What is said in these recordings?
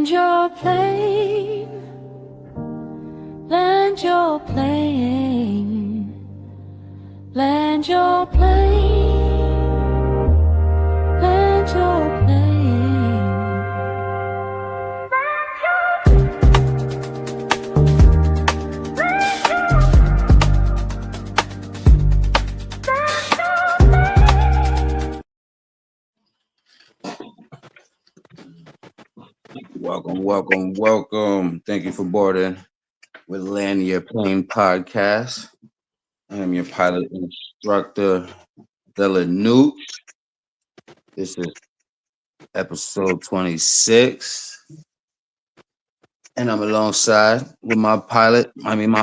your plane, land your plane, land your plane, land your plane. Welcome. Thank you for boarding with Land Your Plane podcast. I am your pilot instructor, Della Newt. This is episode 26. And I'm alongside with my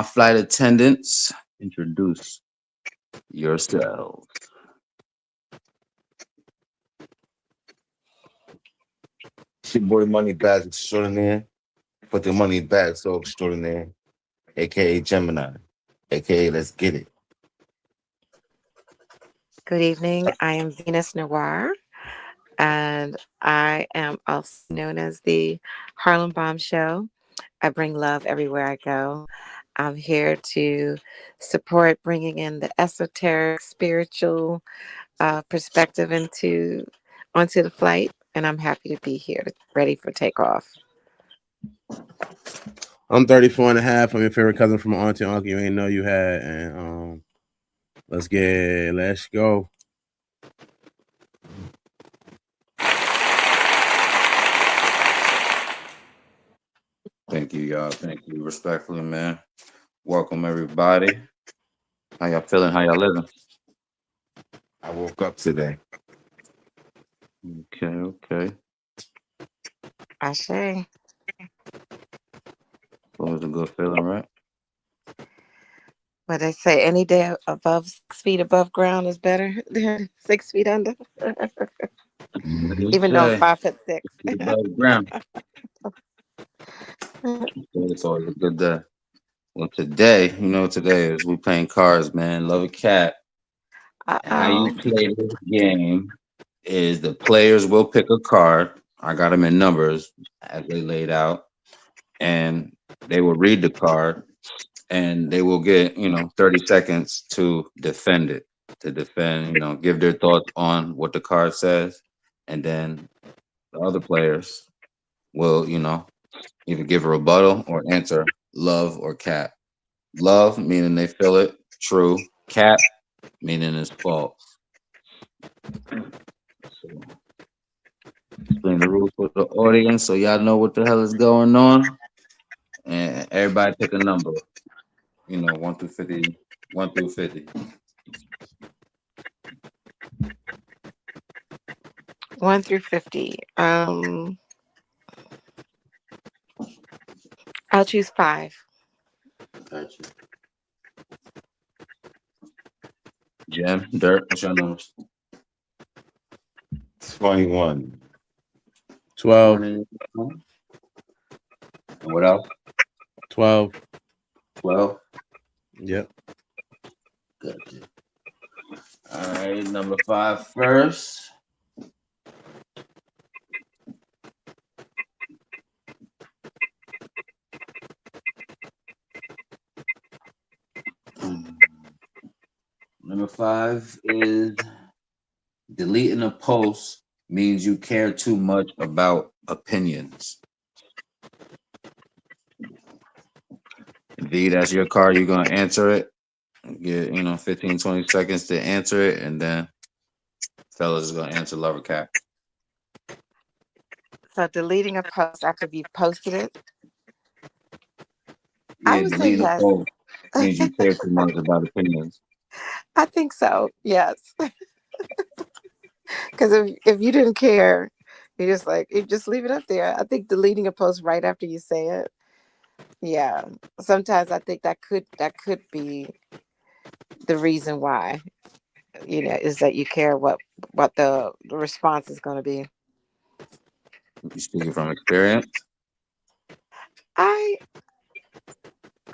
flight attendants. Introduce yourselves. It's your boy Money Bags Extraordinaire. Put the money back so extraordinaire. AKA Gemini. AKA Let's Get It. Good evening. I am Venus Noir, and I am also known as the Harlem Bombshell. I bring love everywhere I go. I'm here to support bringing in the esoteric, spiritual perspective onto the flight, and I'm happy to be here, ready for takeoff. I'm 34 and a half. I'm your favorite cousin from auntie uncle you ain't know you had. And let's go. Thank you, y'all. Thank you. Respectfully, man. Welcome, everybody. How y'all feeling? How y'all living? I woke up today. Okay. I say. Always a good feeling, right? What they say, any day above 6 feet above ground is better than 6 feet under. Even though I'm 5'6". Above ground. It's always a good day. Well, today is we playing cards, man. Love a cat. How you play this game is the players will pick a card. I got them in numbers as they laid out, and they will read the card, and they will get 30 seconds to defend it. To defend, give their thoughts on what the card says, and then the other players will, either give a rebuttal or answer love or cat. Love meaning they feel it true. Cat meaning it's false. So, explain the rules for the audience so y'all know what the hell is going on. And everybody pick a number. 1 through 50. 1 through 50. 1 through 50. I'll choose 5. Gotcha. Jim, Dirk, what's your numbers? 21. 12. And what else? 12. 12. Yep. Gotcha. All right, number 5 first. Number 5 is deleting a post means you care too much about opinions. V, that's your card. You're going to answer it. Get, 15, 20 seconds to answer it. And then fellas is going to answer love or cat. So deleting a post after you've posted it? Yeah, I would say deleting yes. a post means you care too much about opinions. I think so, yes. Because if you didn't care, you just leave it up there. I think deleting a post right after you say it, yeah. Sometimes I think that could be the reason why, is that you care what the response is going to be. You speaking from experience?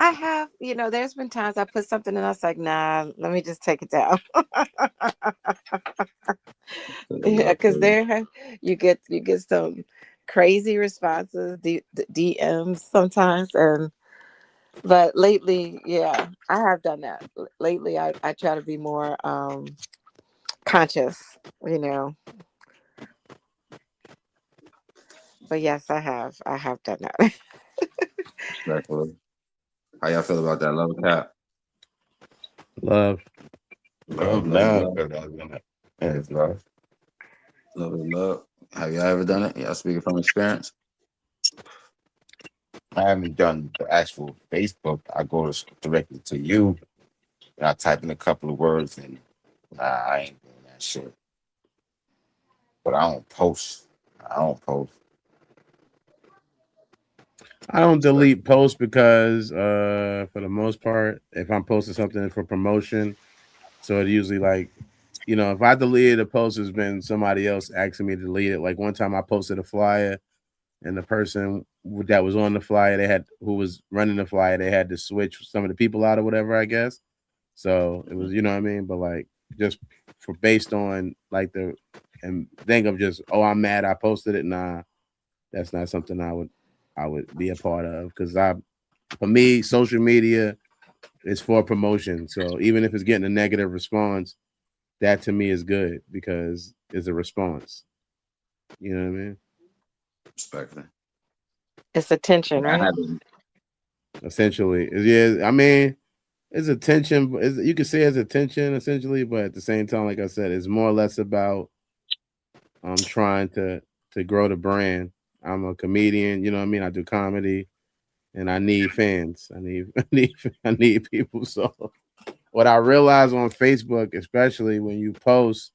I have, there's been times I put something and I was like, nah, let me just take it down. Yeah, because there you get some crazy responses, DMs sometimes, but lately, yeah, I have done that. Lately, I try to be more conscious, you know. But yes, I have done that. Respectfully. How y'all feel about that? Love Cap. Love. Love, love, Love, love. Yes, love. Love it, love. Have y'all ever done it? Y'all speaking from experience? I haven't done the actual Facebook. I go directly to you and I type in a couple of words and I ain't doing that shit. But I don't post. I don't post. I don't delete posts because for the most part, if I'm posting something for promotion, so it usually like, you know, if I deleted a post, it's been somebody else asking me to delete it. Like one time I posted a flyer and the person that was on the flyer, who was running the flyer, they had to switch some of the people out or whatever, I guess. So it was, you know what I mean? But like just for based on like and think of just, oh, I'm mad I posted it. Nah, that's not something I would be a part of because for me, social media is for promotion. So even if it's getting a negative response, that to me is good because it's a response. You know what I mean? Respectfully. It's attention, I right? haven't. Essentially, yeah. I mean, it's attention. You could say it's attention essentially, but at the same time, like I said, it's more or less about trying to grow the brand. I'm a comedian. You know what I mean? I do comedy, and I need fans. I need people. So what I realize on Facebook, especially when you post,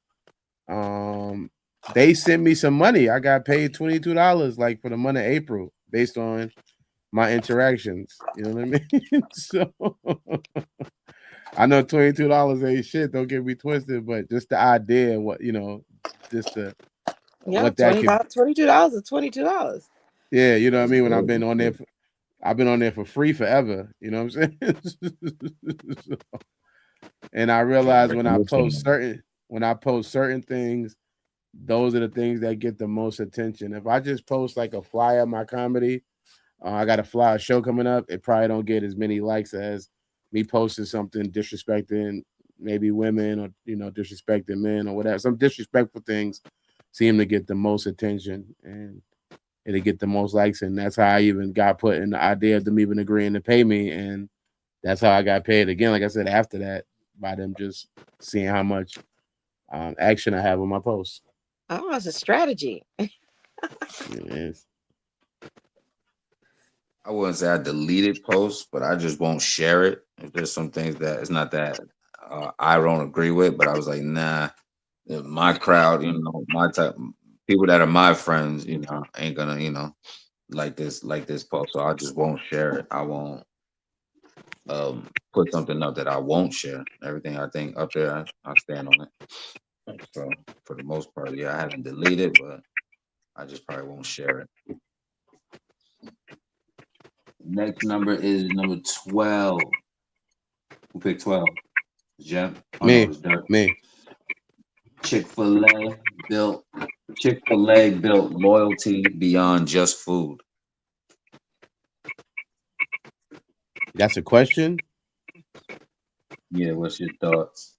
they sent me some money. I got paid $22 like for the month of April based on my interactions. You know what I mean? So I know $22 ain't shit. Don't get me twisted, but just the idea, what you know, just the Yeah, what that could. $22 is $22. Yeah, you know what I That's mean. When good. I've been on there for free forever. You know what I'm saying? And I realize when I post certain things, those are the things that get the most attention. If I just post like a flyer of my comedy, I got a flyer show coming up, it probably don't get as many likes as me posting something disrespecting maybe women or disrespecting men or whatever. Some disrespectful things seem to get the most attention and it'll get the most likes. And that's how I even got put in the idea of them even agreeing to pay me. And that's how I got paid. Again, like I said, after that, by them just seeing how much action I have on my posts. Oh, it's a strategy. Yes. I wouldn't say I deleted posts, but I just won't share it. If there's some things that it's not that I don't agree with, but I was like, nah, my crowd, my type people that are my friends, ain't gonna, like this post. So I just won't share it. I won't put something up that I won't share. Everything I think up there, I stand on it. So for the most part, yeah, I haven't deleted, but I just probably won't share it. Next number is number 12. Who picked 12? Jem? Oh no, it's Dirk. Me. Chick-fil-A built loyalty beyond just food. That's a question. Yeah, what's your thoughts?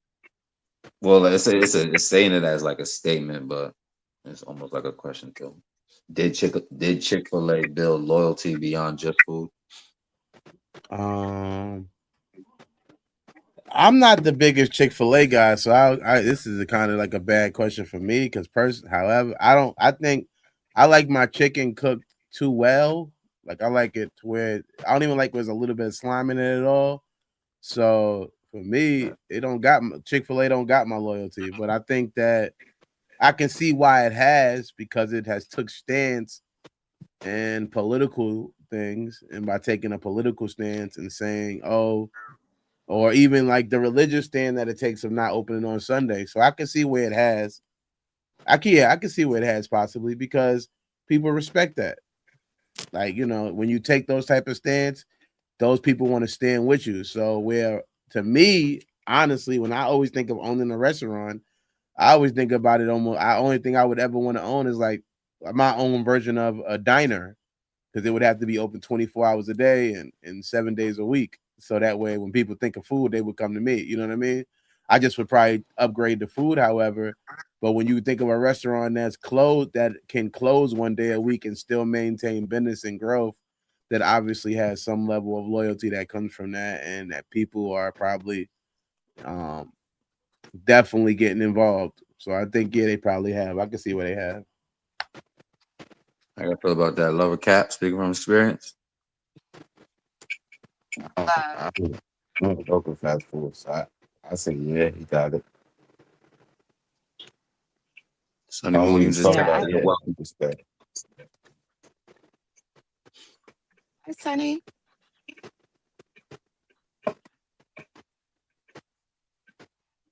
Well, it's saying it as like a statement, but it's almost like a question too. Did Chick-fil-A build loyalty beyond just food? I'm not the biggest Chick-fil-A guy, so this is a kind of like a bad question for me because however, I think I like my chicken cooked too well. Like I like it to where I don't even like there's a little bit of slime in it at all. So for me, Chick-fil-A don't got my loyalty, but I think that I can see why it has because it has took stance and political things, and by taking a political stance and saying, oh, or even like the religious stand that it takes of not opening on Sunday. So I can see where it has. I can see where it has possibly because people respect that. Like, when you take those type of stands, those people want to stand with you. So where to me, honestly, when I always think of owning a restaurant, I always think about it almost. I only thing I would ever want to own is like my own version of a diner because it would have to be open 24 hours a day and 7 days a week. So that way, when people think of food, they would come to me. You know what I mean? I just would probably upgrade the food, however. But when you think of a restaurant that's closed, that can close 1 day a week and still maintain business and growth, that obviously has some level of loyalty that comes from that, and that people are probably um, definitely getting involved. So I think they probably have. I can see what they have. How you feel about that? Lover Cap, speaking from experience. I don't fuck with fast food, so I say yeah, he got it. Sonny I don't Moon, you really just fuck tapped with in. it. You're Yeah, welcome. respect. Hi, Sunny.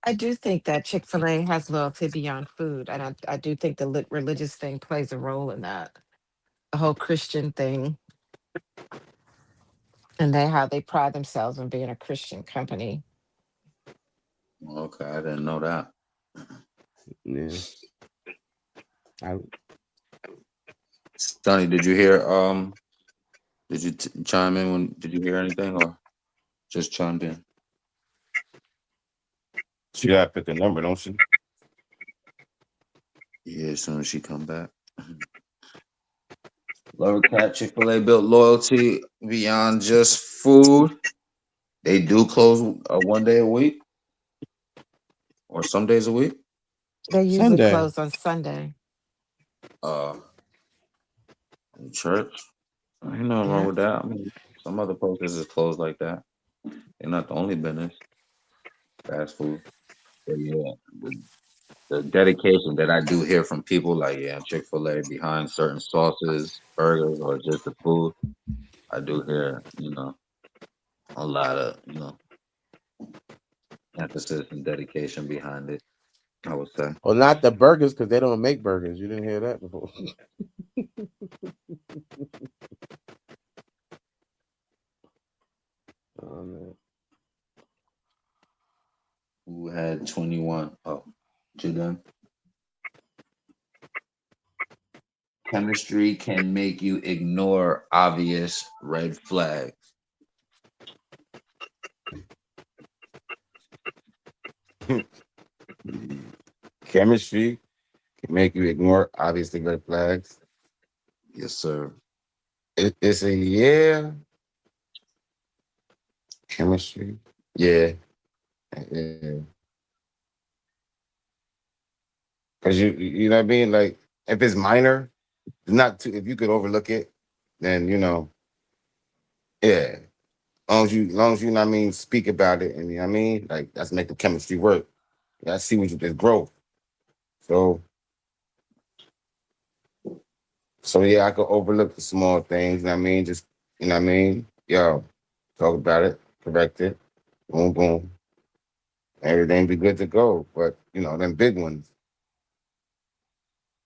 I do think that Chick-fil-A has loyalty beyond food. And I do think the religious thing plays a role in that. The whole Christian thing and how they pride themselves on being a Christian company. Okay, I didn't know that. Yeah. Sonny, did you hear? Did you chime in when? Did you hear anything or just chimed in? She gotta pick a number, don't she? Yeah, as soon as she come back. Lover Cat, Chick-fil-A built loyalty beyond just food. They do close 1 day a week or some days a week. They usually Sunday. close on Sunday. Uh, in church. Ain't nothing wrong Yeah. with that. I mean, some other places is closed like that. They're not the only business. Fast food. But yeah, the dedication that I do hear from people, like yeah, Chick-fil-A behind certain sauces, burgers, or just the food. I do hear, a lot of, emphasis and dedication behind it, I would say. Well, not the burgers because they don't make burgers. You didn't hear that before. Oh, man. Who had 21? Oh, you done? Chemistry can make you ignore obvious red flags. Chemistry can make you ignore obviously red flags. Yes, sir. It's a yeah. Chemistry. Yeah. Yeah. Cause you know what I mean? Like if it's minor, not too if you could overlook it, then yeah. Long as you know what I mean, speak about it and you know what I mean, like that's make the chemistry work. Yeah, I see what you there's growth. So yeah, I could overlook the small things, you know what I mean? Just you know what I mean? Yo, talk about it, correct it, boom, boom. Everything be good to go. But them big ones,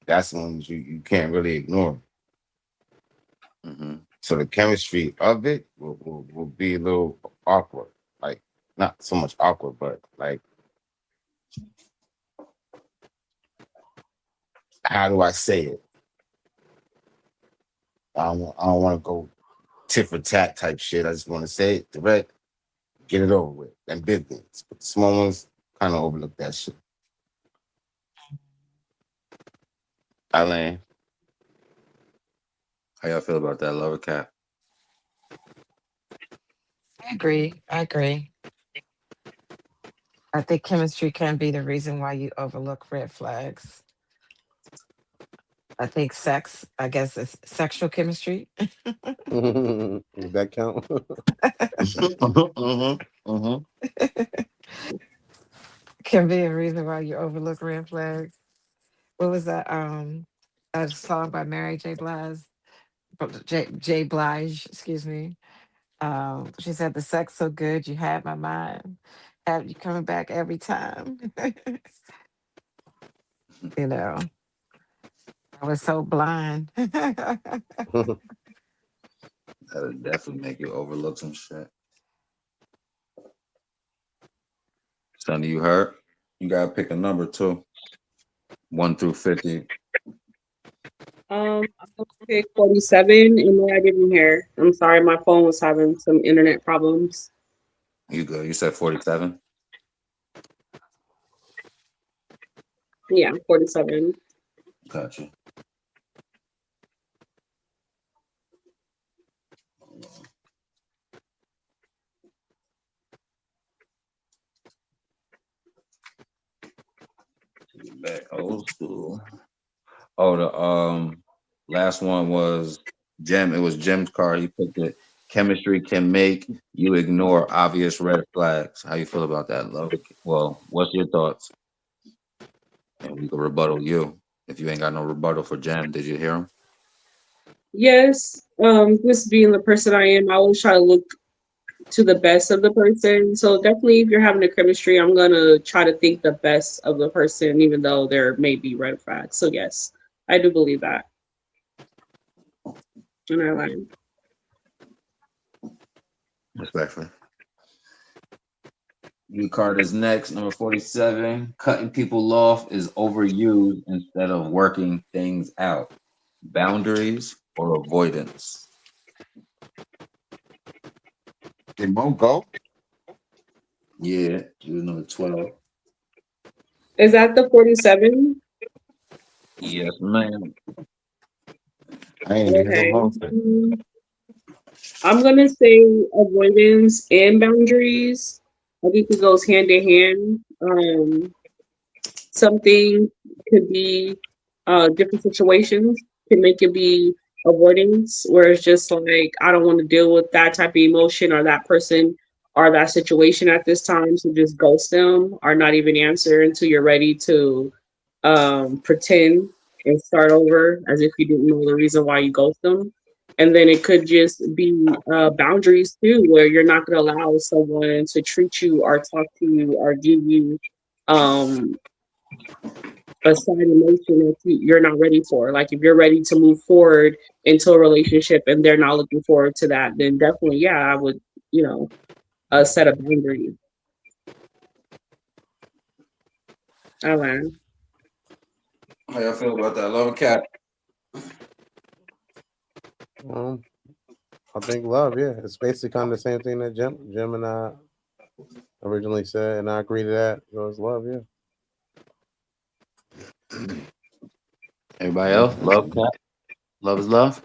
that's the ones you can't really ignore. Mm-hmm. So the chemistry of it will be a little awkward. Like not so much awkward, but like how do I say it? I don't want to go tit for tat type shit. I just want to say it direct, get it over with. And big ones. But the small ones kind of overlook that shit. I land. How y'all feel about that, Lover Cat? I agree. I think chemistry can be the reason why you overlook red flags. I think I guess it's sexual chemistry. Does that count? Can be a reason why you overlook red flags. What was that? A song by Mary J. Blige. J. Blige, excuse me. She said the sex so good you had my mind. Have you coming back every time? you know, I was so blind. That'll definitely make you overlook some shit. Sonny, you heard? You gotta pick a number too. 1 through 50. I'm gonna pick 47, and then I didn't hear. I'm sorry, my phone was having some internet problems. You go. You said 47. Yeah, 47. Gotcha. Back old school. Oh, the last one was Jim. It was Jim's card. He picked it. Chemistry can make you ignore obvious red flags. How you feel about that, love? Well, what's your thoughts? And we can rebuttal you. If you ain't got no rebuttal for Jim, did you hear him? Yes, just being the person I am, I always try to look to the best of the person. So definitely, if you're having a chemistry, I'm gonna try to think the best of the person, even though there may be red flags. So yes, I do believe that, and I like. Respectfully. New card is next, number 47. Cutting people off is overused instead of working things out. Boundaries or avoidance? Did Mo go? Yeah, you was number 12. Is that the 47? Yes, ma'am. I ain't even know Okay. Mo. I'm gonna say avoidance and boundaries. I think it goes hand in hand. Something could be different situations can make it be avoidance, where it's just like I don't want to deal with that type of emotion or that person or that situation at this time, so just ghost them or not even answer until you're ready to pretend and start over as if you didn't know the reason why you ghost them. And then it could just be boundaries too, where you're not going to allow someone to treat you or talk to you or give you um, a side emotion that you're not ready for. Like if you're ready to move forward into a relationship and they're not looking forward to that, then definitely, yeah, I would, you know, set a boundary. I learned. How y'all feel about that? Love a cat. I think love, yeah. It's basically kind of the same thing that Jim and I originally said, and I agree to that. It was love, yeah. Everybody else? Love cat. Love is love.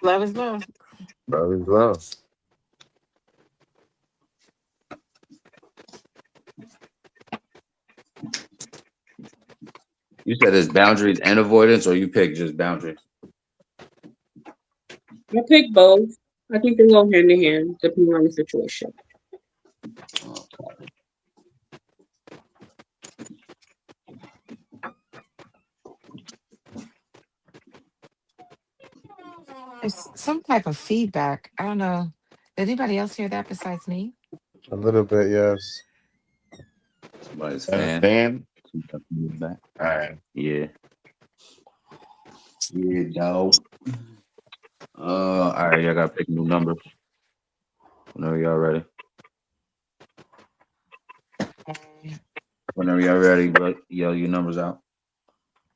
Love is love. Love is love. You said there's boundaries and avoidance, or you pick just boundaries? I pick both. I think they go hand in hand depending on the situation. There's some type of feedback. I don't know. Did anybody else hear that besides me? A little bit, yes. Somebody's Fan. fan. All right. Yeah. Yeah, dog. All right, y'all gotta pick new numbers. Whenever y'all ready. Whenever y'all ready, but yell your numbers out.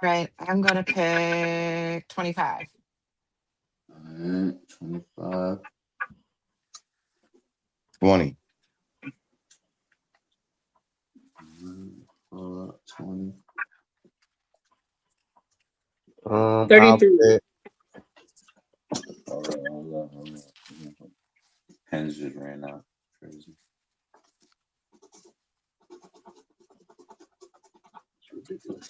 Right. I'm gonna pick 25. All right, 25. 20. 20. I'll 33. pick Hold on. Pens just ran out. Crazy. It's ridiculous.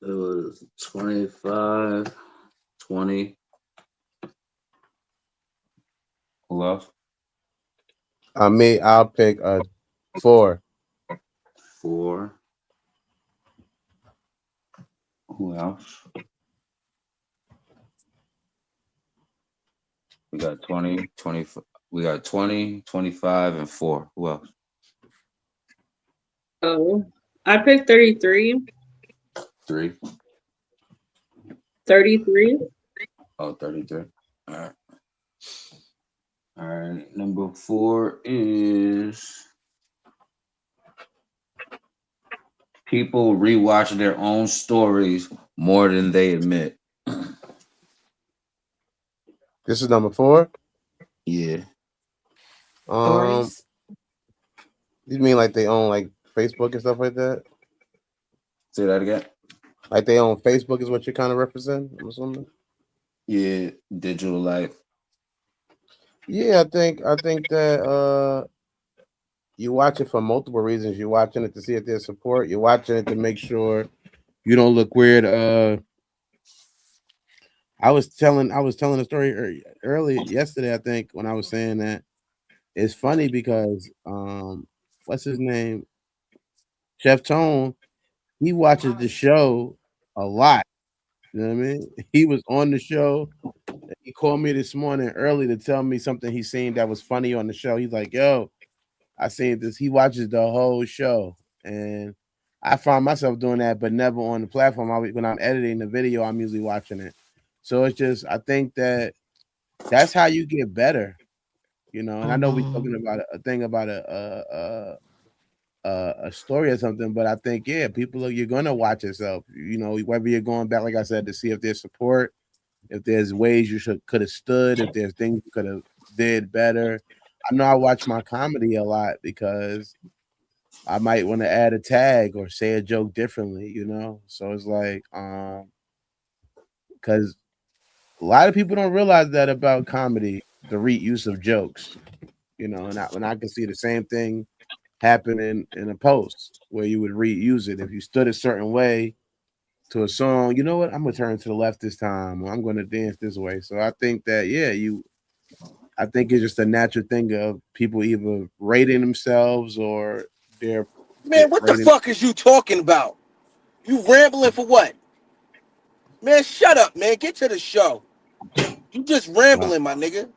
It was 25, 20. Who else? I'll pick a 4. 4. Who else? We got 20, 20. We got 20, 25, and 4. Who else? Oh, I picked 33. 3. 33. Oh, 33. All right. All right, number 4 is people rewatch their own stories more than they admit. This is number 4. Yeah. Stories. You mean like they own like Facebook and stuff like that? Say that again. Like they own Facebook is what you kind of represent? I'm assuming. Yeah, digital life. Yeah, I think that you watch it for multiple reasons. You're watching it to see if there's support. You're watching it to make sure you don't look weird. I was telling a story early yesterday, I think, when I was saying that it's funny because what's his name? Chef Tone, he watches the show a lot. You know what I mean? He was on the show. He called me this morning early to tell me something he seen that was funny on the show. He's like, yo, I seen this. He watches the whole show. And I find myself doing that, but never on the platform. When I'm editing the video, I'm usually watching it. So it's just, I think that's how you get better, you know. And I know we're talking about a thing about a story or something, but I think you're gonna watch yourself, you know, whether you're going back, like I said, to see if there's support, if there's ways you could have stood, if there's things you could have did better. I know I watch my comedy a lot because I might want to add a tag or say a joke differently, you know. So it's like, because a lot of people don't realize that about comedy, the reuse of jokes, you know. And I can see the same thing happen in a post where you would reuse it if you stood a certain way to a song. You know what? I'm gonna turn to the left this time, or I'm gonna dance this way. So I think that I think it's just a natural thing of people either rating themselves or they're Man, what the fuck is you talking about? You rambling for what? Man, shut up, man. Get to the show. You just rambling, my nigga.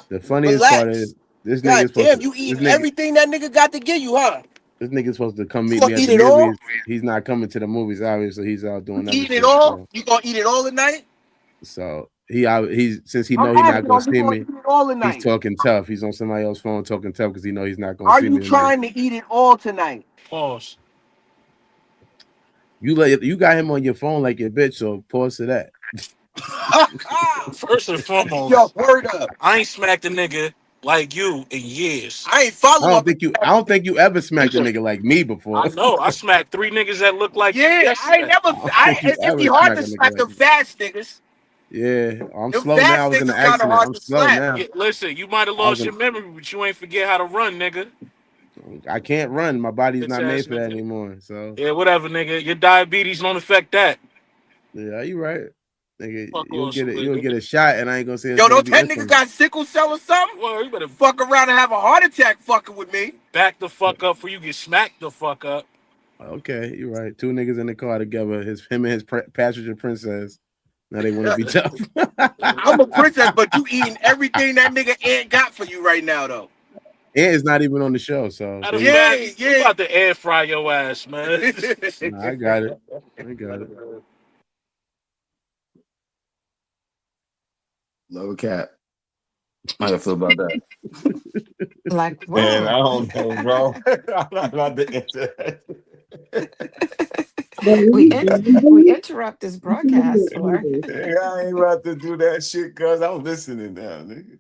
The funniest part is this nigga. Damn, you eating everything that nigga got to give you, huh? This nigga's supposed to come meet me at the movies. He's not coming to the movies, obviously. He's out doing other shit. Eat it all? So. You gonna eat it all tonight? So he's since he know he's not gonna see me, he's talking tough. He's on somebody else's phone talking tough because he know he's not gonna see me. Are you trying to eat it all tonight? Pause. You got him on your phone like your bitch, so pause to that. First and foremost, yo, word up. I ain't smacked a nigga like you in years. I ain't following. I don't think you ever smacked a nigga like me before. I know. I smacked 3 niggas that look like I ain't never. It'd be hard to smack the fast niggas. Yeah, I'm slow now. I was in the accident. I'm slow now. Listen, you might have lost your memory, but you ain't forget how to run, nigga. I can't run. My body's not made for that anymore. So yeah, whatever, nigga. Your diabetes don't affect that. Yeah, you right. Nigga, you'll get a shot, and I ain't gonna say. Yo, don't that nigga got sickle cell or something? Well, you better fuck around and have a heart attack fucking with me. Back the fuck up before you get smacked the fuck up. Okay, you're right. 2 niggas in the car together. Him and his passenger princess. Now they want to be tough. I'm a princess, but you eating everything that nigga Ant got for you right now, though. Ant is not even on the show, so you about to air fry your ass, man. Nah, I got it. Love a cat. How you feel about that? Like, whoa. Man, I don't know, bro. I'm not about to answer we interrupt this broadcast for. I ain't about to do that shit because I'm listening now, nigga.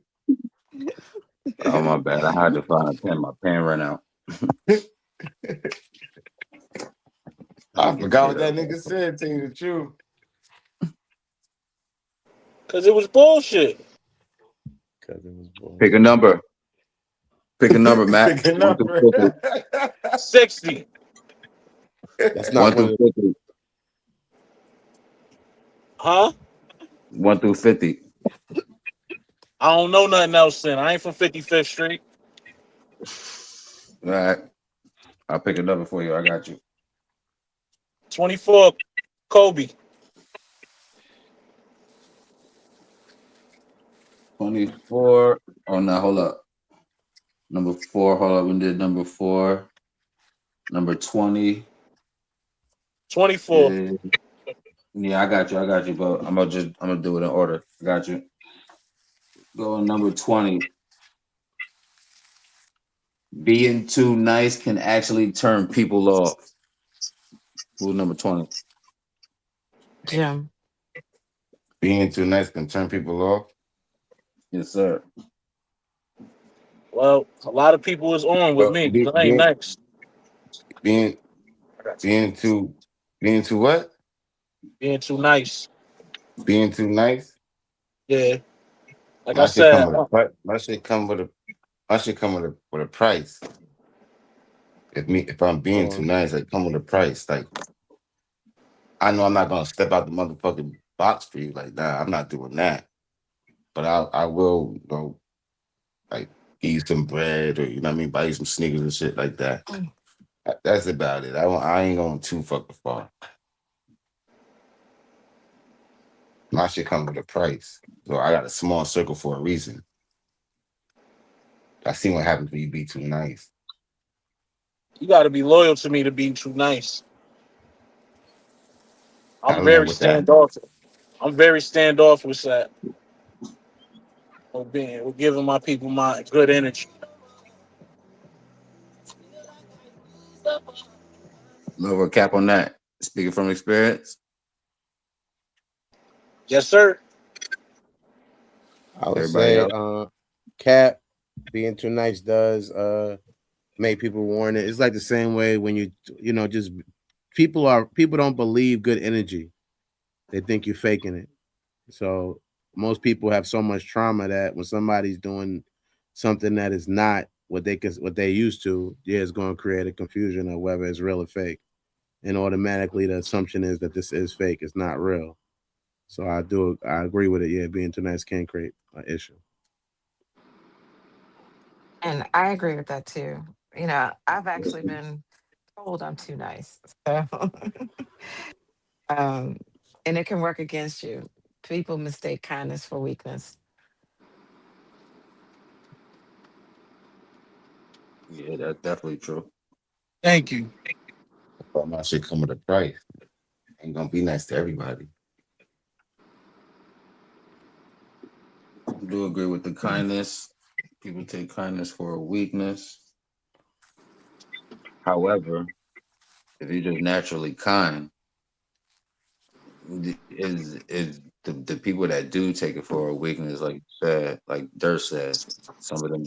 Oh, my bad. I had to find a pen. My pen ran out. I forgot what that nigga said, tell you the truth. Because it was bullshit. Pick a number. Pick a number, Matt. Pick a number. 60. That's not 1 through 50. Huh? 1 through 50. I don't know nothing else then. I ain't from 55th Street. All right. I'll pick a number for you. I got you. 24, Kobe. 24. Oh, no, hold up. Number 4. Hold up. We did number 4. Number 20. 24. Yeah, I got you. But I'm gonna do it in order. I got you. Go on number 20. Being too nice can actually turn people off. Rule number 20. Jim. Being too nice can turn people off. Yes, sir. Well, a lot of people is on with Well, me because I ain't nice. being being too being too what? Being too nice. Being too nice. Yeah. Like I My shit come said, with a price. My shit come with a price. If I'm being too Pause. nice, I come with a price. Like I know I'm not gonna step out the motherfucking box for you. Like nah, I'm not doing that. But I will like eat you some bread or you know what I mean, buy you some sneakers and shit like that. That's about it. I ain't going too fucking far. My shit comes with a price. So I got a small circle for a reason. I seen what happens when you be too nice. you got to be loyal to me to be too nice. I I'm land very with that. standoffish. I'm very standoffish with that. With giving my people my good energy. Lower cap on that. Speaking from experience. Yes, sir. I would Everybody say else. Cap being too nice does make people warn it. It's like the same way when just people don't believe good energy. They think you're faking it. So most people have so much trauma that when somebody's doing something that is not what they used to, yeah, it's going to create a confusion of whether it's real or fake. And automatically the assumption is that this is fake. It's not real. So I agree with it. Yeah, being too nice can create an issue. And I agree with that too. I've actually been told I'm too nice. So um and it can work against you. People mistake kindness for weakness. Yeah, that's definitely true. Thank you. But my shit come with a price. Ain't gonna be nice to everybody. I do agree with the Hmm. kindness. People take kindness for a weakness. However, if you're just naturally kind, the people that do take it for a weakness, like you said, like Dirt said, some of them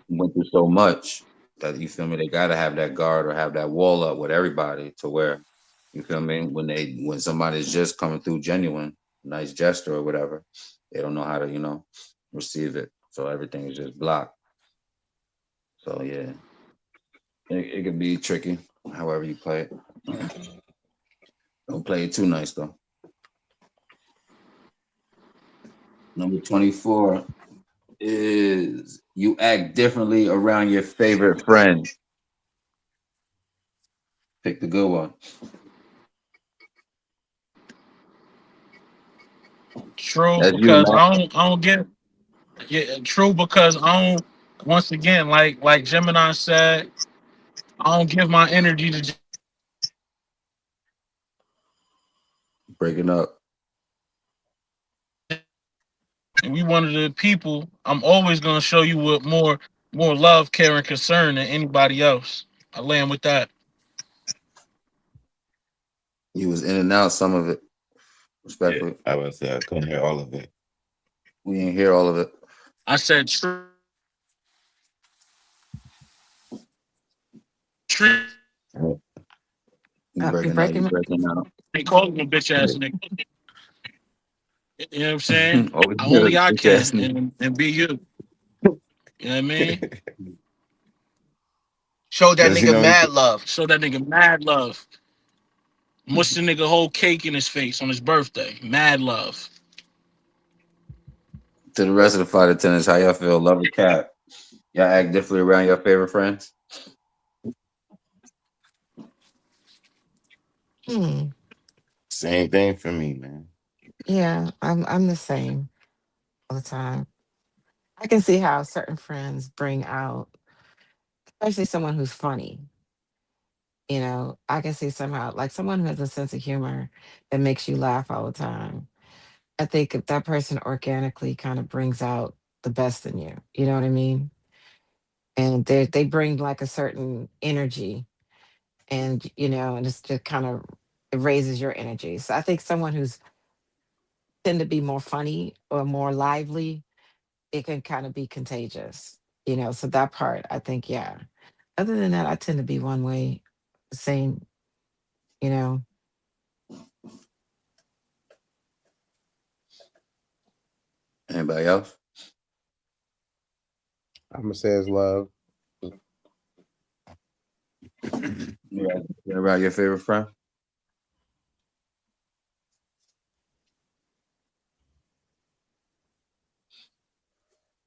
went through so much that you feel me, they gotta have that guard or have that wall up with everybody to where you feel me when somebody's just coming through genuine, nice gesture or whatever, they don't know how to receive it, so everything is just blocked. So yeah, it can be tricky, however you play it. Don't play it too nice though. Number 24 is you act differently around your favorite friend. Pick the good one. True, That's you, because man. I don't get. Yeah, true, because I don't. Once again, like Gemini said, I don't give my energy to. Breaking up. And we one of the people. I'm always gonna show you with more love, care, and concern than anybody else. I land with that. You was in and out some of it, Yeah. respectfully. I would say I couldn't hear all of it. We didn't hear all of it. I said true. Tree You You're breaking out. You breaking. breaking out. they call him a bitch ass nigga. You know what I'm saying? Oh, Only I bitch ass can nigga. and be you. You know what I mean? Show that Does he nigga know he mad could? love. Show that nigga mad love. Mush the nigga whole cake in his face on his birthday. Mad love. To the rest of the flight attendants, how y'all feel? Love the cat. Y'all act differently around your favorite friends. Hmm. Same thing for me, man. Yeah, I'm the same all the time. I can see how certain friends bring out, especially someone who's funny. I can see somehow like someone who has a sense of humor that makes you laugh all the time. I think if that person organically kind of brings out the best in you. You know what I mean? and they bring like a certain energy, and and it's just kind of, it raises your energy. So I think someone who's tend to be more funny or more lively, it can kind of be contagious. So that part, I think, yeah. Other than that, I tend to be one way, same, you know. Anybody else? I'm gonna say it's love. Yeah. About your favorite friend?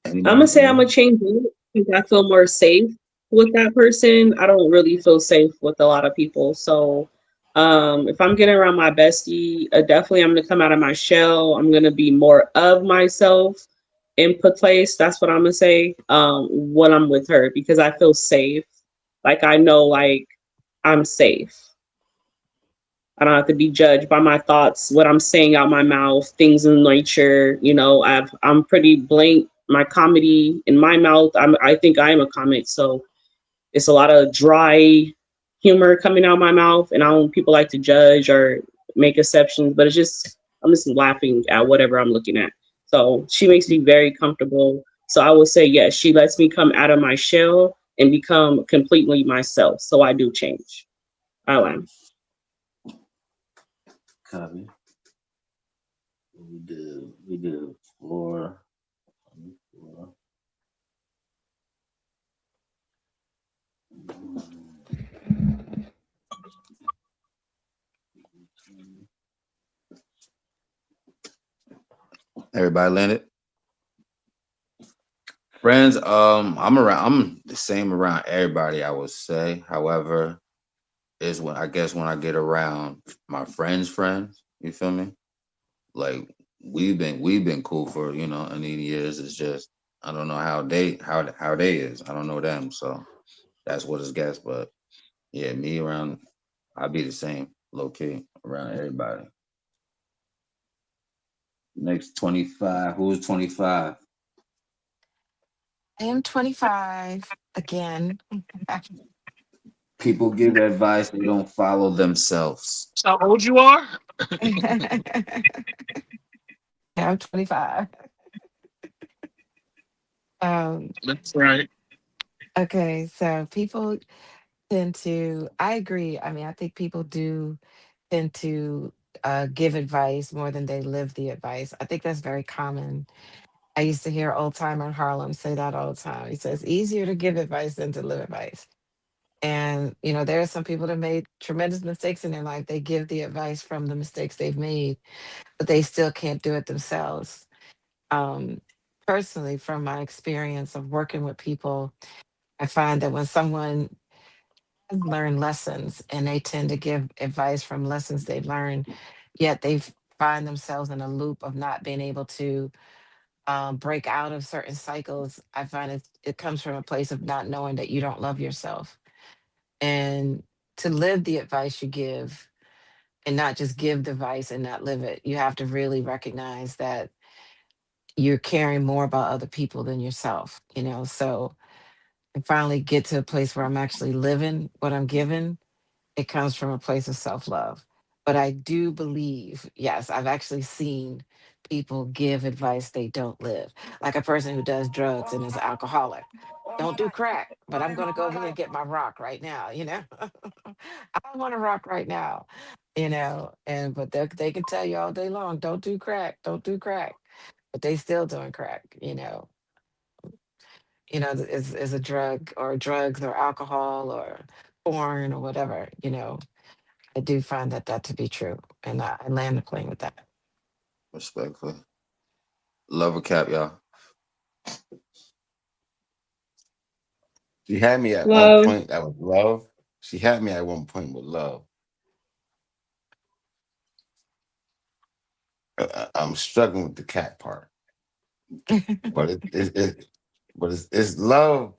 I'm gonna say I'm gonna change it because I feel more safe with that person. I don't really feel safe with a lot of people. So if I'm getting around my bestie, definitely I'm gonna come out of my shell. I'm gonna be more of myself in place. That's what I'm gonna say. When I'm with her because I feel safe. Like I know like I'm safe. I don't have to be judged by my thoughts, what I'm saying out my mouth, things in nature. I'm pretty blank. My comedy in my mouth. I think I am a comic, so it's a lot of dry humor coming out my mouth, and I don't want people like to judge or make exceptions, but I'm just laughing at whatever I'm looking at. So she makes me very comfortable. So I would say yes, she lets me come out of my shell and become completely myself. So I do change. I am. Copy. We do 4. Everybody landed. Friends, I'm the same around everybody, I would say. However, is when I get around my friends, you feel me? Like we've been cool for, any years. It's just I don't know how they is. I don't know them, so that's what it's guess. But yeah, me around I'll be the same, low key, around everybody. Next 25. Who's 25? I am 25 again. People give advice, they don't follow themselves. That's how old you are? I'm 25. Um, That's right. okay, so people tend to, I agree. I mean, I think people do tend to give advice more than they live the advice. I think that's very common. I used to hear old timer in Harlem say that all the time. He says, easier to give advice than to live advice. And, there are some people that made tremendous mistakes in their life. They give the advice from the mistakes they've made, but they still can't do it themselves. Um, Personally, from my experience of working with people, I find that when someone has learned lessons and they tend to give advice from lessons they've learned, yet they find themselves in a loop of not being able to break out of certain cycles, I find it comes from a place of not knowing that you don't love yourself. And to live the advice you give and not just give the advice and not live it, you have to really recognize that you're caring more about other people than yourself. So I finally get to a place where I'm actually living what I'm giving. It comes from a place of self love. But I do believe, yes, I've actually seen people give advice they don't live. Like a person who does drugs and is an alcoholic. Don't do crack, but I'm going to go over here and get my rock right now. I want to rock right now. But they can tell you all day long, don't do crack, don't do crack. But they still doing crack. Is a drug or drugs or alcohol or porn or whatever. I do find that to be true, and I land the plane with that. Respectfully. Love a cap, y'all. She had me at one Love. point that was love. She had me at one point with love. I'm struggling with the cat part, but it's love.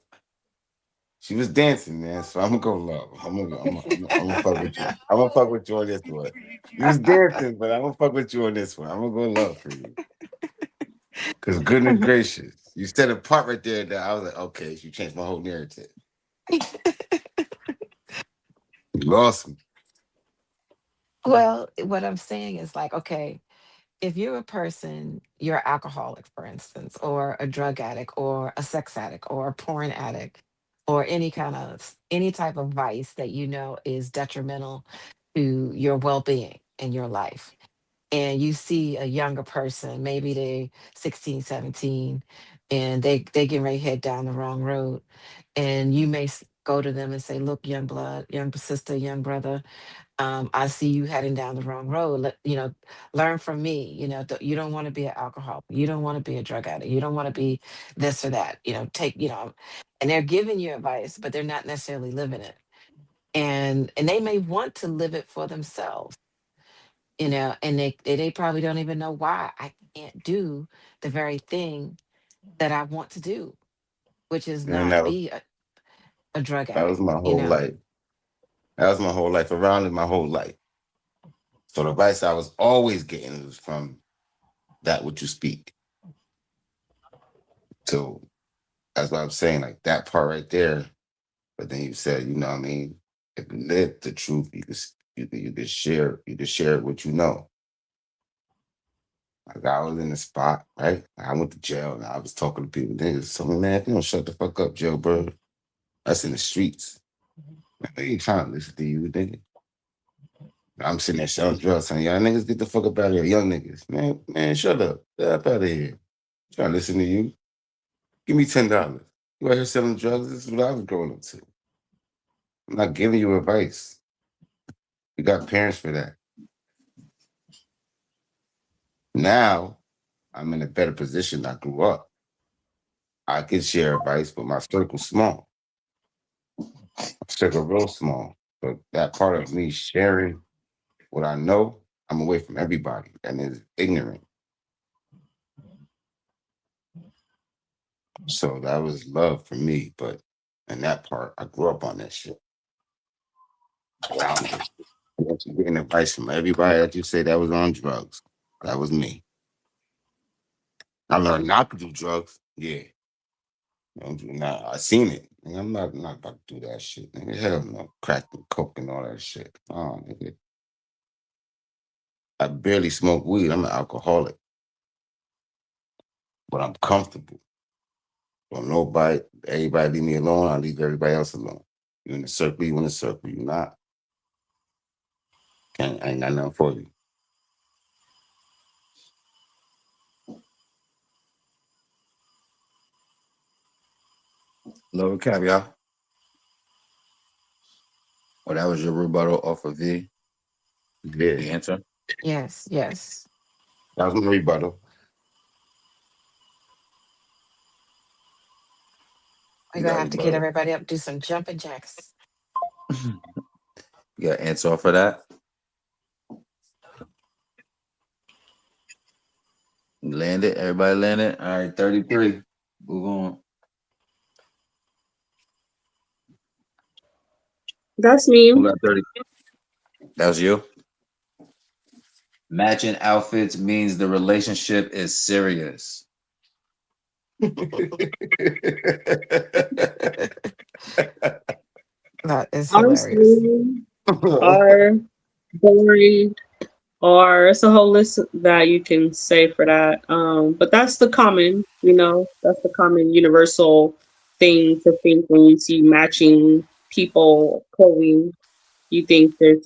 She was dancing, man. So I'm gonna go love. I'm gonna fuck with you. I'm gonna fuck with you on this one. You was dancing, but I'm gonna fuck with you on this one. I'm gonna go love for you. Because goodness gracious, you said a part right there that I was like, okay, you changed my whole narrative. You lost me. Well, what I'm saying is like, okay, if you're a person, you're an alcoholic, for instance, or a drug addict, or a sex addict, or a porn addict, or any type of vice that you know is detrimental to your well-being in your life, and you see a younger person, maybe they 16, 17, and they getting ready to head down the wrong road, and you may go to them and say, look, young blood, young sister, young brother, I see you heading down the wrong road. Learn from me. You don't want to be an alcoholic. You don't want to be a drug addict. You don't want to be this or that. And they're giving you advice, but they're not necessarily living it. And they may want to live it for themselves, and they probably don't even know why I can't do the very thing that I want to do, which is And not be a drug that was addict, my you whole know. life. That was my whole life, around it my whole life. So the advice I was always getting was from that what you speak. So that's what I'm saying, like that part right there. But then you said, you know what I mean? If you live the truth, you could share what you know. Like I was in the spot, right? I went to jail and I was talking to people. Niggas told me, man, if you don't shut the fuck up, jailbird, that's in the streets. Man, they ain't trying to listen to you, nigga. I'm sitting there selling drugs, saying, y'all niggas get the fuck up out of here, young niggas. Man, shut up. Get up out of here. Trying to listen to you. Give me $10. You out here selling drugs? This is what I was growing up to. I'm not giving you advice. You got parents for that. Now I'm in a better position. I grew up. I can share advice, but my circle's small. My circle real small. But that part of me sharing what I know, I'm away from everybody and is ignorant. So that was love for me. But in that part, I grew up on that shit. Around it. Getting advice from everybody that you say that was on drugs. That was me. I learned not to do drugs. Yeah. Don't do nah, I seen it. Nigga, I'm not about to do that shit. Nigga, hell no. Crack and coke and all that shit. Oh, nigga. I barely smoke weed. I'm an alcoholic. But I'm comfortable. Don't nobody, everybody leave me alone. I leave everybody else alone. You in the circle, you in the circle. You not. I ain't got nothing for you. Lower cap, y'all. Oh, that was your rebuttal off of the Yeah. answer. Yes, yes. That was my rebuttal. We're You gonna got have to get rebuttal. everybody up, do some jumping jacks. You got answer off of that. Landed. Everybody landed. All right, 33. Move on. That's me. Who got 30? That was you. Matching outfits means the relationship is serious. That is hilarious. Honestly, are boring, or it's a whole list that you can say for that. But that's the common, that's the common universal thing to think when you see matching people clothing. You think there's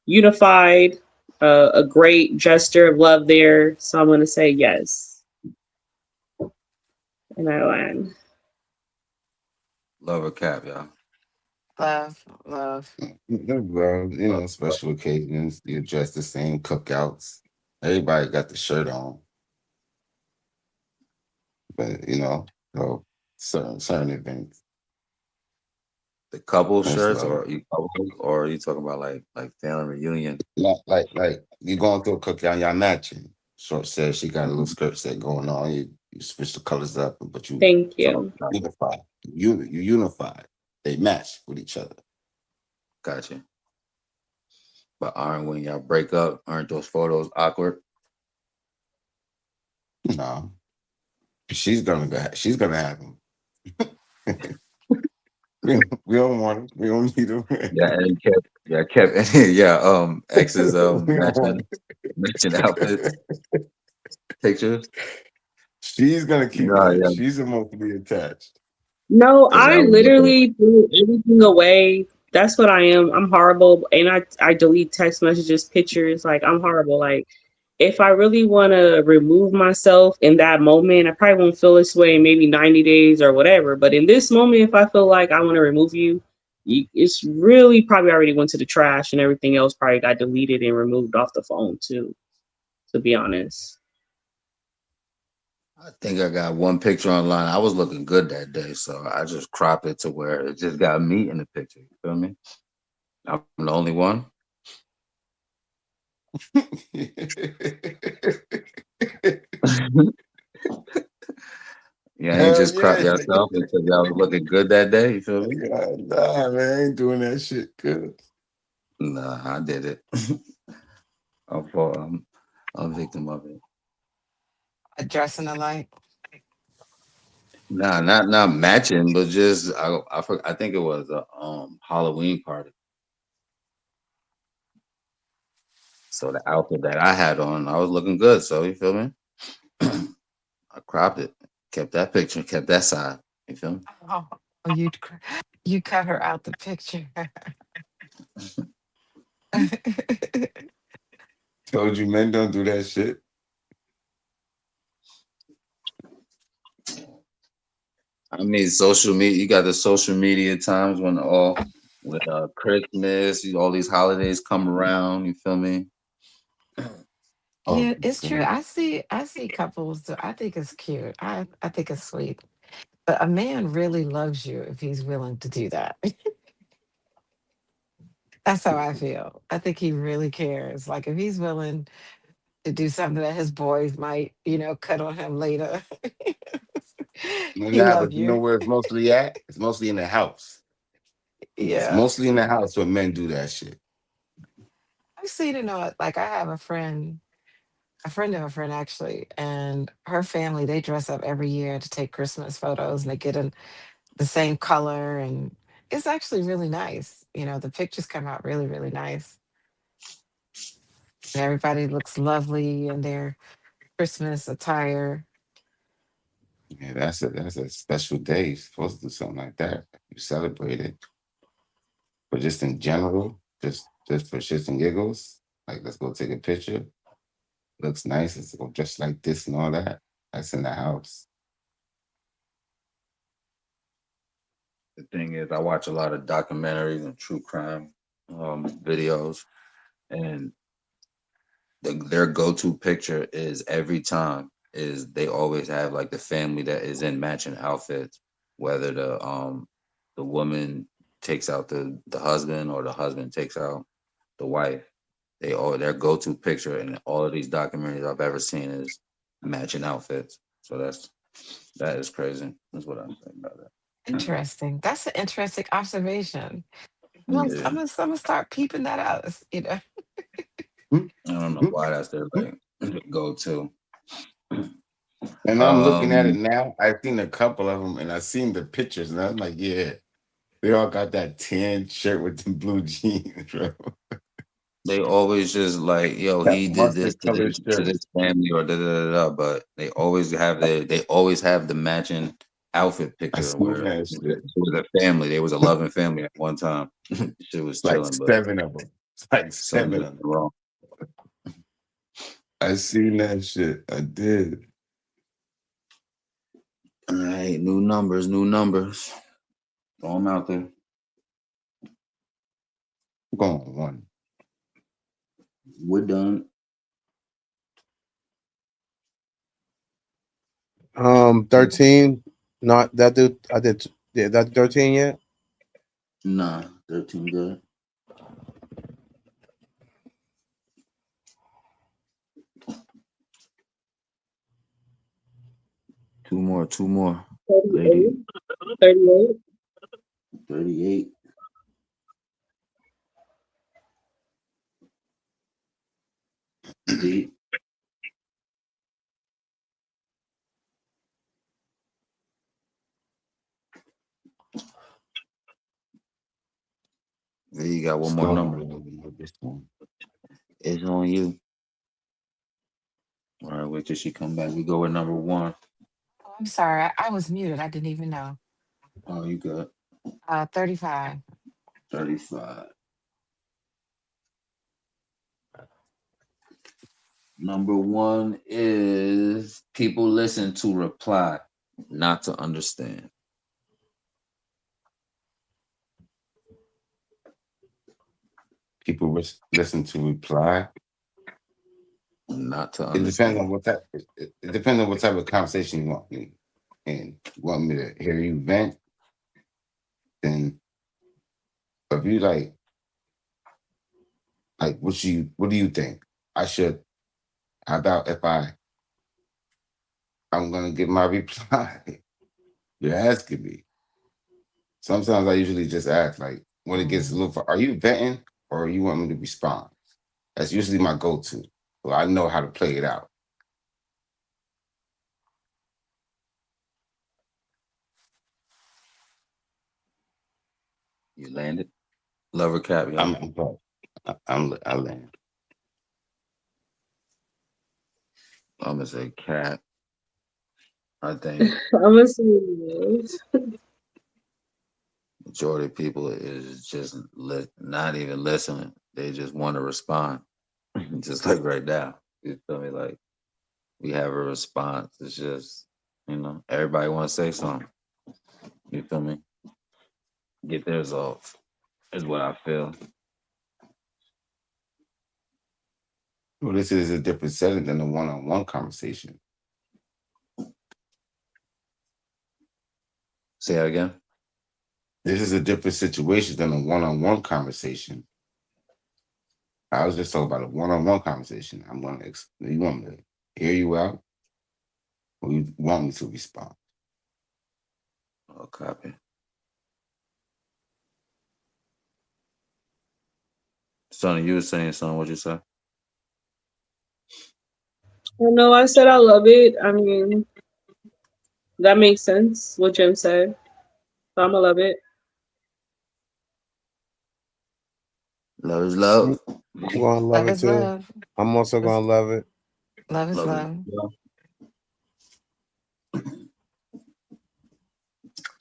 unified, a great gesture of love there. So I'm gonna say yes, and I land. Love or cap, y'all. Love, love. Well, special occasions, you dress the same, cookouts. Everybody got the shirt on. But so certain events. The couple That's shirts, love. or are you talking about like family reunion? Like you going to a cookout, y'all matching. Short says she got a little skirt set going on. You switch the colors up, but you Thank you. unify. You unify. They match with each other. Gotcha. But aren't when y'all break up, aren't those photos awkward? No, she's gonna have him. We don't want him. We don't need him. Ex's We don't want matching outfits pictures. She's gonna keep No, that. yeah, She's emotionally attached. No, because I I was looking. literally threw everything away. That's what I am. I'm horrible, and I delete text messages, pictures. Like I'm horrible. Like if I really want to remove myself in that moment, I probably won't feel this way in maybe 90 days or whatever. But in this moment, if I feel like I want to remove you, it's really probably already went to the trash, and everything else probably got deleted and removed off the phone too. To be honest. I think I got one picture online. I was looking good that day, so I just cropped it to where it just got me in the picture. You feel me? I'm the only one. Yeah, ain't Hell just crop yeah. yourself because y'all was looking good that day. You feel me? Nah, man, I ain't doing that shit. Good. Nah, I did it. I'm for I'm a victim of it. Dressing alike. Nah, not matching, but just I think it was a Halloween party. So the outfit that I had on, I was looking good. So you feel me? I cropped it, kept that picture, kept that side. You feel me? Oh, you cut her out the picture. Told you men don't do that shit. I mean, social media. You got the social media times when all with Christmas, all these holidays come around. You feel me? Oh, Yeah, it's true. God. I see couples I think it's cute. I think it's sweet. But a man really loves you if he's willing to do that. That's how I feel. I think he really cares. Like if he's willing to do something that his boys might, cut on him later. He Nah, love but you know you. where it's mostly at? It's mostly in the house. It's Yeah. mostly in the house where men do that shit. I've seen it on like I have a friend of a friend actually, and her family, they dress up every year to take Christmas photos and they get in the same color and it's actually really nice. The pictures come out really, really nice. And everybody looks lovely in their Christmas attire. Yeah, that's a special day. You're supposed to do something like that. You celebrate it. But just in general, just for shits and giggles, like let's go take a picture. Looks nice. Let's go dress like this and all that. That's in the house. The thing is, I watch a lot of documentaries and true crime videos, and their go-to picture is every time is they always have like the family that is in matching outfits, whether the woman takes out the husband or the husband takes out the wife. They all their go-to picture in all of these documentaries I've ever seen is matching outfits. So that is crazy. That's what I'm saying about that. Interesting. That's an interesting observation. Yeah, I'm gonna start peeping that out. I don't know why that's their like go-to. And I'm looking at it Um, now. I've seen a couple of them, and I've seen the pictures, and I'm like, yeah, they all got that tan shirt with the blue jeans, bro. they always just like, yo, That he did this mustard colored to shirt. this family or da da da da. But they always have the matching outfit I picture seen where that it shit. was a family. They was a loving family at one time. Shit was It's like chilling, but 7 of them. It's like something 7 was of them. wrong. I seen that shit. I did. All right, new numbers, new numbers. Throw them out there. I'm going one. We're done. 13. Not that dude. I did. Yeah, that 13 yet? Nah, 13 good. Two more. 38. Lady, 38. 38. Z. You got one more number. It's on you. All right, wait till she come back. We go with number 1. Oh, I'm sorry. I was muted. I didn't even know. Oh, you good. 35. 35. Number 1 is people listen to reply, not to understand. People listen to reply. Not to It understand. depends on what type. It depends on what type of conversation you want me, and you want me to hear you vent. Then, if you like what do you think I should? How about if I'm gonna get my reply? You're asking me. Sometimes I usually just ask, like, when it gets a little, are you venting or you want me to respond? That's usually my go-to. Well, I know how to play it out. You landed. Lover cap, yo. I land. I'm gonna say cap. I think I'm gonna say yes. majority of people is just not even listening. They just want to respond, just like right now. You feel me? Like we have a response. It's just everybody want to say something. You feel me? Get theirs off is what I feel. Well, this is a different setting than a one-on-one conversation. Say that again. This is a different situation than a one-on-one conversation. I was just talking about a one-on-one conversation. You want me to hear you out, or you want me to respond? Oh, copy. Sonny, you were saying something. What'd you say? No, I said I love it. I mean, that makes sense. What Jim said. So I'ma love it. Love is love. I'm gonna love Love it is too. love. I'm also gonna love it. Love is Love love. is love.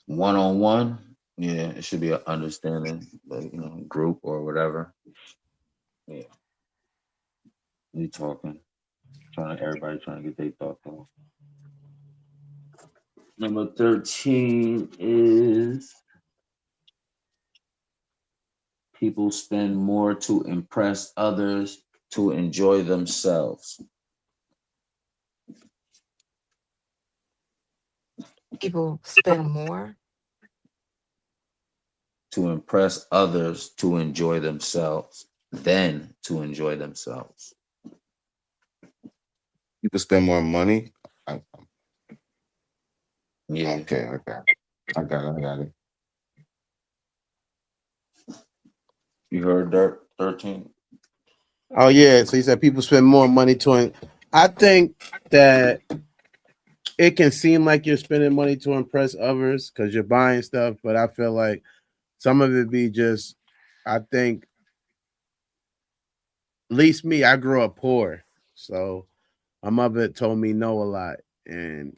One-on-one, yeah, it should be an understanding, but group or whatever. Yeah, you talking, everybody trying to get their thoughts off. Number 13 is people spend more to impress others to enjoy themselves. People spend more. To impress others to enjoy themselves than to enjoy themselves. People spend more money. Yeah. Okay. I got it. You heard Dirt 13? Oh yeah. So you said people spend more money to. I think that it can seem like you're spending money to impress others because you're buying stuff, but I feel like some of it be just. I think, at least me, I grew up poor, so my mother told me no a lot, and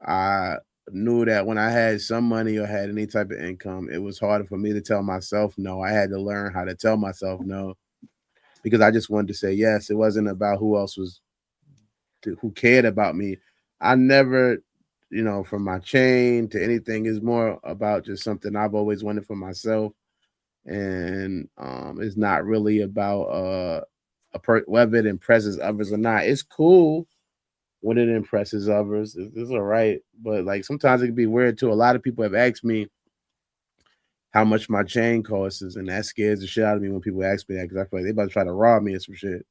I knew that when I had some money or had any type of income, it was harder for me to tell myself no. I had to learn how to tell myself no because I just wanted to say yes. It wasn't about who cared about me. I never, from my chain to anything is more about just something I've always wanted for myself. And it's not really about whether it impresses others or not. It's cool when it impresses others. It's all right, but like sometimes it can be weird too. A lot of people have asked me how much my chain costs, and that scares the shit out of me when people ask me that because I feel like they about to try to rob me or some shit,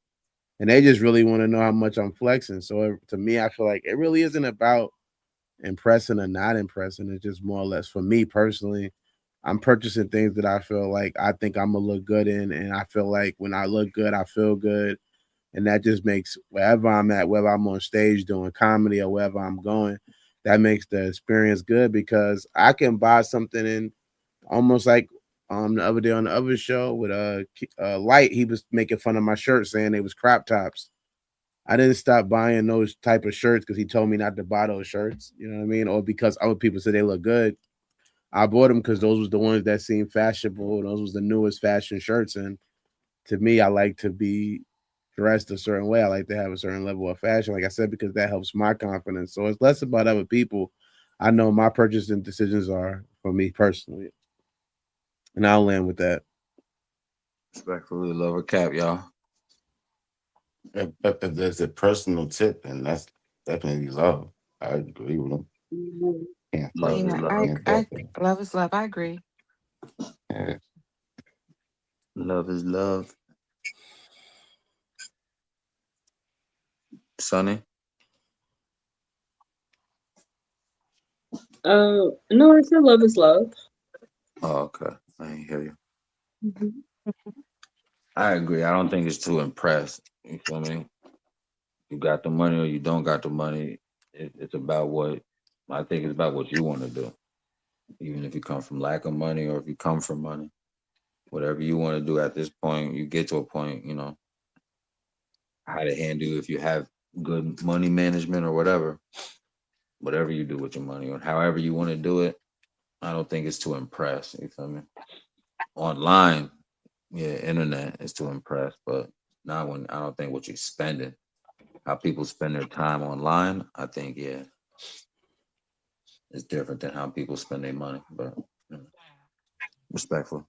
and they just really want to know how much I'm flexing. So to me, I feel like it really isn't about impressing or not impressing. It's just more or less for me personally. I'm purchasing things that I feel like I think I'm gonna look good in, and I feel like when I look good, I feel good, and that just makes wherever I'm at, whether I'm on stage doing comedy or wherever I'm going, that makes the experience good because I can buy something and almost like the other day on the other show with Light. He was making fun of my shirts, saying they was crop tops. I didn't stop buying those type of shirts because he told me not to buy those shirts. You know what I mean? Or because other people said they look good. I bought them because those was the ones that seemed fashionable. Those was the newest fashion shirts, and to me, I like to be dressed a certain way. I like to have a certain level of fashion, like I said, because that helps my confidence. So it's less about other people. I know my purchasing decisions are for me personally, and I'll land with that. Respectfully, love a cap, y'all. If there's a personal tip, and that's definitely love. I agree with him. Mhm. Can't Love fight is it. Yeah, love. I, Can't I fault it. love is love. I agree. Yeah. Love is love. Sonny? No, I said love is love. Oh, okay. I didn't hear you. Mhm. I agree. I don't think it's to impress. You feel me? You got the money or you don't got the money. It's about what I think it's about what you want to do. Even if you come from lack of money or if you come from money, whatever you want to do at this point, you get to a point, how to handle if you have good money management or whatever you do with your money or however you want to do it. I don't think it's to impress. You feel me? Online, yeah, internet is to impress, but not when I don't think what you're spending, how people spend their time online. I think yeah, it's different than how people spend their money. But respectful.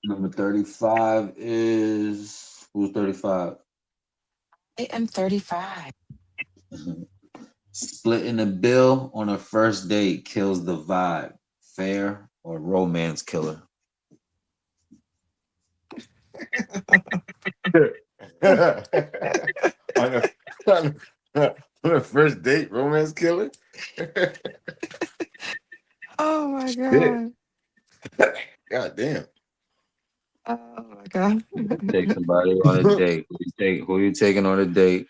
Number 35 is who's 35? I am 35. Splitting the bill on a first date kills the vibe. Fair or romance killer? on, a, on, on a first date, romance killer. Oh my Shit. god. God damn. Oh my god. Take somebody on a date. Who you taking on a date?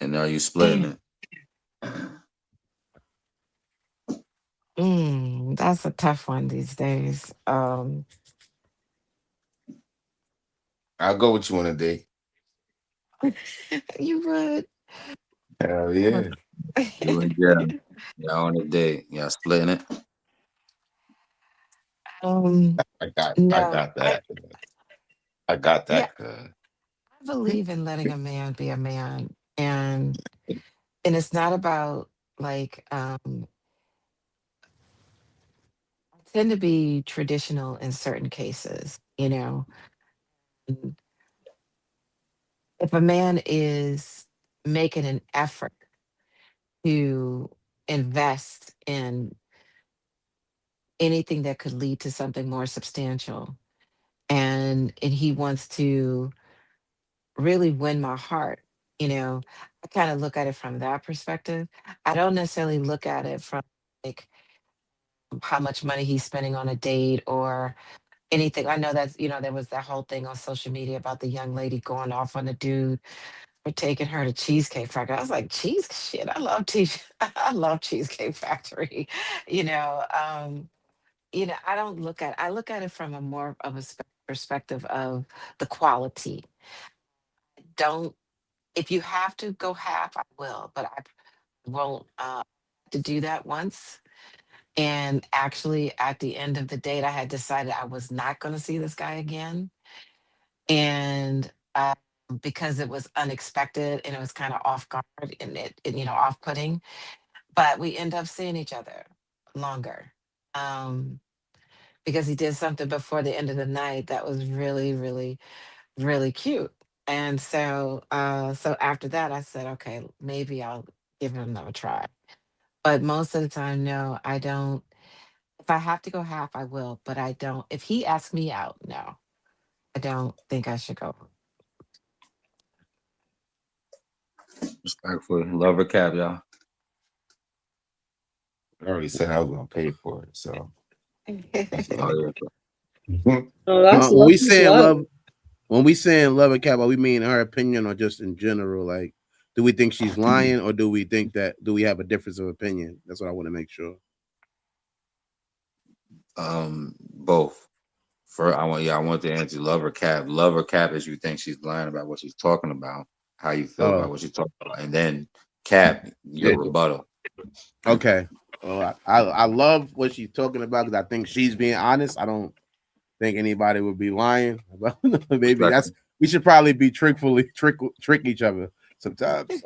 And are you splitting it? That's a tough one these days. I'll go with you on a date. You would. Hell yeah. You and Jeff. Y'all on a date. Y'all splitting it? um, I no, got that. I got yeah, that. I believe in letting a man be a man, and it's not about like I tend to be traditional in certain cases. If a man is making an effort to invest in anything that could lead to something more substantial, and he wants to really win my heart, you know, I kind of look at it from that perspective. I don't necessarily look at it from like how much money he's spending on a date or anything. I know that's, there was that whole thing on social media about the young lady going off on the dude for taking her to Cheesecake Factory. I was like, cheese shit, I love I love Cheesecake Factory. You know, I look at it from a more of a perspective of the quality. Don't If you have to go half, I will, but I won't to do that once. And actually, at the end of the date, I had decided I was not going to see this guy again. And because it was unexpected and it was kind of off guard and off putting, but we end up seeing each other longer because he did something before the end of the night that was really, really, really cute. And so after that, I said, okay, maybe I'll give him another try. But most of the time, no, I don't. If I have to go half, I will, but I don't. If he asks me out, no, I don't think I should go. Respectfully. Love or cap, y'all. I already said I was gonna pay for it, so that's Oh, love. yeah. Oh, that's When love we is saying love. love, when we saying love and cap, are we mean her opinion or just in general? Like, do we think she's Mm-hmm. lying, or do we have a difference of opinion? That's what I want to make sure. Both. I want to answer love or cap. Love or cap is you think she's lying about what she's talking about, how you feel about what she's talking about, and then cap your rebuttal. Okay. Well, I love what she's talking about because I think she's being honest. I don't think anybody would be lying about. Maybe we should probably be trick each other sometimes.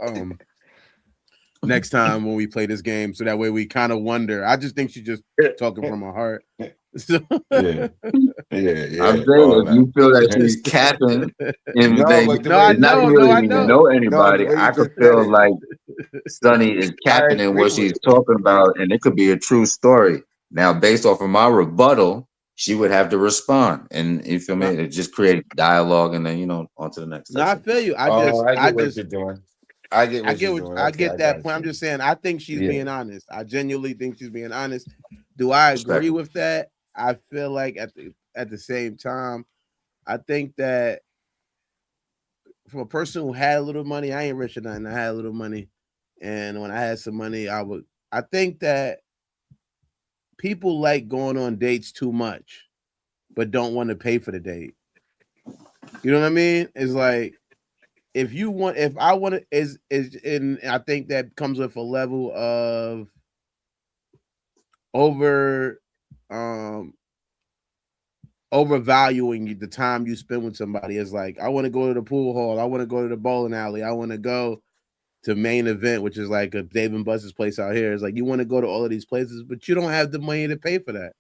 Next time when we play this game, so that way we kind of wonder. I just think she's just talking from her heart. So, yeah. I'm saying if you feel that she's capping and I know anybody, I could feel like Sunny is capping in what she's talking about, and it could be a true story. Now, based off of my rebuttal, she would have to respond, and you feel me? It just creates dialogue, and then on to the next. No, I feel you. I get what you're doing. I get that point. I'm just saying. I think she's being honest. I genuinely think she's being honest. Do I agree with that? I feel like at the same time, I think that from a person who had a little money, I ain't rich or nothing. I had a little money, and when I had some money, I think that people like going on dates too much, but don't want to pay for the date. You know what I mean? It's like if I want to and I think that comes with a level of overvaluing the time you spend with somebody. Is like, I want to go to the pool hall, I want to go to the bowling alley, I want to go to Main Event, which is like a Dave and Buster's place out here. It's like you want to go to all of these places, but you don't have the money to pay for that.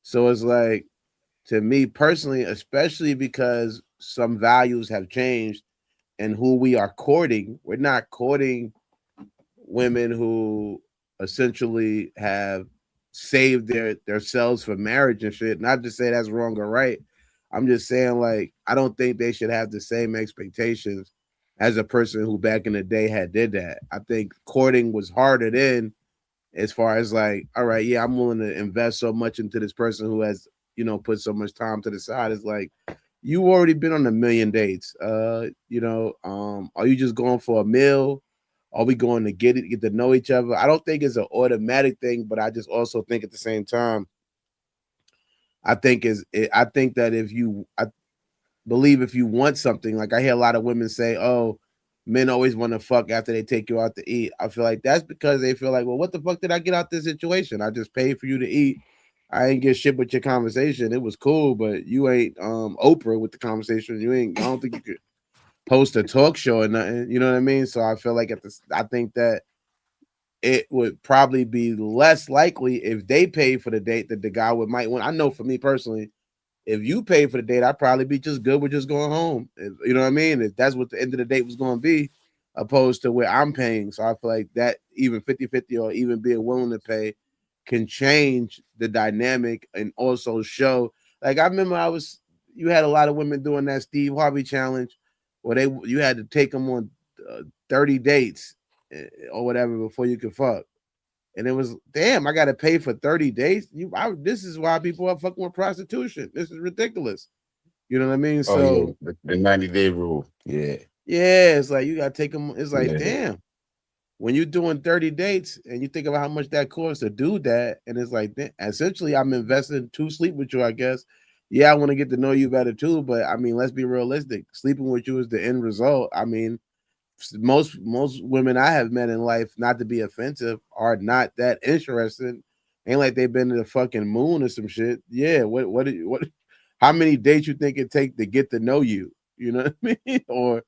So it's like, to me personally, especially because some values have changed and who we are courting, we're not courting women who essentially have saved themselves for marriage and shit. Not to say that's wrong or right. I'm just saying, like, I don't think they should have the same expectations as a person who back in the day did that. I think courting was harder then, as far as like, all right, yeah, I'm willing to invest so much into this person who has, put so much time to the side. It's like, you already been on a million dates. Are you just going for a meal? Are we going to get to know each other? I don't think it's an automatic thing, but I just also think at the same time, I think that I believe if you want something, like I hear a lot of women say, oh, men always want to fuck after they take you out to eat. I feel like that's because they feel like, well, what the fuck did I get out this situation? I just paid for you to eat. I ain't get shit with your conversation. It was cool, but you ain't Oprah with the conversation. I don't think you could host a talk show or nothing. You know what I mean? So I feel like I think that it would probably be less likely if they paid for the date that the guy might want. I know for me personally, if you paid for the date, I'd probably be just good with just going home. You know what I mean? If that's what the end of the date was going to be, opposed to where I'm paying. So I feel like that even 50-50 or even being willing to pay can change the dynamic and also show. Like, I remember you had a lot of women doing that Steve Harvey challenge where you had to take them on 30 dates or whatever before you could fuck. And it was, damn, I got to pay for 30 days. This is why people are fucking with prostitution. This is ridiculous. You know what I mean? So the 90-day rule. Yeah. Yeah, it's like you got to take them. It's like, damn. When you're doing 30 dates and you think about how much that costs to do that, and it's like, essentially, I'm investing to sleep with you, I guess. Yeah, I want to get to know you better too, but I mean, let's be realistic. Sleeping with you is the end result. I mean, most women I have met in life, not to be offensive, are not that interested. Ain't like they've been to the fucking moon or some shit. Yeah, what how many dates you think it take to get to know you? You know what I mean? Or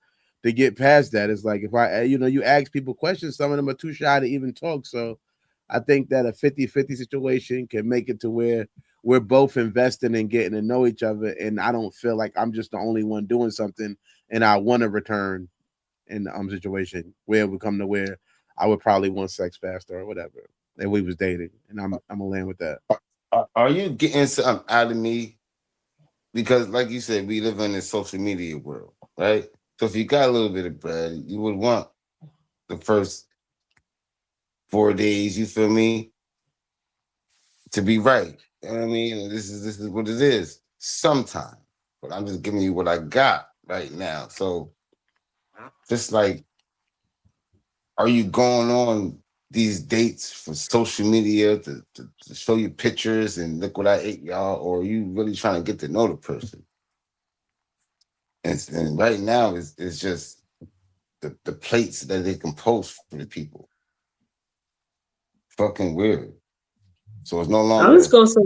to get past that. It's like, if you ask people questions, some of them are too shy to even talk. So I think that a 50-50 situation can make it to where we're both investing in getting to know each other. And I don't feel like I'm just the only one doing something and I want to return in the situation where it would come to where I would probably want sex faster or whatever if we was dating. And I'm gonna land with that. Are you getting something out of me? Because like you said, we live in this social media world, right? So if you got a little bit of bread, you would want the first 4 days, you feel me, to be right. You know what I mean? This is what it is sometimes. But I'm just giving you what I got right now. So just like, are you going on these dates for social media to show you pictures and look what I ate, y'all, or you really trying to get to know the person? And right now it's just the plates that they can post for the people. Fucking weird. So it's no I'm longer. just gonna say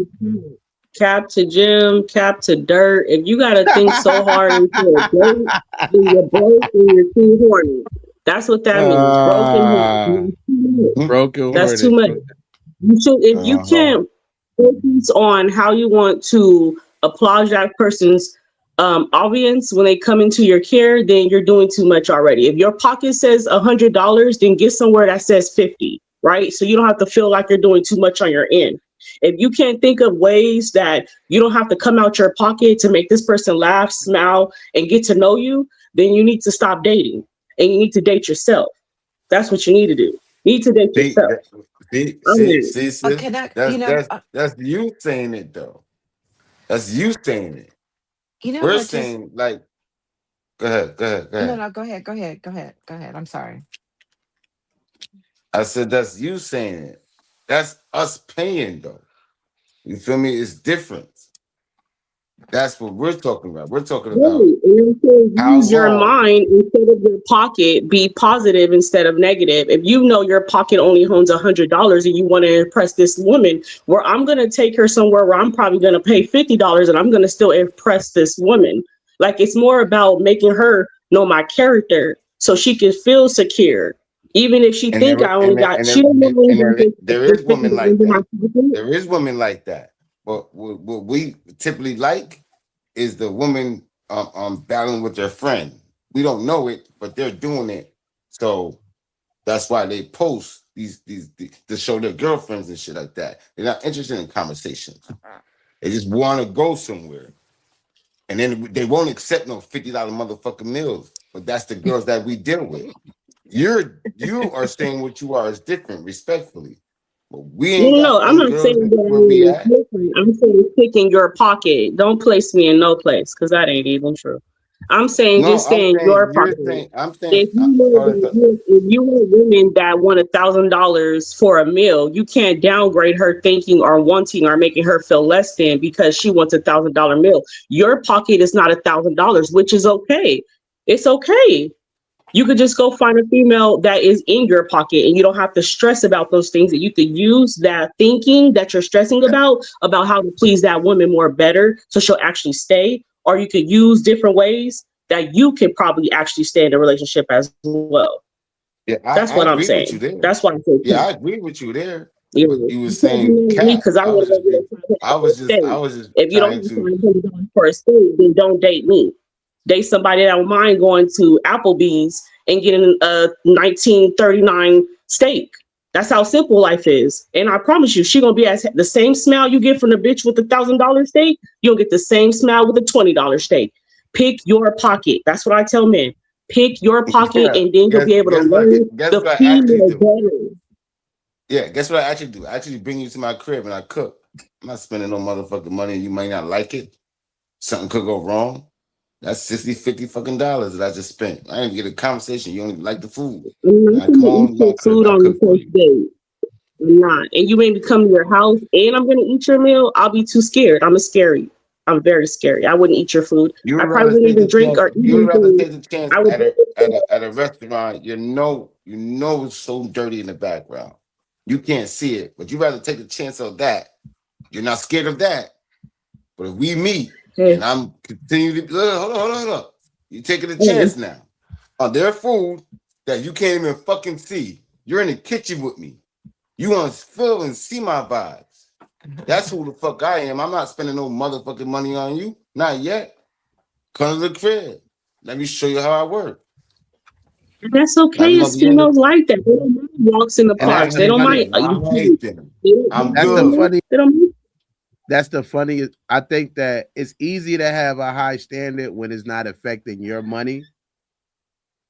cap to gym, cap to dirt. If you gotta think so hard into a date, then you're broke and you're too horny. That's what that means. Broken horny. Broken That's too horny. much. You should, if you can't focus on how you want to applaud that person's audience when they come into your care, then you're doing too much already. If your pocket says $100, then get somewhere that says 50, right? So you don't have to feel like you're doing too much on your end. If you can't think of ways that you don't have to come out your pocket to make this person laugh, smile, and get to know you, then you need to stop dating and you need to date yourself. That's what you need to do. You need to date yourself. See, Can I, that's you saying it though. That's you saying it. We're what? saying like, go ahead. No, go ahead. I'm sorry. I said that's you saying it. That's us paying though. You feel me? It's different. That's what we're talking about. We're talking about use your mind instead of your pocket. Be positive instead of negative. If you know your pocket only owns $100 and you want to impress this woman, where I'm going to take her somewhere where I'm probably going to pay $50 and I'm going to still impress this woman. Like, it's more about making her know my character so she can feel secure. Even if she think I only got, she don't know. There is women like that. There is women like that. But what we typically like is the woman battling with their friend. We don't know it, but they're doing it. So that's why they post these to show their girlfriends and shit like that. They're not interested in conversations. They just want to go somewhere. And then they won't accept no $50 motherfucking meals. But that's the girls that we deal with. You are saying what you are is different, respectfully. But we ain't no, I'm not saying that I'm different. I'm saying pick in your pocket. Don't place me in no place, because that ain't even true. I'm saying just stay in your pocket. If you want women that want $1,000 for a meal, you can't downgrade her thinking or wanting or making her feel less than because she wants $1,000 meal. Your pocket is not $1,000, which is okay. It's okay. You could just go find a female that is in your pocket and you don't have to stress about those things. That you could use that thinking that you're stressing about how to please that woman more better so she'll actually stay. Or you could use different ways that you can probably actually stay in a relationship as well. Yeah, that's what I'm saying. That's why I'm saying. Yeah, I agree with you there. Yeah. You were saying because I was just if you don't have $500 for a steak, then don't date me. Date somebody that don't mind going to Applebee's and getting a 1939 steak. That's how simple life is. And I promise you, she gonna be as the same smile you get from the bitch with the $1,000 steak. You'll get the same smile with a $20 steak. Pick your pocket. That's what I tell men. Pick your pocket, and then you'll be able to learn the female better. Yeah, guess what I actually do? I actually bring you to my crib and I cook. I'm not spending no motherfucking money. You might not like it. Something could go wrong. That's 60, 50 fucking dollars that I just spent. I didn't get a conversation. You only like the food. I'm not gonna eat food on the first date. I'm not. And you made me come to your house and I'm gonna eat your meal. I'll be too scared. I'm very scary. I wouldn't eat your food. I probably wouldn't even drink or eat. You'd rather take the chance at a restaurant. You know it's so dirty in the background. You can't see it, but you'd rather take a chance of that. You're not scared of that. But if we meet and I'm continuing to hold on. You're taking a chance now on their food that you can't even fucking see. You're in the kitchen with me. You want to feel and see my vibes. That's who the fuck I am. I'm not spending no motherfucking money on you. Not yet. Come to the crib. Let me show you how I work. That's okay. It's females like that. They don't mind walks in the parks. They don't mind. That's the funniest. I think that it's easy to have a high standard when it's not affecting your money.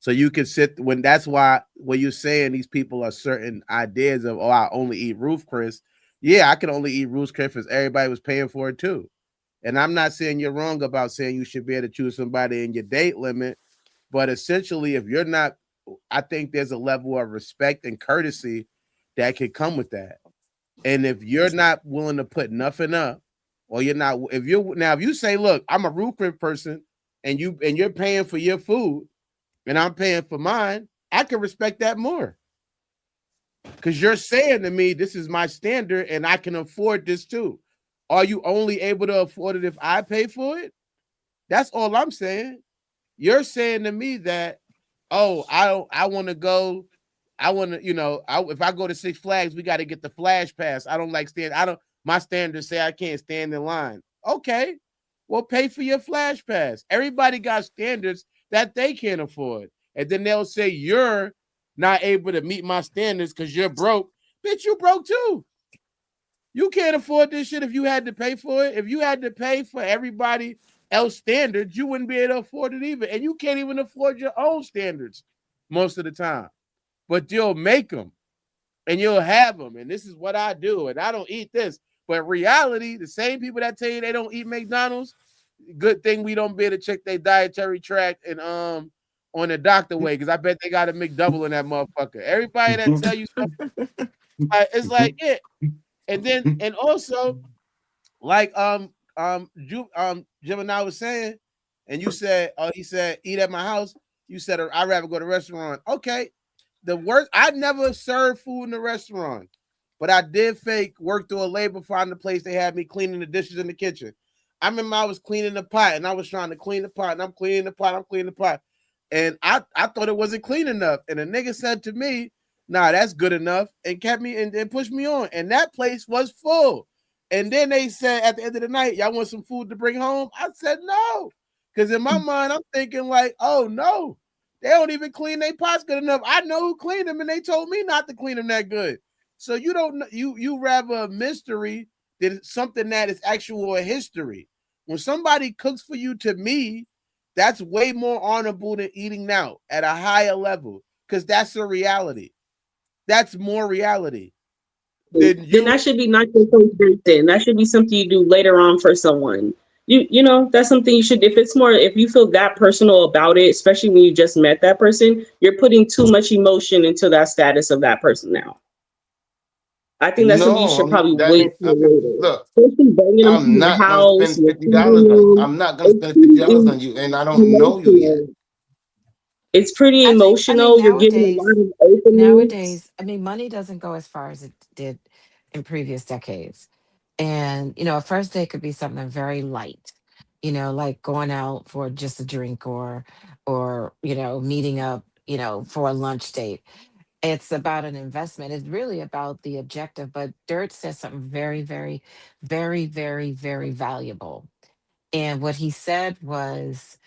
So you can sit that's why when you're saying these people are certain ideas of, I only eat Ruth Chris. Yeah, I can only eat Ruth Chris if everybody was paying for it too. And I'm not saying you're wrong about saying you should be able to choose somebody in your date limit, but essentially if you're not, I think there's a level of respect and courtesy that could come with that. And if you're not willing to put nothing up, or you're not, if you're now, if you say, look, I'm a root crib person, and you're paying for your food, and I'm paying for mine, I can respect that more. Because you're saying to me, this is my standard, and I can afford this too. Are you only able to afford it if I pay for it? That's all I'm saying. You're saying to me that, oh, I want to go. I want to, if I go to Six Flags, we got to get the flash pass. I don't like stand. I don't. My standards say I can't stand in line. Okay, well, pay for your flash pass. Everybody got standards that they can't afford, and then they'll say you're not able to meet my standards because you're broke. Bitch, you broke too. You can't afford this shit if you had to pay for it. If you had to pay for everybody else standards, you wouldn't be able to afford it either. And you can't even afford your own standards most of the time. But you'll make them and you'll have them. And this is what I do. And I don't eat this. But reality, the same people that tell you they don't eat McDonald's, good thing we don't be able to check their dietary tract and on the doctor way, because I bet they got a McDouble in that motherfucker. Everybody that tell you something, it's like it. And then and also, like Gemini was saying, and you said, he said, eat at my house. You said, I'd rather go to a restaurant. Okay. The worst, I never served food in the restaurant, but I did fake work through a labor finding a place they had me cleaning the dishes in the kitchen. I remember I was cleaning the pot and I was trying to clean the pot, and I'm cleaning the pot. And I thought it wasn't clean enough. And a nigga said to me, nah, that's good enough, and kept me and pushed me on. And that place was full. And then they said at the end of the night, y'all want some food to bring home? I said no. Because in my mind, I'm thinking like, oh no, they don't even clean their pots good enough. I know who cleaned them, and they told me not to clean them that good. So you don't you rather a mystery than something that is actual history. When somebody cooks for you, to me, that's way more honorable than eating out at a higher level, because that's a reality. That's more reality. Then that should be not your first date. Then that should be something you do later on for someone. You know that's something you should. If it's more, if you feel that personal about it, especially when you just met that person, you're putting too much emotion into that status of that person now. I think that's something you should No, probably that wait ain't. for later. Look, Especially bringing them to I'm your not gonna house, spend you're $50 feeding on you. them. I'm not gonna It's spend $50 pretty on you, and I don't know you yet. emotional. It's pretty I mean, emotional. You're giving a lot of openness. I mean, money doesn't go as far as it did in previous decades. And, a first date could be something very light, like going out for just a drink, or meeting up, for a lunch date. It's about an investment. It's really about the objective. But Dirt says something very, very, very, very, very valuable. And what he said was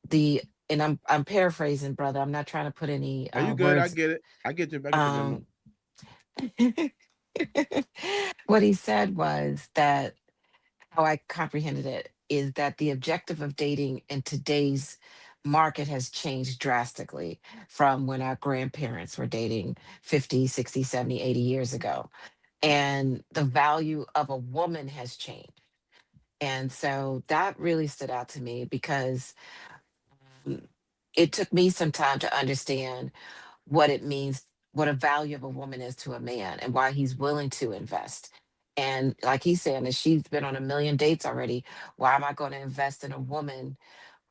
the, and I'm paraphrasing, brother. I'm not trying to put any Are you good? I words. get it. I get you. I get the memo. Um, what he said was that, how I comprehended it, is that the objective of dating in today's market has changed drastically from when our grandparents were dating 50, 60, 70, 80 years ago. And the value of a woman has changed. And so that really stood out to me because mm, it took me some time to understand what it means, what a value of a woman is to a man, and why he's willing to invest. And like he's saying, that she's been on a million dates already. Why am I going to invest in a woman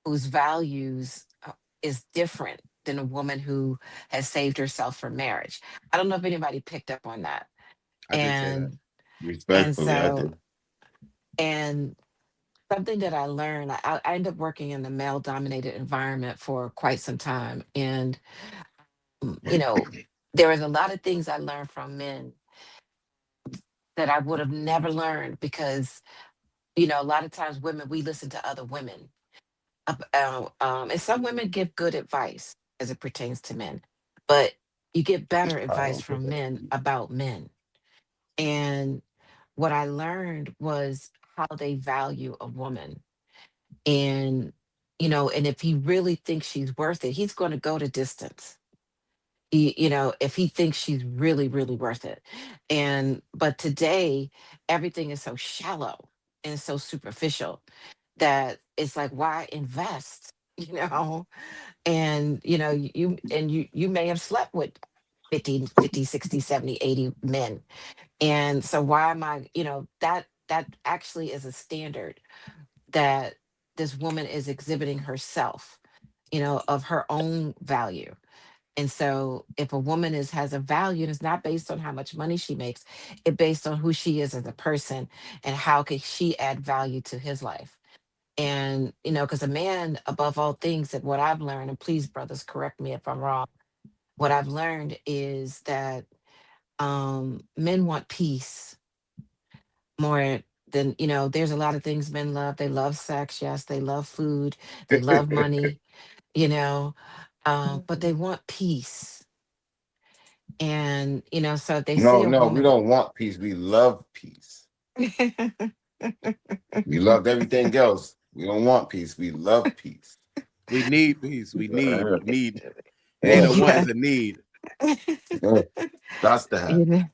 whose values is different than a woman who has saved herself for marriage? I don't know if anybody picked up on that. I did say that. And Respectfully, I so, do. and something that I learned, I ended up working in the male dominated environment for quite some time. And, you know, there was a lot of things I learned from men that I would have never learned because, a lot of times women, we listen to other women. And some women give good advice as it pertains to men, but you get better I advice don't think from that. men about men. And what I learned was how they value a woman. And, and if he really thinks she's worth it, he's going to go to distance. If he thinks she's really, really worth it. But today, everything is so shallow and so superficial that it's like, why invest? And you may have slept with 50, 60, 70, 80 men. And so why am I, that actually is a standard that this woman is exhibiting herself, of her own value. And so if a woman has a value, and it's not based on how much money she makes, it's based on who she is as a person and how can she add value to his life. And, because a man, above all things, that what I've learned, and please, brothers, correct me if I'm wrong, what I've learned is that men want peace more than, there's a lot of things men love. They love sex, yes, they love food, they love money, you know, but they want peace. And, so if they see No, a no, we woman. don't want peace. We love peace. We loved everything else. We don't want peace. We love peace. We need peace. We need. It Yeah, ain't a want, Yeah. it's a need. That's the have.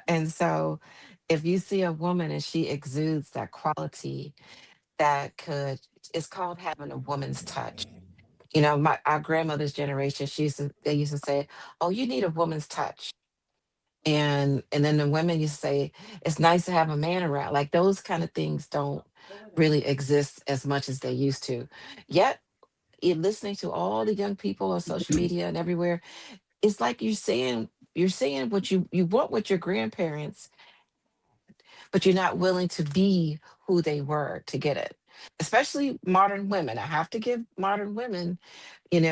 And so if you see a woman and she exudes that quality it's called having a woman's touch. Our grandmother's generation, they used to say, "Oh, you need a woman's touch." And then the women used to say, "It's nice to have a man around." Like those kind of things don't really exist as much as they used to. Yet, in listening to all the young people on social media and everywhere, it's like you're saying what you want with your grandparents, but you're not willing to be who they were to get it. Especially modern women. I have to give modern women, they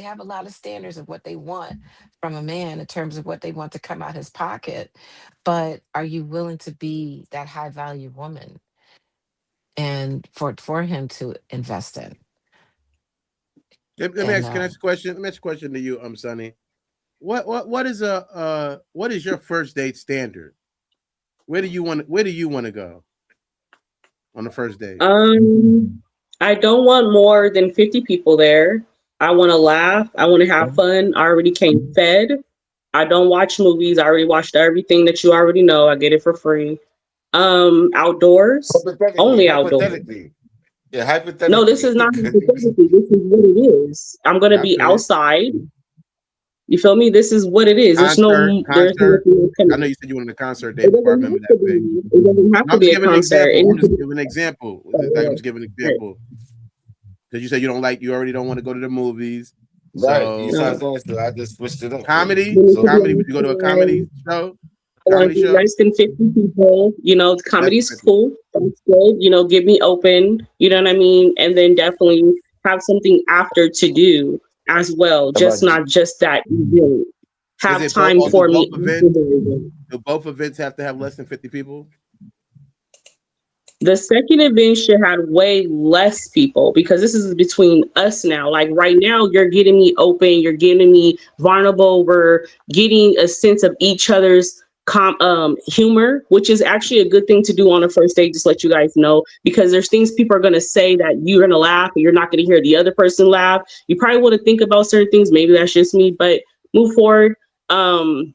have a lot of standards of what they want from a man in terms of what they want to come out his pocket. But are you willing to be that high value woman and for him to invest in? Let me And ask. Can I ask a question? Let me ask a question to you, Sonny. What is your first date standard? Where do you want to go on the first date? I don't want more than 50 people there. I want to laugh. I want to have fun. I already came fed. I don't watch movies. I already watched everything that you already know. I get it for free. Outdoors, only outdoors. Hypothetically. Yeah, hypothetically. No, this is not hypothetically. This is what it is. I'm gonna be outside. You feel me? This is what it is. There's no. I know you said you wanted a concert date before I remember that thing. It doesn't have to be a concert. I'm just giving an example. I'm just giving an example. Because you said you already don't want to go to the movies. Right. So, I just switched it up. Comedy? Comedy? Would you go to a comedy show? Less than 50 people. Comedy's cool. That's good. Give me open. You know what I mean? And then definitely have something after to do as well. Just not just that event. Have time for me. Do both events have to have less than 50 people? The second event should have way less people because this is between us now. Like right now, you're getting me open, you're getting me vulnerable. We're getting a sense of each other's humor, which is actually a good thing to do on a first date. Just let you guys know, because there's things people are going to say that you're going to laugh and you're not going to hear the other person laugh. You probably want to think about certain things. Maybe that's just me, but move forward. And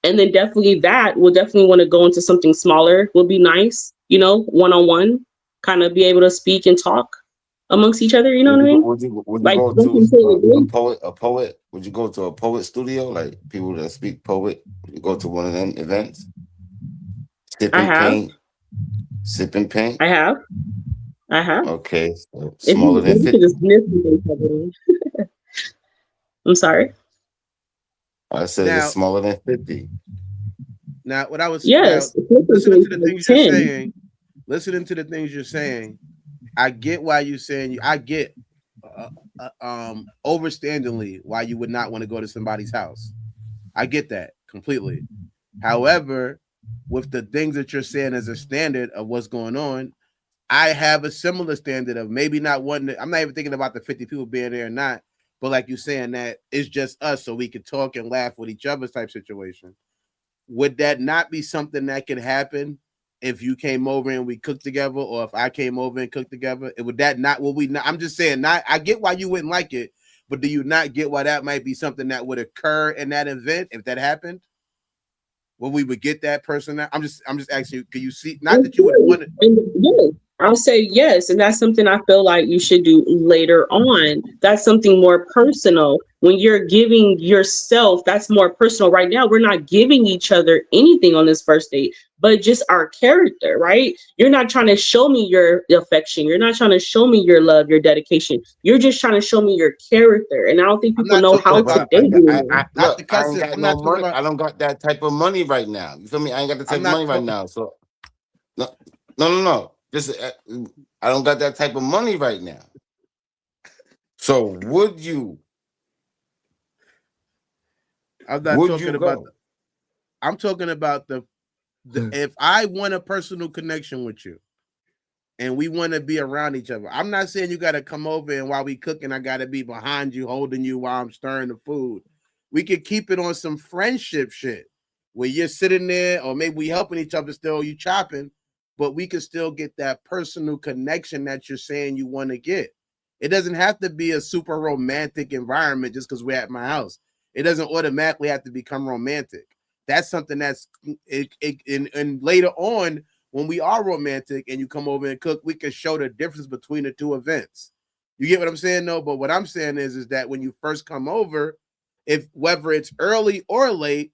then definitely we'll definitely want to go into something smaller. Will be nice, one-on-one, kind of be able to speak and talk amongst each other. You know what I mean? Would you go to a poet? Would you go to a poet studio, like people that speak poet? You go to one of them events? Sipping paint? I have. Okay. So smaller than 50. I'm sorry. I said it's smaller than 50. Now, what I was listening to the things you're saying, I get why you're saying. I get overstandingly why you would not want to go to somebody's house. I get that completely. However, with the things that you're saying as a standard of what's going on, I have a similar standard of maybe not wanting. I'm not even thinking about the 50 people being there or not, but like you're saying that it's just us, so we could talk and laugh with each other type situation. Would that not be something that could happen if you came over and we cooked together, or if I came over and cooked together? Would that not? Will we not? I'm just saying. Not. I get why you wouldn't like it, but do you not get why that might be something that would occur in that event if that happened? Well, we would get that person. I'm just asking you. Can you see? Not that you would want it. Yeah, I'll say yes, and that's something I feel like you should do later on. That's something more personal. when you're giving yourself, that's more personal. Right now, we're not giving each other anything on this first date, but just our character, right? You're not trying to show me your affection. You're not trying to show me your love, your dedication. You're just trying to show me your character. And I don't think people know how to date anymore. Look, I ain't got no money. I don't got that type of money right now. You feel me? I ain't got the type of money right now. So no. Just I don't got that type of money right now. So would you? I'm not talking about. I'm talking about the if I want a personal connection with you, and we want to be around each other. I'm not saying you got to come over and while we cooking, I got to be behind you, holding you while I'm stirring the food. We could keep it on some friendship shit where you're sitting there, or maybe we helping each other still. You chopping, but we can still get that personal connection that you're saying you want to get. It doesn't have to be a super romantic environment just because we're at my house. It doesn't automatically have to become romantic. That's something that's and later on when we are romantic and you come over and cook, we can show the difference between the two events. You get what I'm saying? No, but what I'm saying is that when you first come over, if whether it's early or late,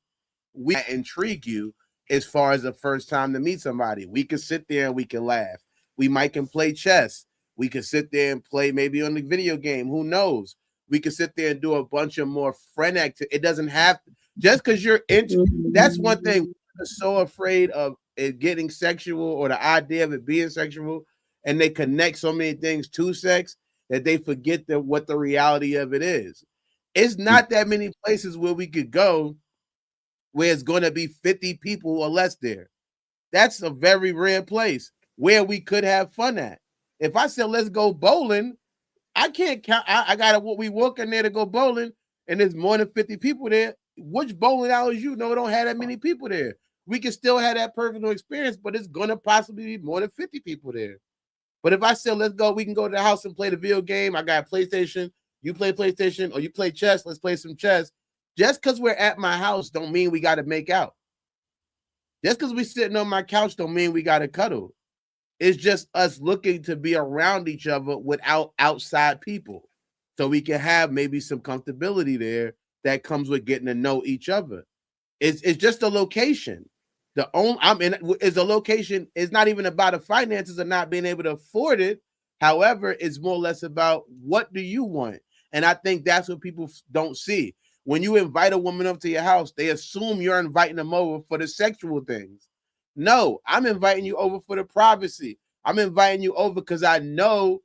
we intrigue you as far as the first time to meet somebody. We can sit there and we can laugh. We might can play chess. We can sit there and play maybe on the video game. Who knows? We can sit there and do a bunch of more friend activity. It doesn't have to, just because you're into. That's one thing. We're so afraid of it getting sexual or the idea of it being sexual, and they connect so many things to sex that they forget what the reality of it is. It's not that many places where we could go where it's going to be 50 people or less there. That's a very rare place where we could have fun at. If I said, let's go bowling, I can't count. I got to, we walk in there to go bowling and there's more than 50 people there. Which bowling alleys don't have that many people there. We can still have that personal experience, but it's going to possibly be more than 50 people there. But if I said, let's go, we can go to the house and play the video game. I got a PlayStation. You play PlayStation or you play chess. Let's play some chess. Just because we're at my house don't mean we got to make out. Just because we're sitting on my couch don't mean we got to cuddle. It's just us looking to be around each other without outside people. So we can have maybe some comfortability there that comes with getting to know each other. It's just a location. The only is a location. It's not even about the finances of not being able to afford it. However, it's more or less about what do you want? And I think that's what people don't see. When you invite a woman up to your house, they assume you're inviting them over for the sexual things. No, I'm inviting you over for the privacy. I'm inviting you over because I know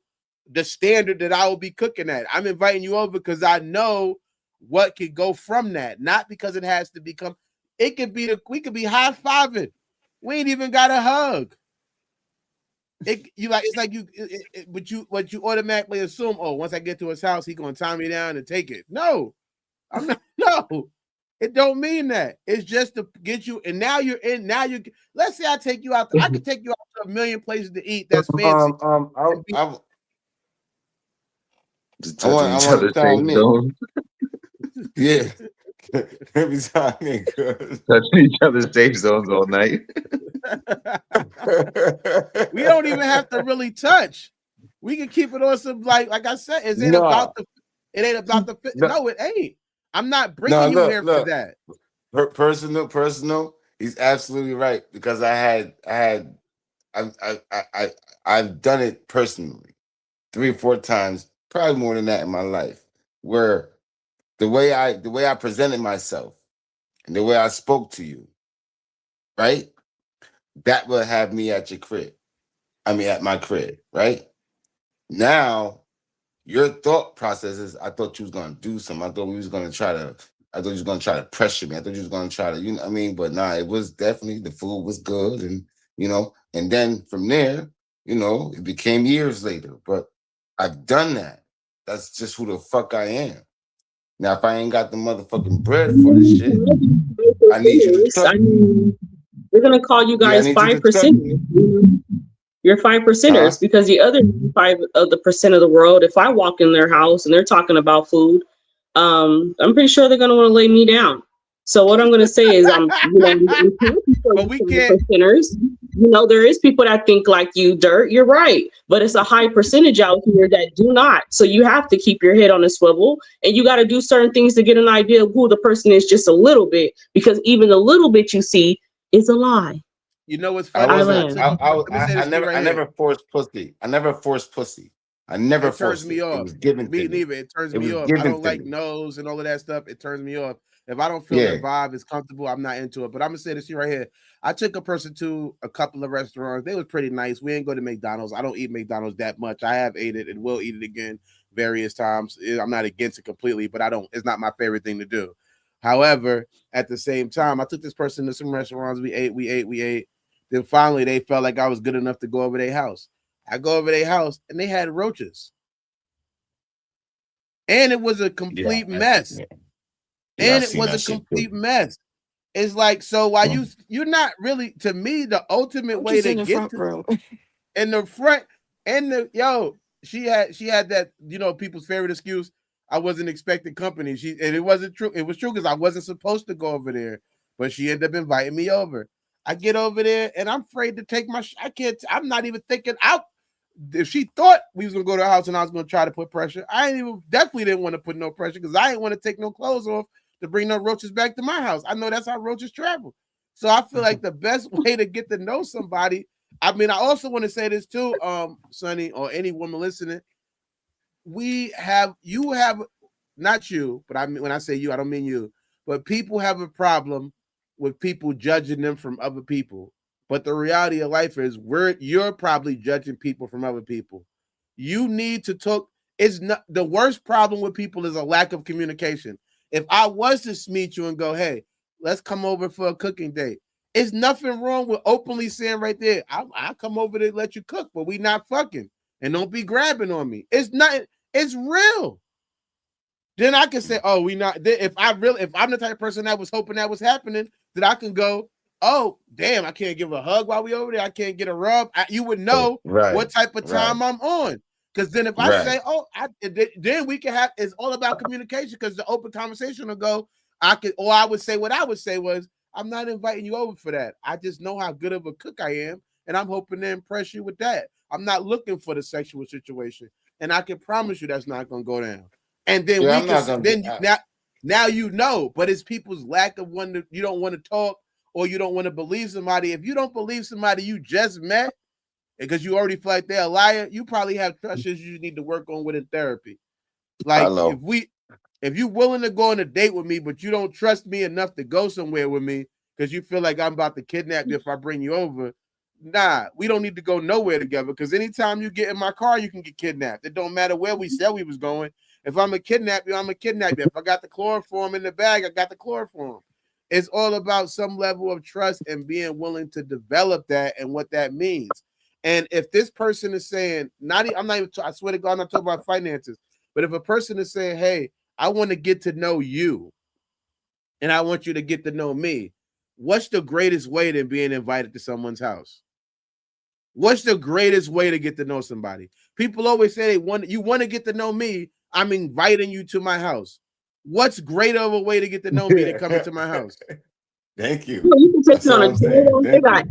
the standard that I will be cooking at. I'm inviting you over because I know what could go from that, not because it has to become. It could be we could be high-fiving. We ain't even got a hug. But you automatically assume, oh, once I get to his house, he's gonna tie me down and take it. No, I'm not. No, it don't mean that. It's just to get you. And now you're in. Now you. Let's say I take you out. I could take you out to a million places to eat. That's fancy. Just touching each other's safe zone. Yeah. Every time touching each other's safe zones all night. We don't even have to really touch. We can keep it on some like I said. It ain't about the. No, it ain't. I'm not bringing you here for that. Personal. He's absolutely right because I've done it personally 3 or 4 times, probably more than that in my life, where the way I presented myself and the way I spoke to you, right? That will have me at your crib. I mean, at my crib, right? Now, your thought process is, I thought you was gonna do something. I thought you was gonna try to pressure me. I thought you was gonna try to, you know what I mean? But nah, it was definitely, the food was good, and and then from there, it became years later. But I've done that. That's just who the fuck I am. Now, if I ain't got the motherfucking bread for this shit, I need you to we're gonna call you guys 5%. You're 5%ers because the other 5% of the world, if I walk in their house and they're talking about food, I'm pretty sure they're gonna want to lay me down. So what I'm gonna say is, but we can't. 5%ers. you know, there is people that think like you, Dirt. You're right, but it's a high percentage out here that do not. So you have to keep your head on a swivel, and you got to do certain things to get an idea of who the person is just a little bit, because even the little bit you see is a lie. You know what's I funny? wasn't. Let me say this to you right I here. never forced pussy. I never forced pussy. I never It turns forced me it. off. It was given Me to me. neither. It turns It me was off. I given don't to like me. nose and all of that stuff. It turns me off. If I don't feel Yeah. the vibe is comfortable, I'm not into it. But I'm gonna say this here right here. I took a person to a couple of restaurants. They was pretty nice. We ain't go to McDonald's. I don't eat McDonald's that much. I have ate it and will eat it again various times. I'm not against it completely, but I don't. It's not my favorite thing to do. However, at the same time, I took this person to some restaurants. We ate. Then finally, they felt like I was good enough to go over their house. I go over their house and they had roaches. And it was a complete mess. And it was a complete mess. It's like, so while you're not really, to me, the ultimate way to get to in the front and she had that, you know, people's favorite excuse. I wasn't expecting company. And it wasn't true. It was true because I wasn't supposed to go over there, but she ended up inviting me over. I get over there and I'm afraid to take I'm not even thinking out. If she thought we was gonna go to her house and I was gonna try to put pressure, definitely didn't want to put no pressure because I didn't want to take no clothes off to bring no roaches back to my house. I know that's how roaches travel. So I feel like the best way to get to know somebody. I mean, I also want to say this too, Sonny, or any woman listening. You have not you, but I mean when I say you, I don't mean you, but people have a problem with people judging them from other people. But the reality of life is you're probably judging people from other people. You need to talk. It's not the worst problem with people is a lack of communication. If I was to meet you and go, hey, let's come over for a cooking date. It's nothing wrong with openly saying right there, I'll come over to let you cook, but we not fucking. And don't be grabbing on me. It's real. Then I can say, oh, we not. If I'm the type of person that was hoping that was happening, that I can go, oh, damn, I can't give a hug while we over there. I can't get a rub. You would know what type of time I'm on. Because then if I say, oh, then we can have, it's all about communication because the open conversation will go, I would say what I would say was, I'm not inviting you over for that. I just know how good of a cook I am. And I'm hoping to impress you with that. I'm not looking for the sexual situation. And I can promise you that's not going to go down. And then now you know, but it's people's lack of you don't want to talk or you don't want to believe somebody. If you don't believe somebody you just met because you already feel like they're a liar, you probably have trust issues you need to work on within therapy. Like if you're willing to go on a date with me, but you don't trust me enough to go somewhere with me because you feel like I'm about to kidnap you if I bring you over. Nah, we don't need to go nowhere together because anytime you get in my car, you can get kidnapped. It don't matter where we said we was going. If I'm a kidnap you, I'm a kidnap you. If I got the chloroform in the bag, I got the chloroform. It's all about some level of trust and being willing to develop that and what that means. And if this person is saying, I swear to God, I'm not talking about finances, but if a person is saying, hey, I want to get to know you and I want you to get to know me, what's the greatest way than being invited to someone's house? What's the greatest way to get to know somebody? People always say you want to get to know me, I'm inviting you to my house. What's greater of a way to get to know me than coming to my house? Thank you. Well, you can take me on a date. They got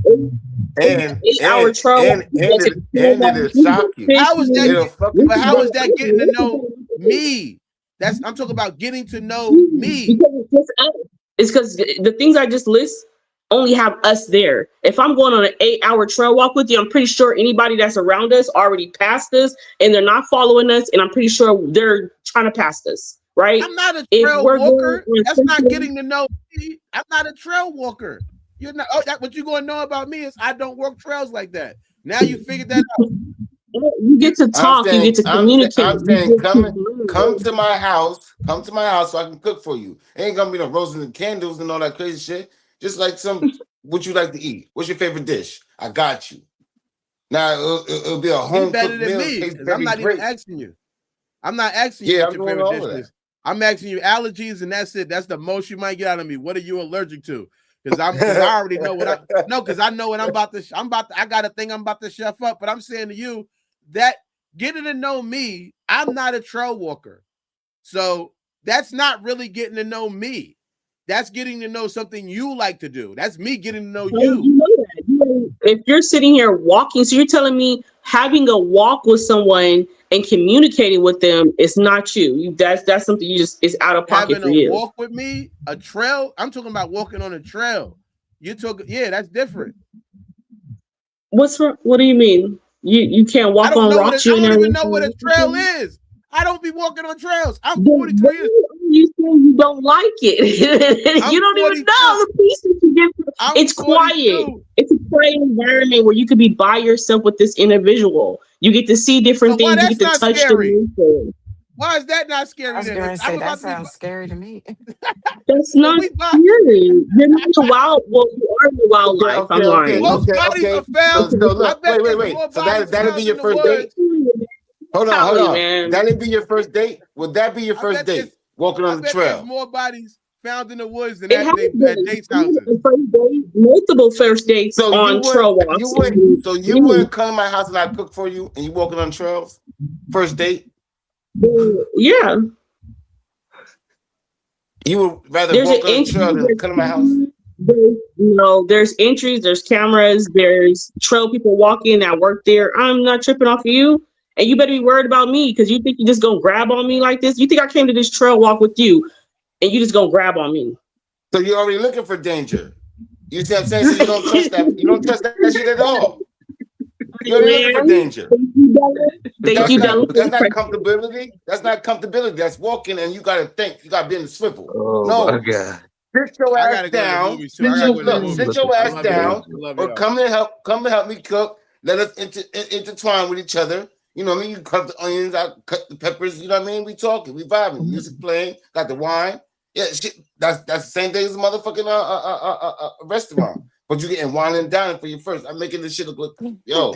8-hour travel. And it'll shock you. How is that getting to know me? I'm talking about getting to know me. It's because the things I just list only have us there. If I'm going on an 8-hour trail walk with you, I'm pretty sure anybody that's around us already passed us and they're not following us. And I'm pretty sure they're trying to pass us, right? I'm not a trail walker. That's not getting to know me. I'm not a trail walker. You're not. Oh, what you're going to know about me is I don't walk trails like that. Now you figured that out. You get to talk. You get to communicate. I'm saying, come to my house. Come to my house so I can cook for you. Ain't gonna be no roses and candles and all that crazy shit. Just like what you like to eat. What's your favorite dish? I got you. Now it'll be a home cooked meal. I'm not even asking you. I'm not asking you what your favorite dish is. I'm asking you allergies, and that's it. That's the most you might get out of me. What are you allergic to? Because I already know what I know what I'm about to. I got a thing I'm about to chef up. But I'm saying to you that getting to know me, I'm not a trail walker, so that's not really getting to know me. That's getting to know something you like to do. That's me getting to know you. You know that. if you're sitting here walking, so you're telling me having a walk with someone and communicating with them is not you. That's something you just is out of pocket Having for a you. walk with me, a trail. I'm talking about walking on a trail. You took, yeah, that's different. What do you mean? You can't walk on rocks? I don't even know what a trail is. I don't be walking on trails. I'm 42 years. You say you don't like it. You don't even know the pieces you get. It's 42. Quiet. It's a quiet environment where you could be by yourself with this individual. You get to see different things. You get to touch them. Why is that not scary? I was going to say that sounds scary to me. That's not scary. You're not the wild. Well, you are the wildlife. I'm lying. Most bodies are found. So look, wait. So that'll be your first date. Hold on. Man. That'll be your first date. Would that be your first date? Walking on the trail. There's more bodies found in the woods than at dates houses. Multiple first dates on trail walks. You wouldn't come to my house and I cook for you and you walking on trails? First date? Yeah. You would rather walk on the trail than come to my house? There's entries, there's cameras, there's trail people walking that work there. I'm not tripping off of you. And you better be worried about me because you think you just gonna grab on me like this. You think I came to this trail walk with you and you just gonna grab on me. So you're already looking for danger. You see what I'm saying? So you don't trust that. You don't trust that shit at all. You're looking for danger. Thank you, that's not comfortability. That's not comfortability. That's walking and you gotta think. You gotta be in the swivel. Oh my God. Sit your ass down. Sit your ass down. Or come to help me cook. Let us intertwine with each other. You know what I mean? You cut the onions, I cut the peppers. You know what I mean? We talking, we vibing, music playing, got the wine. Yeah, shit. That's the same thing as a motherfucking restaurant. But you getting wine and dining for your first. I'm making this shit look. Yo,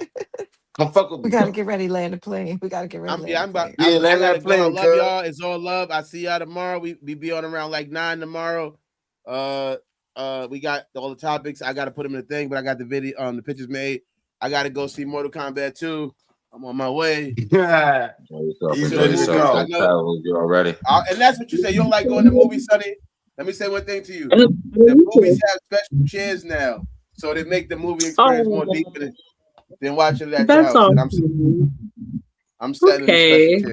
come fuck with me. We gotta get ready, land the plane. We gotta get ready. Land that plane. I love y'all. It's all love. I see y'all tomorrow. We be on around like 9 tomorrow. We got all the topics. I gotta put them in the thing, but I got the video, the pictures made. I gotta go see Mortal Kombat 2. I'm on my way. Yeah. He's ready to go. You're already. And that's what you say. You don't like going to movies, Sonny? Let me say one thing to you. The movies have special chairs now, so they make the movie experience more deeper than watching it at your house. Awesome. I'm setting okay.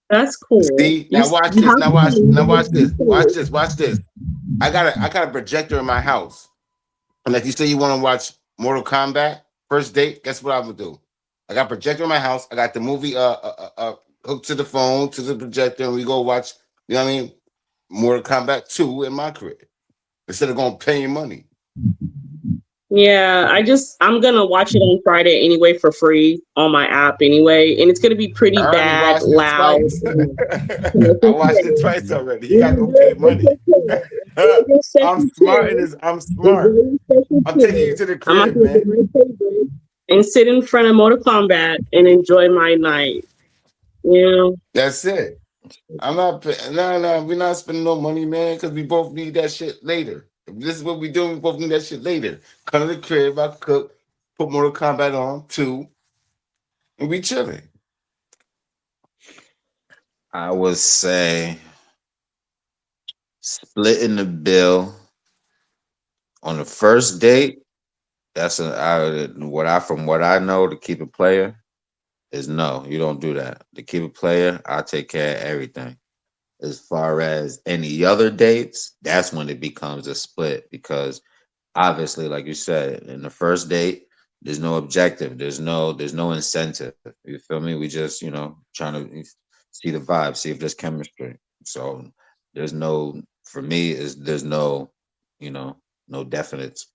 That's cool. See, now watch this. Now watch this. Watch this. I got a projector in my house, and like you say, you want to watch Mortal Kombat first date. Guess what I would do? I got a projector in my house. I got the movie hooked to the phone, to the projector, and we go watch, you know what I mean, Mortal Kombat 2 in my crib. Instead of going paying money. Yeah, I'm gonna watch it on Friday anyway for free on my app anyway. And it's gonna be pretty bad, loud. I watched it twice already. You gotta go pay money. I'm smart. I'm taking you to the crib, man. And sit in front of Mortal Kombat and enjoy my night. Yeah. That's it. I'm not. No. We're not spending no money, man, because we both need that shit later. If this is what we doing, we both need that shit later. Come to the crib, I cook, put Mortal Kombat on 2, and we chilling. I would say splitting the bill on the first date. That's from what I know, to keep it player is no, you don't do that. To keep it player, I take care of everything. As far as any other dates, that's when it becomes a split, because obviously, like you said, in the first date, there's no objective, there's no incentive. You feel me? We just, trying to see the vibe, see if there's chemistry. So there's no, for me, there's no, no definites.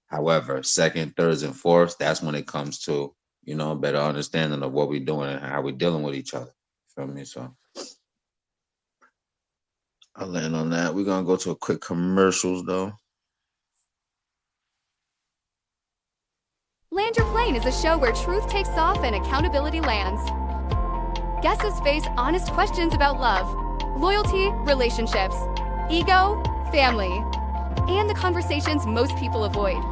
However, second, thirds, and fourths, that's when it comes to, better understanding of what we're doing and how we're dealing with each other. Feel me? So I'll land on that. We're going to go to a quick commercials, though. Land Your Plane is a show where truth takes off and accountability lands. Guests face honest questions about love, loyalty, relationships, ego, family, and the conversations most people avoid.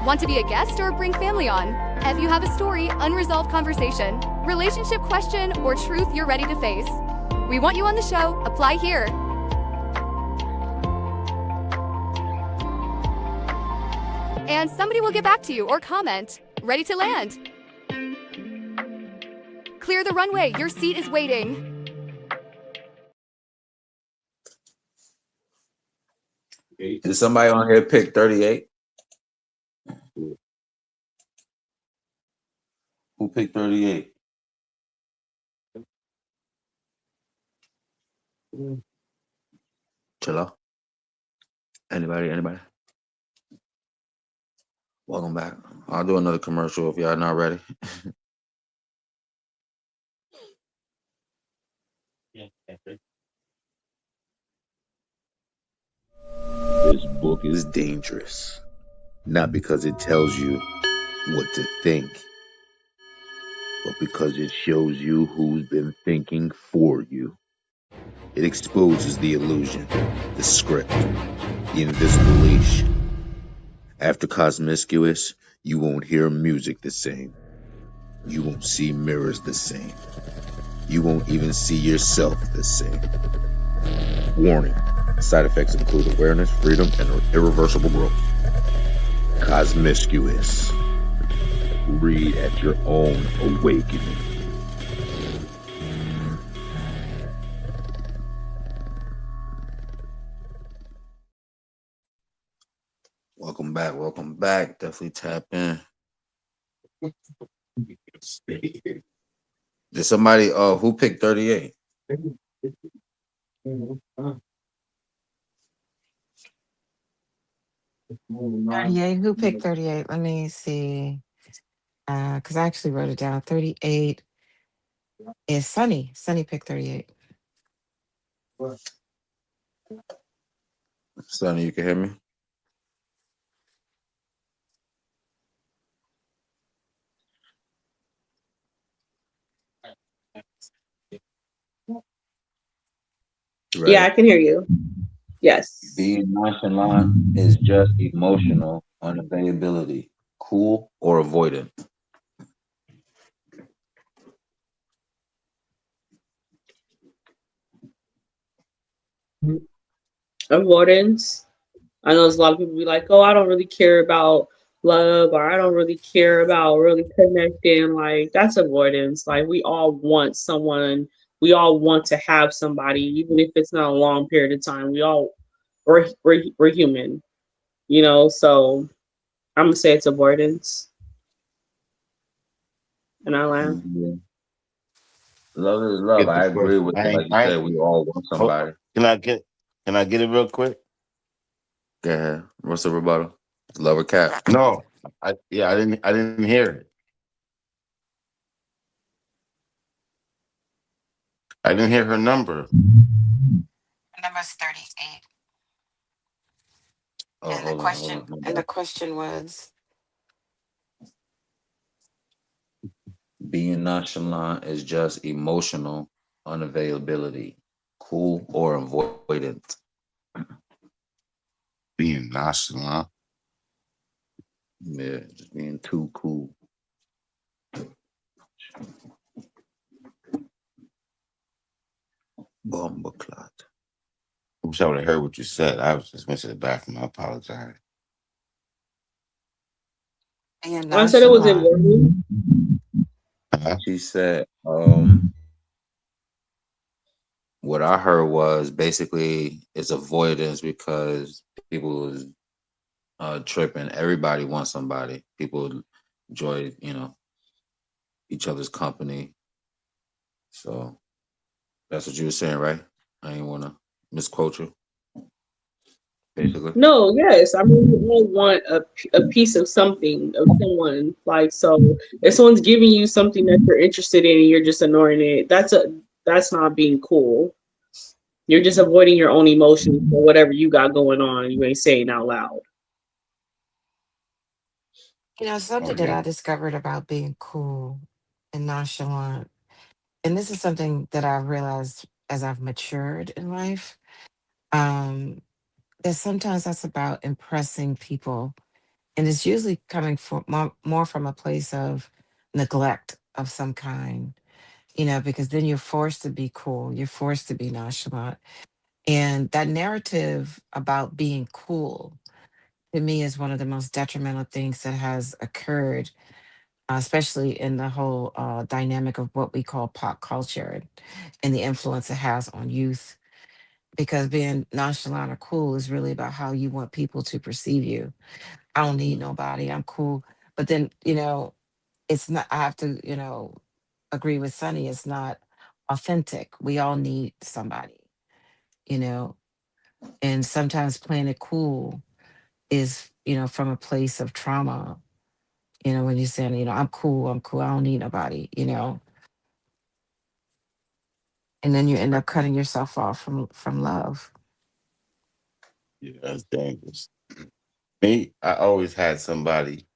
Want to be a guest or bring family on? If you have a story, unresolved conversation, relationship question, or truth you're ready to face, we want you on the show. Apply here. and somebody will get back to you or comment. Ready to land. Clear the runway. Your seat is waiting. Did somebody on here pick 38? Who picked 38? Chilla. Anybody? Welcome back. I'll do another commercial if y'all not ready. This book is dangerous, not because it tells you what to think, but because it shows you who's been thinking for you. It exposes the illusion, the script, the invisible leash. After Cosmiscuous, you won't hear music the same. You won't see mirrors the same. You won't even see yourself the same. Warning. Side effects include awareness, freedom, and irreversible growth. Cosmiscuous. Read at your own awakening. Welcome back. Definitely tap in. Did somebody who picked 38? 38. Who picked 38? Let me see. Because I actually wrote it down. 38 is Sunny. Sunny picked 38. Sonny, you can hear me? Right. Yeah, I can hear you. Yes. Being nonchalant is just emotional unavailability, cool or avoidant. Avoidance. I know there's a lot of people be like, oh, I don't really care about love, or I don't really care about really connecting. Like, that's avoidance. Like, we all want someone, we all want to have somebody, even if it's not a long period of time. We're human, you know, so I'm gonna say it's avoidance. And I laugh. Mm-hmm. Love is love. I agree with that. Like you said, we all want somebody. Can I get it real quick? Go ahead. What's the rebuttal? Love or cap? No. I didn't hear it. I didn't hear her number. Number's 38. Oh, and the question was, being nonchalant is just emotional unavailability, cool or avoidant. Being nonchalant. Yeah, just being too cool. Bombaclat. I wish I would have heard what you said. I was just went to the bathroom. I apologize. I said it was in She said, what I heard was basically it's avoidance because people is tripping. Everybody wants somebody. People enjoy, each other's company. So that's what you were saying, right? I didn't want to misquote you. Basically. No, yes. I mean, we all want a piece of something, of someone. Like, so if someone's giving you something that you're interested in and you're just ignoring it, that's not being cool. You're just avoiding your own emotions for whatever you got going on. You ain't saying out loud. Something that I discovered about being cool and nonchalant, and this is something that I've realized as I've matured in life, that sometimes that's about impressing people. And it's usually coming from more from a place of neglect of some kind, because then you're forced to be cool, you're forced to be nonchalant. And that narrative about being cool to me is one of the most detrimental things that has occurred, especially in the whole dynamic of what we call pop culture and the influence it has on youth. Because being nonchalant or cool is really about how you want people to perceive you. I don't need nobody. I'm cool. But then, it's not, I have to, agree with Sunny. It's not authentic. We all need somebody, you know, and sometimes playing it cool is, from a place of trauma, when you're saying, I'm cool. I don't need nobody, and then you end up cutting yourself off from love. Yeah, that's dangerous. Me, I always had somebody.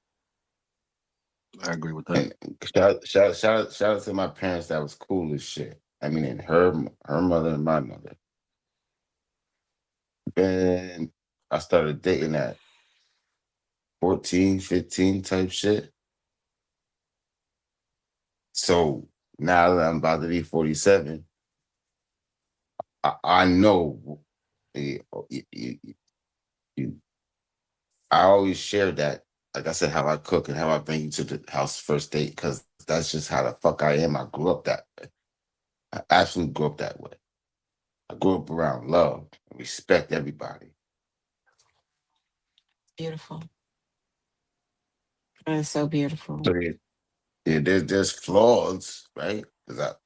I agree with that. And shout out to my parents that was cool as shit. I mean, and her mother and my mother. And I started dating at 14, 15 type shit. So now that I'm about to be 47, I know I always share that, like I said, how I cook and how I bring you to the house first date, because that's just how the fuck I am. I grew up that way. I absolutely grew up that way. I grew up around love and respect everybody. Beautiful. It's so beautiful. So there's flaws, right? Because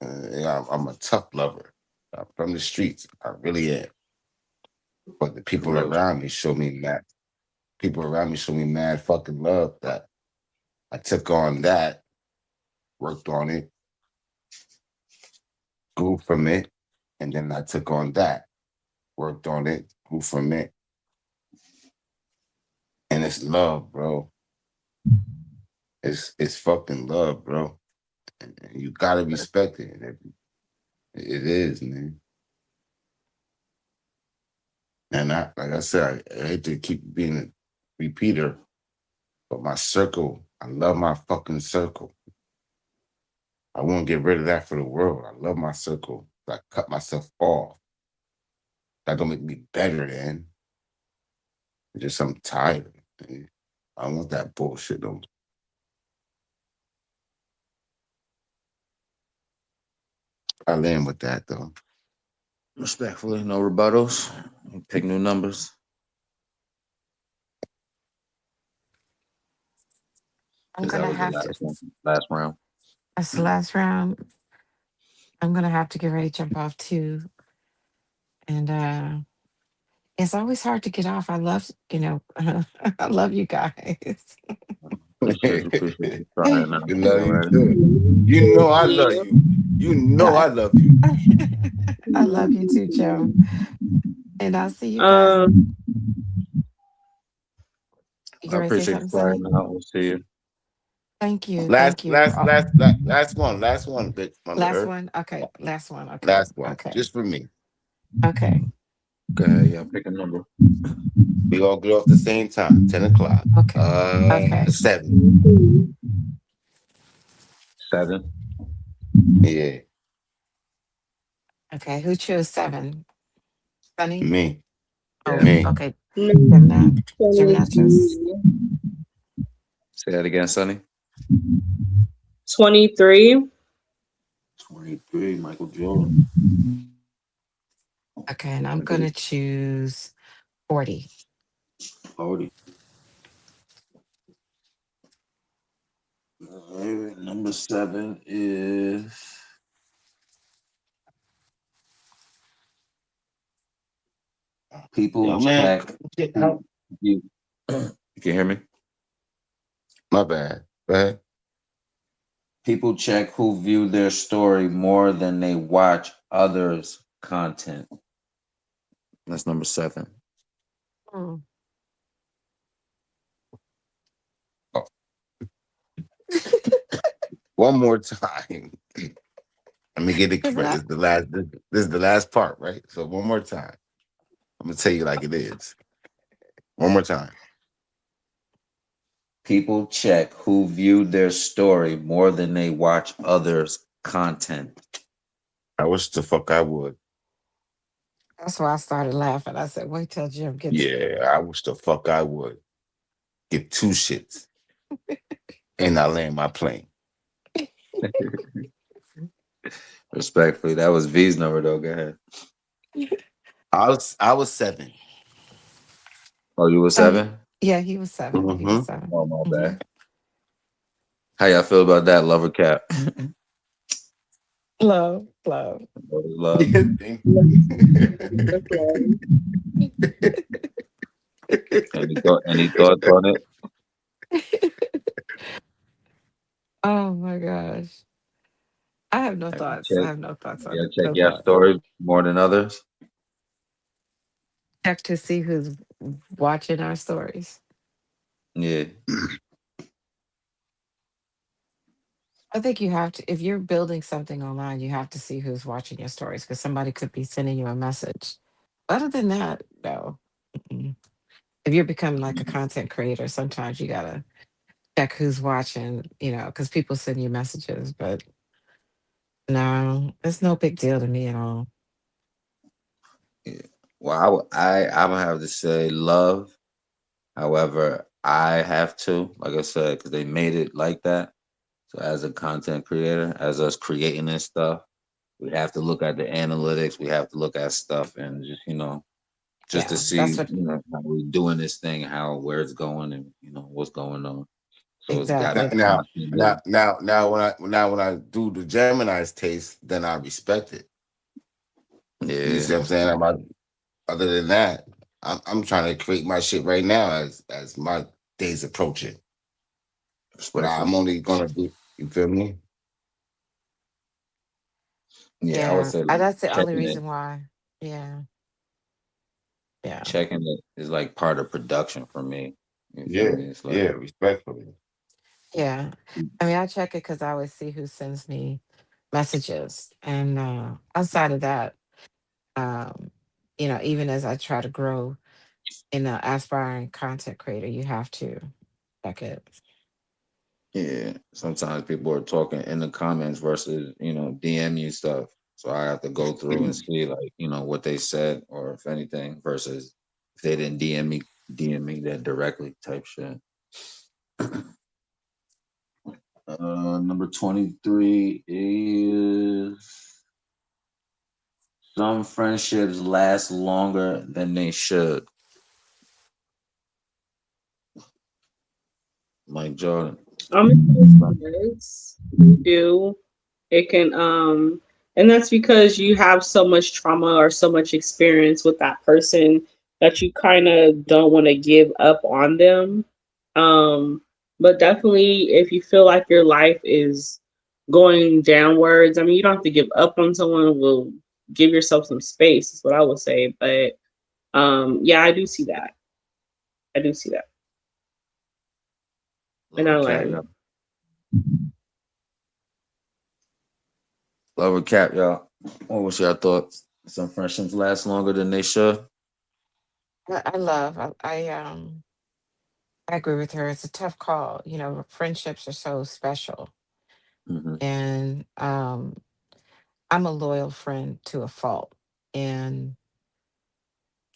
I'm a tough lover. I'm from the streets. I really am. But the people around me show me mad. People around me show me mad fucking love that I took on that, worked on it, grew from it, and then I took on that, worked on it, grew from it. And it's love, bro. It's fucking love, bro. And you gotta respect it. It is, man. And like I said, I hate to keep being a repeater, but my circle, I love my fucking circle. I won't get rid of that for the world. I love my circle. I cut myself off. That don't make me better than. Just I'm tired. Man. I don't want that bullshit though. I land with that though. Respectfully, no rebuttals. Pick new numbers. I'm gonna have to. Last round. That's the last round. I'm gonna have to get ready to jump off too. And it's always hard to get off. I love, I love you guys. Appreciate you trying out. We love you too. You know I love you. You know I love you. I love you too, Joe. And I'll see you guys. I appreciate you flying out. We'll see you. Thank you. Last Thank you. one. Last one. Last one. Okay. Last one. Okay. Last one. Okay. Just for me. Okay. Okay. Yeah. Pick a number. We all get off the same time. 10 o'clock. Okay. Okay. 7. 7. Yeah. Okay. Who chose 7? Sunny? Me. Oh, me. Okay. Gymnast. Say that again, Sonny. 23. 23, Michael Jordan. Okay, and I'm gonna choose 40. 40. All right, number 7 is people check. You can hear me? My bad. Go ahead. People check who view their story more than they watch others' content. That's number 7. Oh. One more time. Let me get it correct. This is the last part, right? So one more time. I'm gonna tell you like it is. One more time. People check who viewed their story more than they watch others' content. I wish the fuck I would. That's why I started laughing. I said, wait till Jim gets Yeah, I wish the fuck I would give two shits and I land my plane. Respectfully, that was V's number though. Go ahead. I was 7. Oh, you were Oh, 7? yeah, he was 7. He was Mm-hmm. 7. Oh, my Hmm. bad. How y'all feel about that, lover cap? Love, love. Love. Yeah, thank Love you. the flow. Any thoughts on it? Oh my gosh. I have no Have you thoughts. I checked? have no thoughts on Yeah, it. check No your thoughts. stories more than others. Check to see who's watching our stories. Yeah, I think you have to, if you're building something online, you have to see who's watching your stories because somebody could be sending you a message. Other than that, no. Mm-mm. If you're becoming like a content creator, sometimes you gotta check who's watching, because people send you messages. But no, it's no big deal to me at all. yeah. Well, I would have to say love. However, I have to, like I said, because they made it like that. So as a content creator, as us creating this stuff, we have to look at the analytics. We have to look at stuff and just just to Yeah, see that's what how we're doing this thing, how where it's going, and what's going on. So it's got now, to exactly. now, constantly. now when I do the Gemini's taste, then I respect it. You Yeah, see what I'm saying? Other than that, I'm trying to create my shit right now as my days approaching. But I'm respectfully. only gonna do. You feel me? Yeah, I would Yeah, say like that's the only checking it. reason why. Yeah, yeah, Checking it is like part of production for me. You feel Yeah, me? It's like yeah, respectfully. yeah. I mean, I check it because I always see who sends me messages, and outside of that, um, even as I try to grow in an aspiring content creator, you have to check it. yeah. Sometimes people are talking in the comments versus DM you stuff. So I have to go through and see like what they said or if anything versus if they didn't DM me that directly type shit. Number 23 is some friendships last longer than they should. Mike Jordan. Yes, you do. It can and that's because you have so much trauma or so much experience with that person that you kind of don't want to give up on them. Um but definitely if you feel like your life is going downwards, I mean you don't have to give up on someone, will give yourself some space is what I would say, but yeah, I do see that. I do see that. And Love I a cat, land. y'all. Love a cat, y'all. What was your thoughts? Some friendships last longer than they should. I love. I agree with her. It's a tough call. Friendships are so special, Hmm. and I'm a loyal friend to a fault. And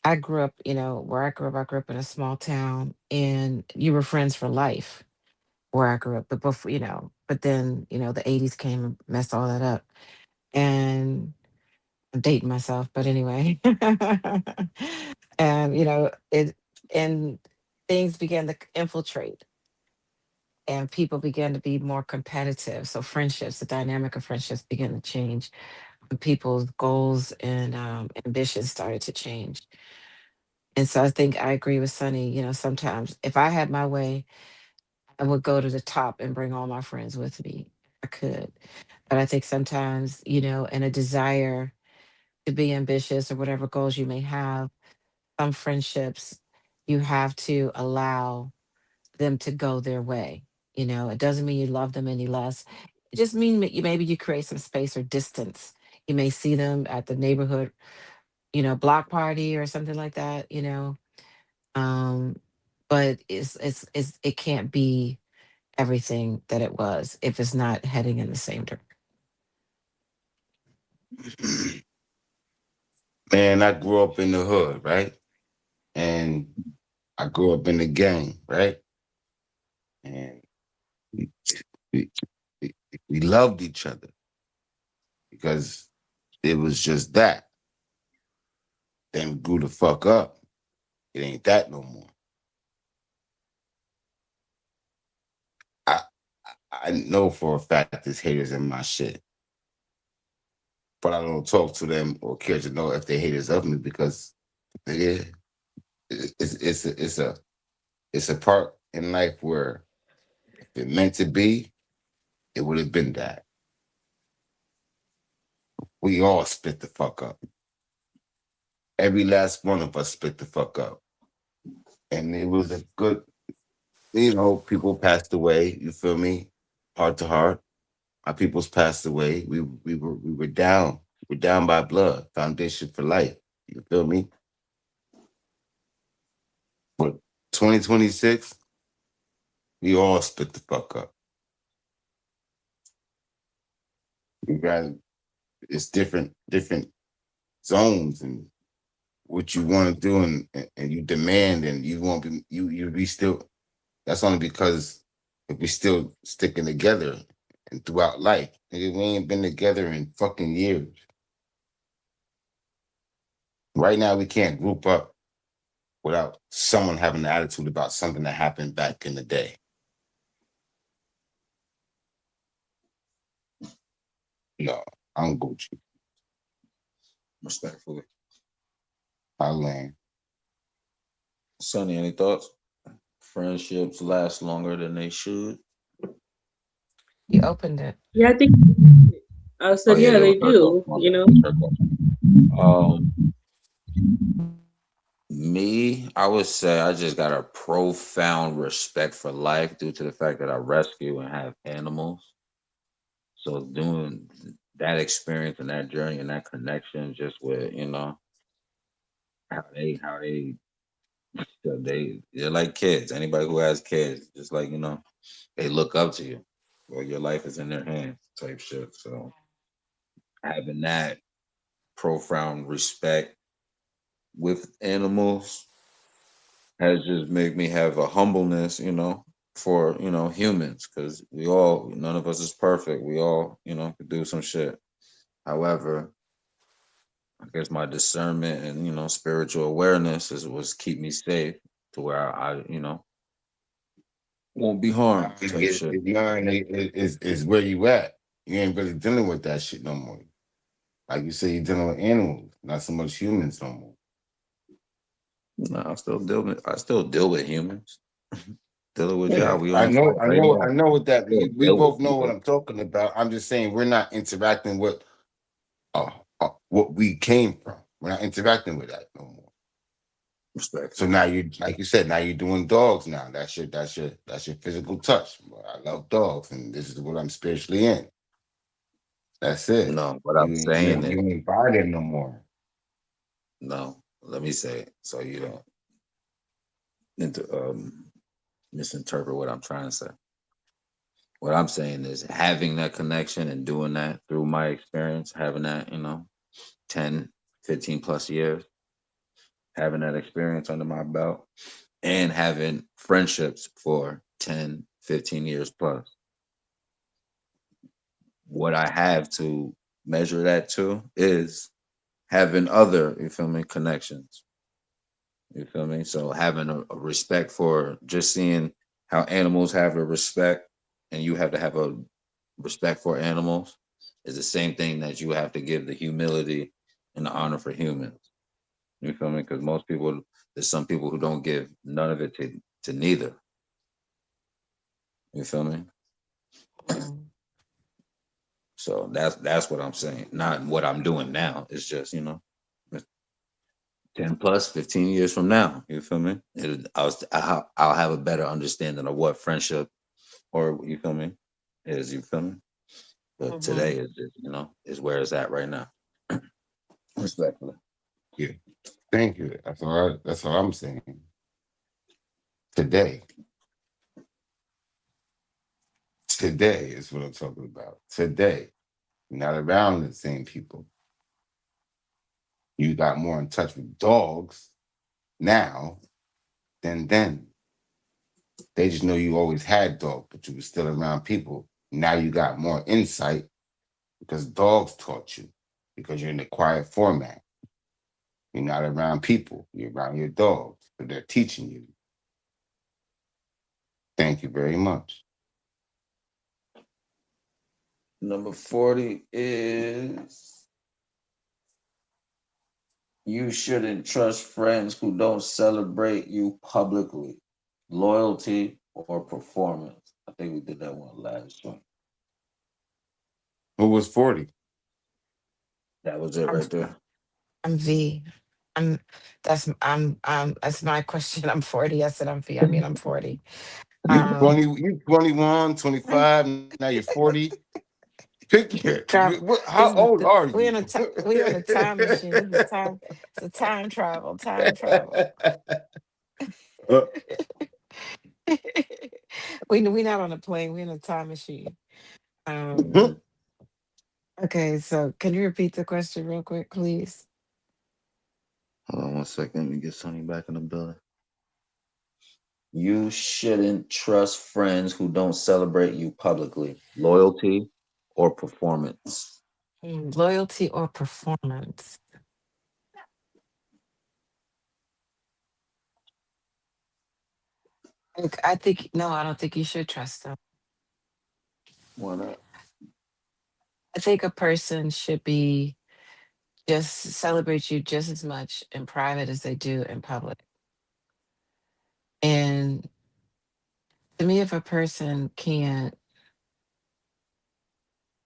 I grew up, where I grew up in a small town, and you were friends for life where I grew up. But before, but then, the '80s came and messed all that up. And I'm dating myself, but anyway, and and things began to infiltrate, and people began to be more competitive. So friendships, the dynamic of friendships began to change. And people's goals and ambitions started to change. And so I think I agree with Sunny. Sometimes if I had my way, I would go to the top and bring all my friends with me. I could. But I think sometimes, in a desire to be ambitious or whatever goals you may have, some friendships, you have to allow them to go their way. It doesn't mean you love them any less. It just means that maybe you create some space or distance. You may see them at the neighborhood, block party or something like that, Um, but it can't be everything that it was if it's not heading in the same direction. Man, I grew up in the hood, right? And I grew up in the gang, right? And we, we, we loved each other because it was just that. Then we grew the fuck up. It ain't that no more. I I know for a fact there's haters in my shit, but I don't talk to them or care to know if they haters of me because nigga, it's a part in life where if it meant to be, it would have been that. We all split the fuck up. Every last one of us split the fuck up. And it was a good, people passed away, you feel me? Heart to heart. Our people's passed away. We were down. We're down by blood. Foundation for life. You feel me? But 2026, we all split the fuck up. We got it's different zones and what you want to do and you demand and you won't be you be still. That's only because if we still sticking together and throughout life. Nigga, we ain't been together in fucking years. Right now we can't group up without someone having an attitude about something that happened back in the day. No, I'm Gucci. Respectfully. I land. Sonny, any thoughts? Friendships last longer than they should. He opened it. Yeah, I think I said, yeah, it was they her thought. do, you know. Me, I would say I just got a profound respect for life due to the fact that I rescue and have animals. So doing that experience and that journey and that connection just with, they're like kids. Anybody who has kids, just like, they look up to you. Well, your life is in their hands type shit. So having that profound respect with animals has just made me have a humbleness, for humans, because none of us is perfect. We all, could do some shit. However, I guess my discernment and spiritual awareness was keep me safe to where I won't be harmed type shit. Is where you at. You ain't really dealing with that shit no more. Like you say, you're dealing with animals, not so much humans no more. No, I still deal with humans. Dealing with Yeah, y'all, we I on know, fight I right know, now. I know what that. Still We deal both with know what people. I'm talking about. I'm just saying we're not interacting with what we came from. We're not interacting with that no more. Respect. So now you, like you said, now you're doing dogs. Now that's your physical touch. Well, I love dogs, and this is what I'm spiritually in. That's it. No, what I'm You saying is ain't buy them no more. no. Let me say it so you don't misinterpret what I'm trying to say. What I'm saying is having that connection and doing that through my experience, having that, 10, 15 plus years, having that experience under my belt, and having friendships for 10, 15 years plus. What I have to measure that to is having other, you feel me, connections. You feel me? So having a respect for just seeing how animals have a respect and you have to have a respect for animals is the same thing that you have to give the humility and the honor for humans. You feel me? Because there's some people who don't give none of it to neither. You feel me? Mm. So that's what I'm saying. Not what I'm doing now. It's just, 10 plus 15 years from now. You feel me? I'll have a better understanding of what friendship or you feel me is. You feel me? But Mm-hmm. today is just, is where it's at right now. Respectfully. Yeah. Thank you. That's all I'm saying. Today is what I'm talking about. Today, not around the same people. You got more in touch with dogs now than then. They just know you always had dogs, but you were still around people. Now you got more insight because dogs taught you, because you're in the quiet format. You're not around people. You're around your dogs, but they're teaching you. Thank you very much. Number 40 is you shouldn't trust friends who don't celebrate you publicly. Loyalty or performance. I think we did that one last one. Who was 40? That was it right there. I'm V. That's my question. I'm 40. I said I'm V. I mean I'm 40. You 20, you 21, 25, now you're 40. Pick it. How old are we you? We on a time machine. It's a time travel. Time travel. we not on a plane. We in a time machine. Okay, so can you repeat the question real quick, please? Hold on 1 second. Let me get Sonny back in the building. You shouldn't trust friends who don't celebrate you publicly. Loyalty or performance? Loyalty or performance? I think no, I don't think you should trust them. Why not? I think a person should be just celebrate you just as much in private as they do in public. And to me, if a person can't,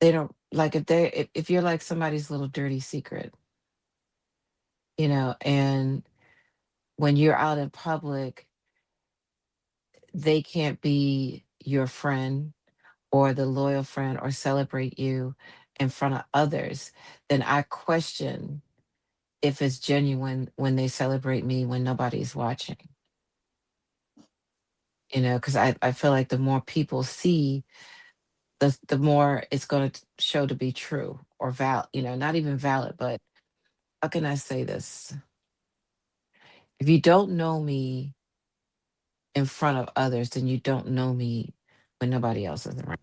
they don't like if you're like somebody's little dirty secret, and when you're out in public, they can't be your friend or the loyal friend or celebrate you in front of others, then I question if it's genuine when they celebrate me when nobody's watching. Because I feel like the more people see, the more it's going to show to be true or not even valid, but how can I say this? If you don't know me in front of others, then you don't know me when nobody else is around.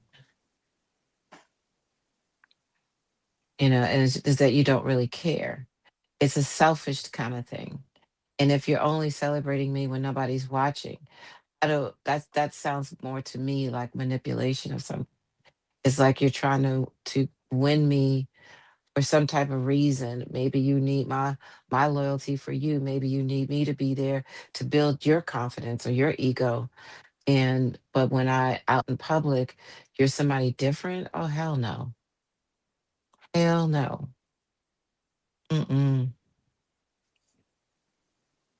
And it's that you don't really care. It's a selfish kind of thing. And if you're only celebrating me when nobody's watching, I don't that sounds more to me like manipulation of some. It's like you're trying to win me for some type of reason. Maybe you need my loyalty for you. Maybe you need me to be there to build your confidence or your ego. But when I out in public, you're somebody different. Oh hell no. Hell no. Mm-mm.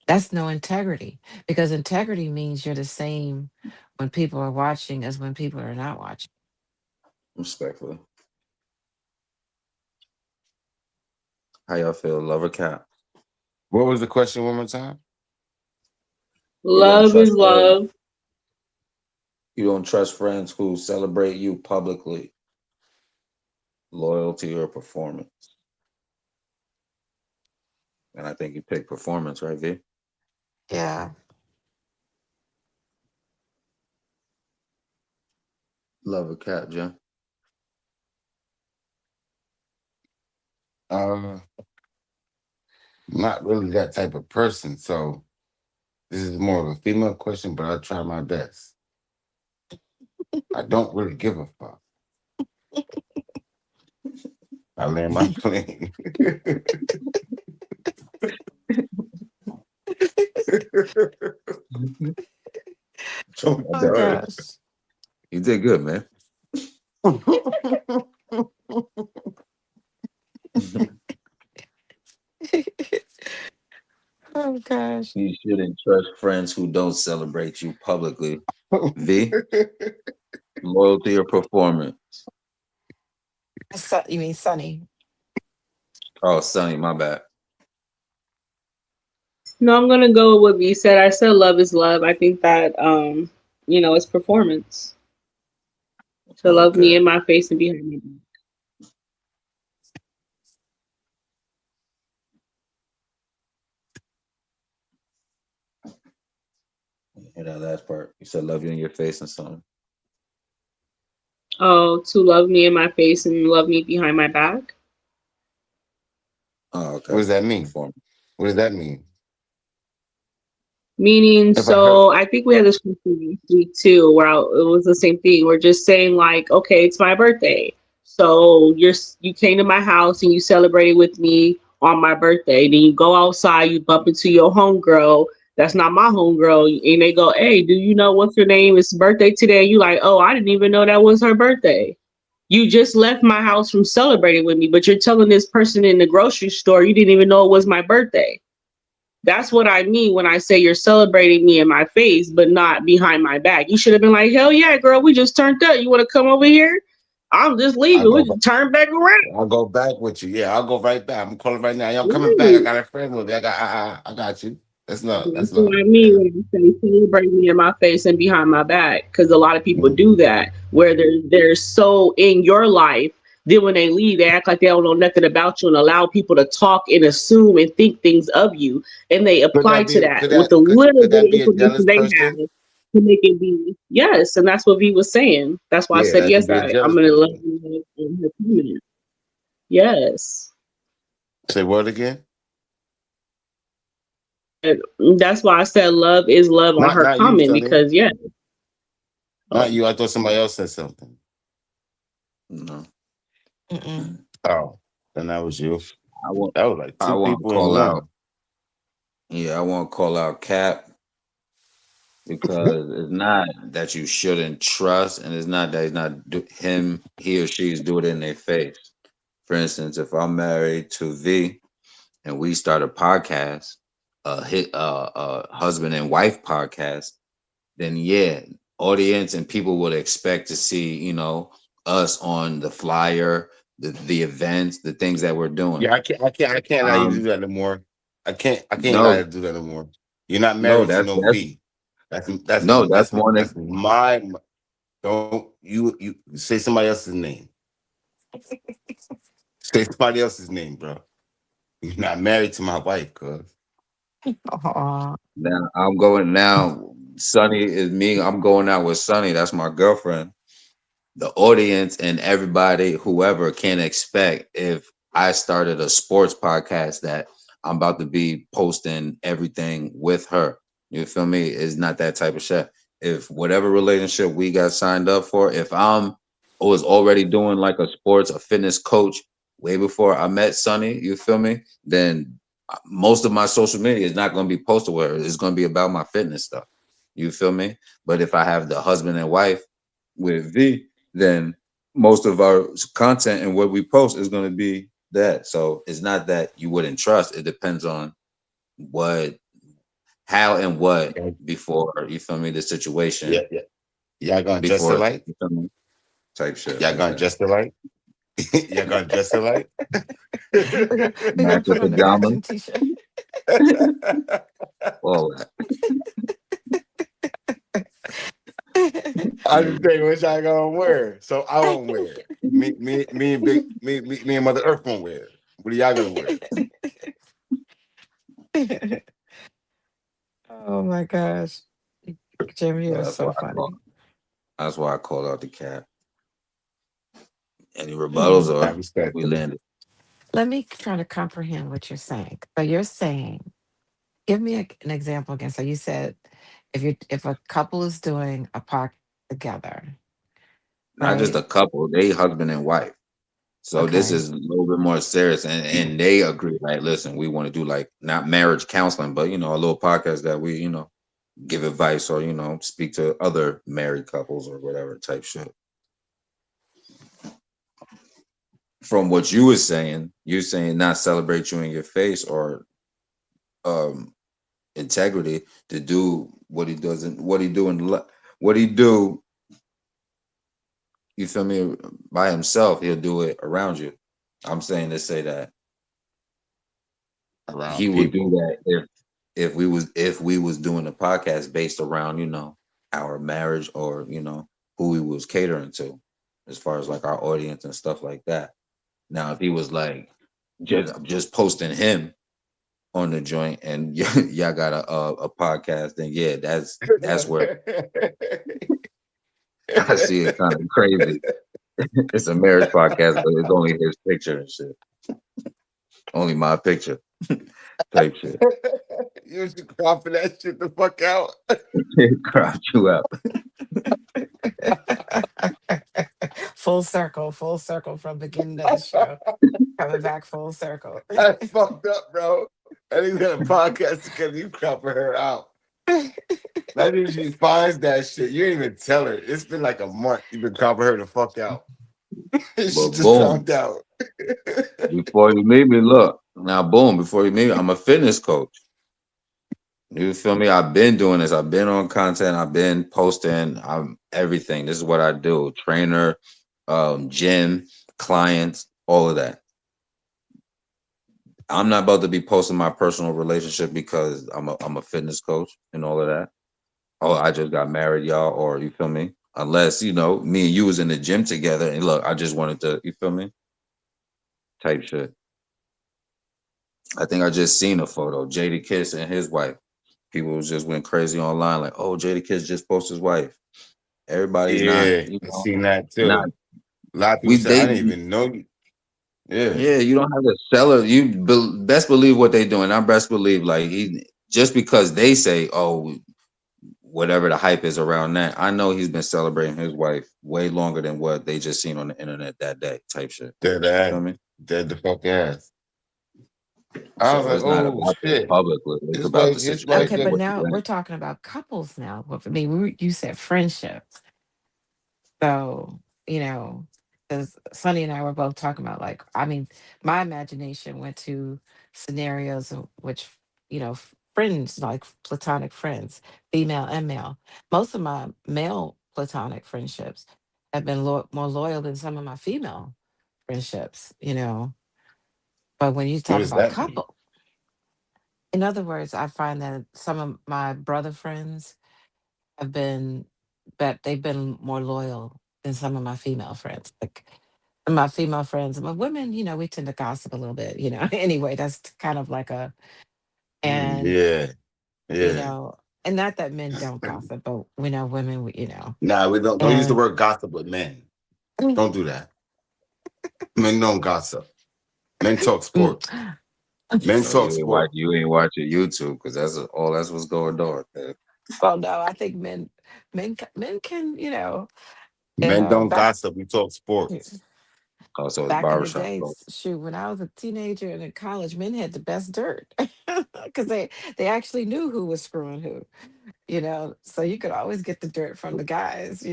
That's no integrity, because integrity means you're the same when people are watching as when people are not watching. Respectfully. How y'all feel? Love or cap? What was the question one more time? Love is love. You don't trust friends who celebrate you publicly. Loyalty or performance? And I think you picked performance, right, V? Yeah. Love or cap, Jen? Not really that type of person. So this is more of a female question, but I'll try my best. I don't really give a fuck. I land my plane. Oh gosh. You did good, man. Oh gosh. You shouldn't trust friends who don't celebrate you publicly. V? Loyalty or performance? You mean Sunny? Oh, Sonny, my bad. No, I'm gonna go with what V said. I said love is love. I think that it's performance. To love me in my face and behind me. hear that last part. You said love you in your face and something. Oh, to love me in my face and love me behind my back. Oh, What okay. does that mean? Inform. What does that mean? Meaning, If I heard, so I think we had this question last week too, where it was the same thing. We're just saying like, okay, it's my birthday, so you came to my house and you celebrated with me on my birthday. Then you go outside, you bump into your homegirl. That's not my homegirl, and they go, "Hey, do you know what's her name? It's birthday today." And you like, "Oh, I didn't even know that was her birthday." You just left my house from celebrating with me, but you're telling this person in the grocery store you didn't even know it was my birthday. That's what I mean when I say you're celebrating me in my face, but not behind my back. You should have been like, hell yeah, girl, we just turned up. You want to come over here? I'm just I leaving. We go back. just turn back around. I'll go back with you. Yeah, I'll go right back. I'm calling right now. Yo, I'm coming back. I Right. got a friend with me. I got you. That's love. That's That's what love. I Yeah. mean when I say celebrate me in my face and behind my back. Because a lot of people do Mhm. that where they're so in your life. Then when they leave, they act like they don't know nothing about you and allow people to talk and assume and think things of you. And they Could apply that to be? that with the little Could bit that of be a information jealous they person? have to make it be yes. And that's what V was saying. That's why I Yeah, said that yes. could be a I'm jealous gonna let person. you know in her comment. Yes. Say what again? And that's why I said love is love on her Not you, comment Sonny. because yeah. Not Oh, you. I thought somebody else said something. No, Mm-mm. Oh, then that was you. I want. That was like I two want to people in call out. one. Yeah, I want to call out Cap because it's not that you shouldn't trust, and it's not that he or she is doing it in their face. For instance, if I'm married to V and we start a podcast, a husband and wife podcast, then yeah, audience and people would expect to see, us on the flyer, the events, the things that we're doing. Yeah, I can't allow you to do Um, that no more. I can't allow you no, to do that no more. You're not no, married to that's no that's V. That's no, that's that's one. that's my. Don't you say somebody else's name? Say somebody else's name, bro. You're not married to my wife, cuz. Aw. Now I'm going now. Sunny is me. I'm going out with Sunny. That's my girlfriend. The audience and everybody, whoever, can expect if I started a sports podcast that I'm about to be posting everything with her. You feel me? It's not that type of shit. If whatever relationship we got signed up for, if I'm was already doing like a fitness coach way before I met Sunny, you feel me? Then most of my social media is not going to be posted with her. It's going to be about my fitness stuff. You feel me? But if I have the husband and wife with V, then most of our content and what we post is going to be that. So it's not that you wouldn't trust. It depends on what, how, and what Yeah, before you feel me. The yeah, situation yeah. Y'all gonna dress before alike? you feel me, type shit Y'all like gonna that. dress alike? Y'all gonna dress alike? We're gonna Match put your on a pajamas, matching t-shirt. all that. I just think what y'all gonna wear, so I won't wear it. Me and Mother Earth won't wear it. What are y'all gonna wear? Oh my gosh. Jimmy, So you're that's why so I call. funny. That's why I call out the cat. Any rebuttals Hmm. I or respect we it. landed? Let me try to comprehend what you're saying. So you're saying, give me an example again. So you said if a couple is doing a podcast together, Not just right? a couple, they husband and wife. So this Okay. is a little bit more serious, and they agree. Like, listen, we want to do like not marriage counseling, but a little podcast that we give advice or speak to other married couples or whatever type shit. From what you were saying, you're saying not celebrate you in your face or um integrity to do what he doesn't, what he do in what he do. You feel me? By himself, he'll do it around you. I'm saying to say that he Around would do people. that if we was doing a podcast based around our marriage or who we was catering to as far as like our audience and stuff like that. Now if he was like just posting him on the joint and y'all got a podcast, then yeah, that's where I see it kind of crazy. It's a marriage podcast, but it's only his picture and shit. Only my picture type shit. You should crop that shit the fuck out. Crop you up. Full circle from beginning of the show. Coming back full circle. That's fucked up, bro. I think that podcast because you cropping her out. That means she finds that shit. You didn't even tell her. It's been like a month. You've been cropping her the fuck out. She Well, just boom. found out. Before you meet me, look. Now, boom, before you meet me, I'm a fitness coach. You feel me? I've been doing this. I've been on content. I've been posting. I'm everything. This is what I do. Trainer, gym, clients, all of that. I'm not about to be posting my personal relationship because I'm a fitness coach and all of that. Oh, I just got married, y'all, or you feel me? Unless, me and you was in the gym together and look, I just wanted to, you feel me? Type shit. I think I just seen a photo, Jadakiss and his wife. People just went crazy online, like, oh, Jadakiss just posted his wife. Everybody's not, I seen that too. not. A lot of people say, I didn't even know you. Yeah, you don't have to sell it. You best believe what they doing. I best believe, like, just because they say, oh, whatever the hype is around that, I know he's been celebrating his wife way longer than what they just seen on the internet that day, type shit. Dead You feel ass. me? Dead the fuck ass. I So was like, it's not oh about the shit. publicly. It's His about wife, the his wife situation. Okay, said, but now we're talking about couples now. Well, I mean, you said friendships. So, because Sonny and I were both talking about, like, I mean, my imagination went to scenarios in which, friends, like platonic friends, female and male. Most of my male platonic friendships have been more loyal than some of my female friendships. But when you what talk does about that mean? couple, in other words, I find that some of my brother friends have been, but they've been more loyal than some of my female friends. Like my female friends, my women, we tend to gossip a little bit. Anyway, that's kind of like and Yeah. you Yeah. know, and not that men don't gossip, but we know women, Nah, we don't use the and word gossip with men. Don't do that. Men don't gossip. Men talk sports. Men So talk sports. you ain't watching YouTube because that's what's going on. Man. well, no, I think men can, Men don't back gossip. We talk sports. Also, it's back in the barbershop. day, shoot, when I was a teenager and in college, men had the best dirt because they actually knew who was screwing who. So you could always get the dirt from the guys.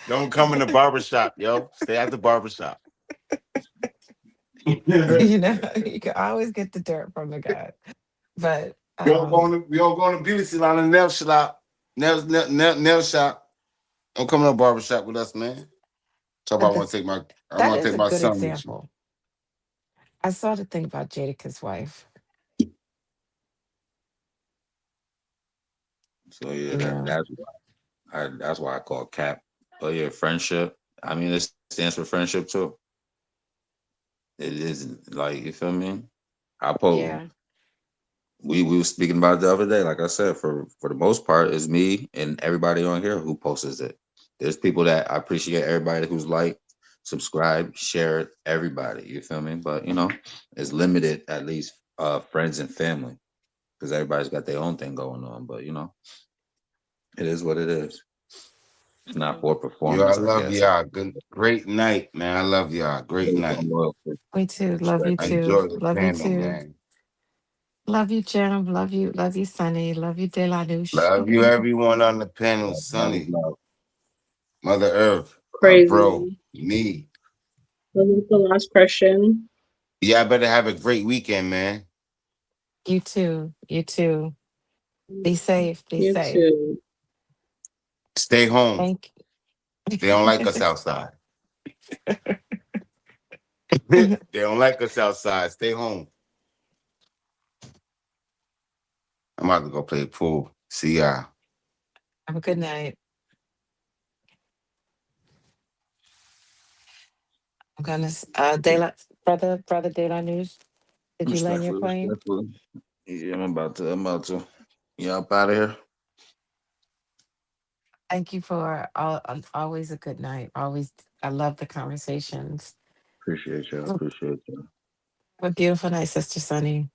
Don't come in the barbershop, yo. Stay at the barbershop. You can always get the dirt from the guys. But we don't go on the beauty salon and nail shop. Nail shop. Don't come to the barbershop with us, man. Talk about I want to take my good son example. I saw the thing about Jadakiss' wife. So yeah, that's why I call Cap. But yeah, friendship. I mean, it stands for friendship too. It is like, you feel me? Yeah. We were speaking about it the other day. Like I said, for the most part, it's me and everybody on here who posts it. There's people that I appreciate everybody who's like, subscribe, share it, everybody. You feel me? But it's limited, at least friends and family, because everybody's got their own thing going on. But it is what it is. It's not for performance. I love y'all. Great night, man. I love y'all. Great night. Me too. Love you I too. enjoy the Love panel, you too. man. Love you, Jim. Love you, Sonny. Love you, Delanouche. Love you, everyone on the panel. Sonny, Mother Earth, Crazy. Bro, me. What was the last question? Yeah, I better have a great weekend, man. You too. You too. Be safe. Be You safe. too. Stay home. Thank you. They don't like us outside. They don't like us outside. Stay home. I'm about to go play pool. See y'all. Have a good night. I'm gonna brother Delanouche. Did you land your Respectfully, plane? respectfully. Yeah, I'm about to. I'm about to. You up out of here? Thank you for always a good night. Always, I love the conversations. Appreciate y'all. Have Appreciate y'all. a beautiful night, Sister Sunny.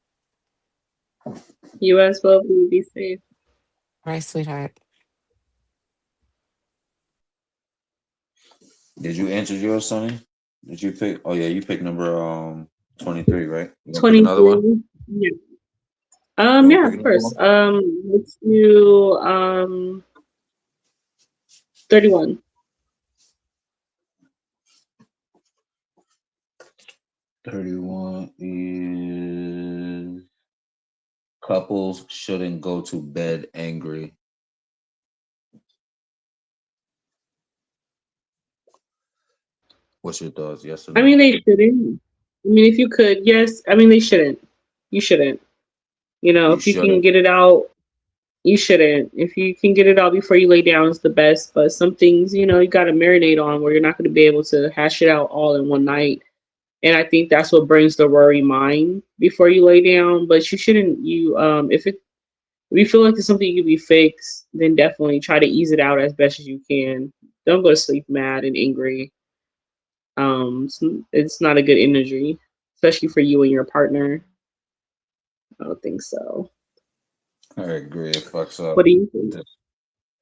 You as well. Be safe. All right, sweetheart. Did you answer yours, Sonny? Did you pick? Oh yeah, you picked number 23, right? You gonna pick another one? 23. Yeah. You wanna Yeah, pick of another course. one? Let's do 31. 31 is couples shouldn't go to bed angry. What's your thoughts? Yes or I no? mean, they shouldn't. I mean, if you could, yes. I mean, they shouldn't. You shouldn't. You If you can shouldn't. get it out, you shouldn't. If you can get it out before you lay down, it's the best. But some things, you got to marinate on where you're not going to be able to hash it out all in one night. And I think that's what brings the worry mind before you lay down. But you shouldn't. If you feel like there's something you can be fixed, then definitely try to ease it out as best as you can. Don't go to sleep mad and angry. It's not a good energy, especially for you and your partner. I don't think so. I agree. It fucks up. What do you think?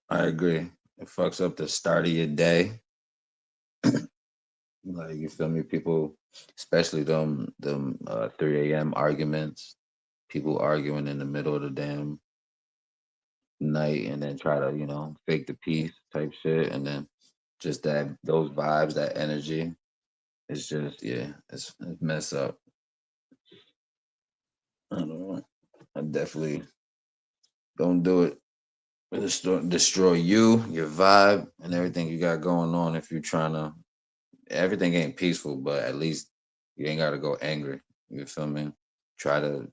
I agree. It fucks up the start of your day. Like you feel me? People, especially them 3 a.m. arguments. People arguing in the middle of the damn night and then try to, fake the peace type shit. And then just those vibes, that energy, it's just, yeah, it's mess up. I don't know. I definitely don't do it. Destroy you, your vibe, and everything you got going on if you're trying to. Everything ain't peaceful, but at least you ain't got to go angry. You feel me? Try to